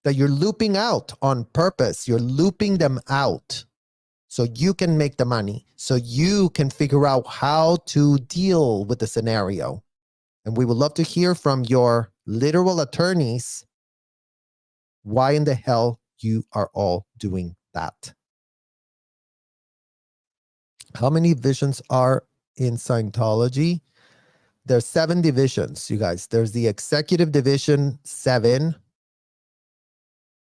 that you're looping out on purpose? You're looping them out so you can make the money, so you can figure out how to deal with the scenario. And we would love to hear from your literal attorneys why in the hell you are all doing that. How many divisions are in Scientology? There's 7 divisions, you guys. There's the executive division 7.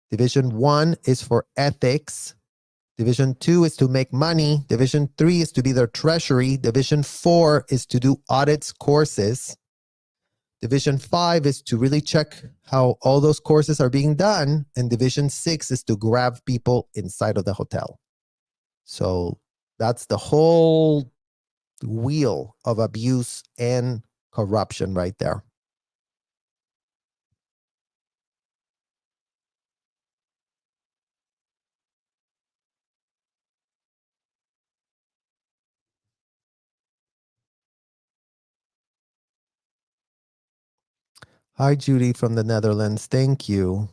Division 1 is for ethics. Division 2 is to make money. Division 3 is to be their treasury. Division 4 is to do audits courses. Division 5 is to really check how all those courses are being done. And Division 6 is to grab people inside of the hotel. So that's the whole wheel of abuse and corruption right there. Hi, Judy from the Netherlands. Thank you.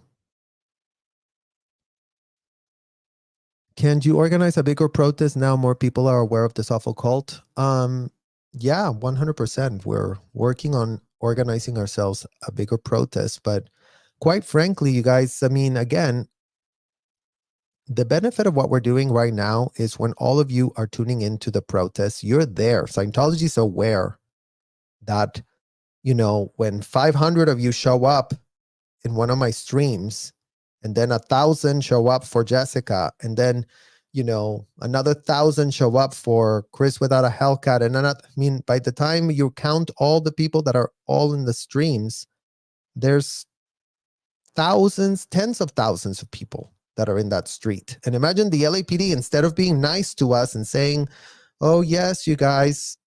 Can you organize a bigger protest now more people are aware of this awful cult? Yeah, 100%. We're working on organizing ourselves a bigger protest. But quite frankly, you guys, I mean, again, the benefit of what we're doing right now is when all of you are tuning into the protest, you're there. Scientology is aware that, you know, when 500 of you show up in one of my streams, and then 1,000 show up for Jessica, and then, you know, another 1,000 show up for Chris without a Hellcat, and then, I mean, by the time you count all the people that are all in the streams, there's thousands, tens of thousands of people that are in that street. And imagine the LAPD, instead of being nice to us and saying, oh yes, you guys,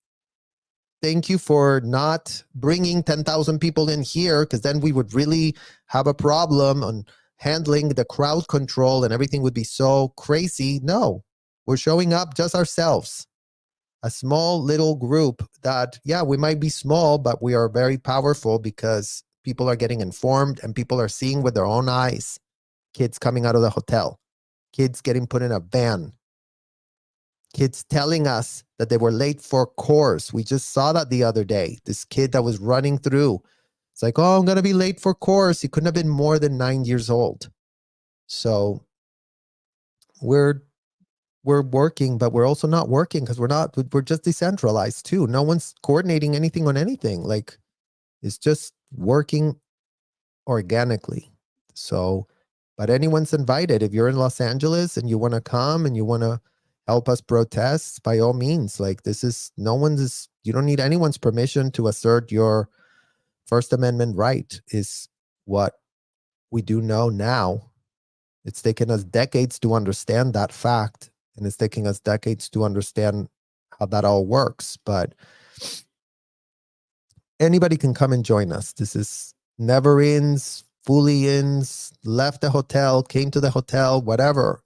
thank you for not bringing 10,000 people in here, because then we would really have a problem on handling the crowd control and everything would be so crazy. No, we're showing up just ourselves, a small little group that, yeah, we might be small, but we are very powerful because people are getting informed and people are seeing with their own eyes. kids coming out of the hotel, kids getting put in a van, kids telling us that they were late for course. We just saw that the other day. This kid that was running through, it's like, oh, I'm going to be late for course. He couldn't have been more than 9 years old. So we're working, but we're also not working because we're just decentralized too. No one's coordinating anything on anything. Like, it's just working organically. So, but anyone's invited. If you're in Los Angeles and you want to come and you want to help us protest, by all means. Like, you don't need anyone's permission to assert your First Amendment right, is what we do know now. It's taken us decades to understand that fact, and it's taking us decades to understand how that all works. But anybody can come and join us. This is never ins, fully ins, left the hotel, came to the hotel, whatever,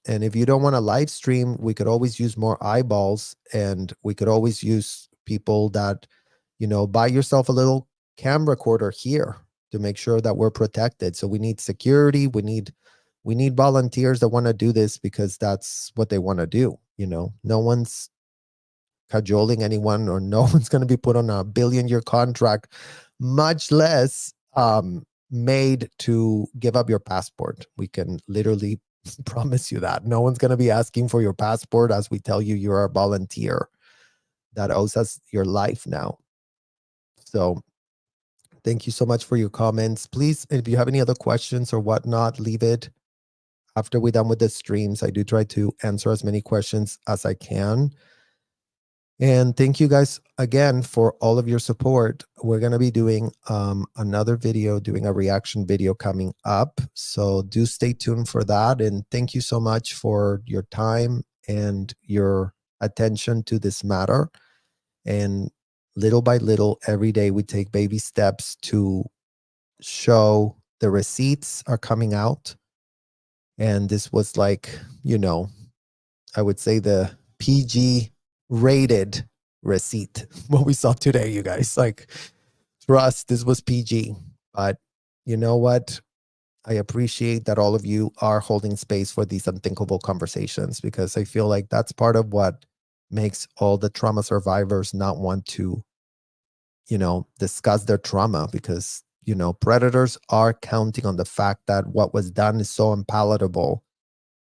and if you don't want to live stream, we could always use more eyeballs, and we could always use people that, buy yourself a little cam recorder here to make sure that we're protected. So we need security. We need volunteers that want to do this because that's what they want to do. No one's cajoling anyone, or no one's going to be put on a billion-year contract, much less made to give up your passport. We can literally promise you that. No one's going to be asking for your passport as we tell you you're a volunteer that owes us your life now. So thank you so much for your comments. Please, if you have any other questions or whatnot, leave it after we're done with the streams. I do try to answer as many questions as I can. And thank you guys again for all of your support. We're going to be doing another video, doing a reaction video coming up. So do stay tuned for that. And thank you so much for your time and your attention to this matter. And little by little, every day we take baby steps to show the receipts are coming out. And this was like, I would say the PG rated receipt, what we saw today, you guys. Like, for us, this was PG. But you know what? I appreciate that all of you are holding space for these unthinkable conversations, because I feel like that's part of what makes all the trauma survivors not want to, discuss their trauma, because, predators are counting on the fact that what was done is so unpalatable.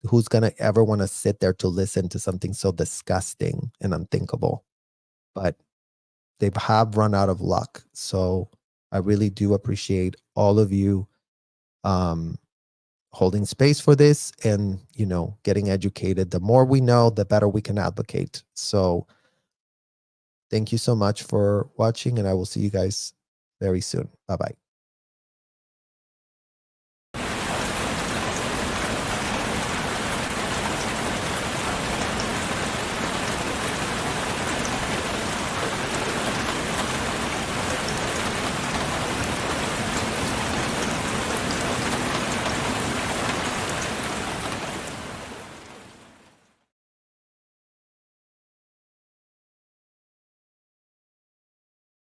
Who's going to ever want to sit there to listen to something so disgusting and unthinkable? But they have run out of luck. So I really do appreciate all of you holding space for this and, getting educated. The more we know, the better we can advocate. So thank you so much for watching, and I will see you guys very soon. Bye-bye.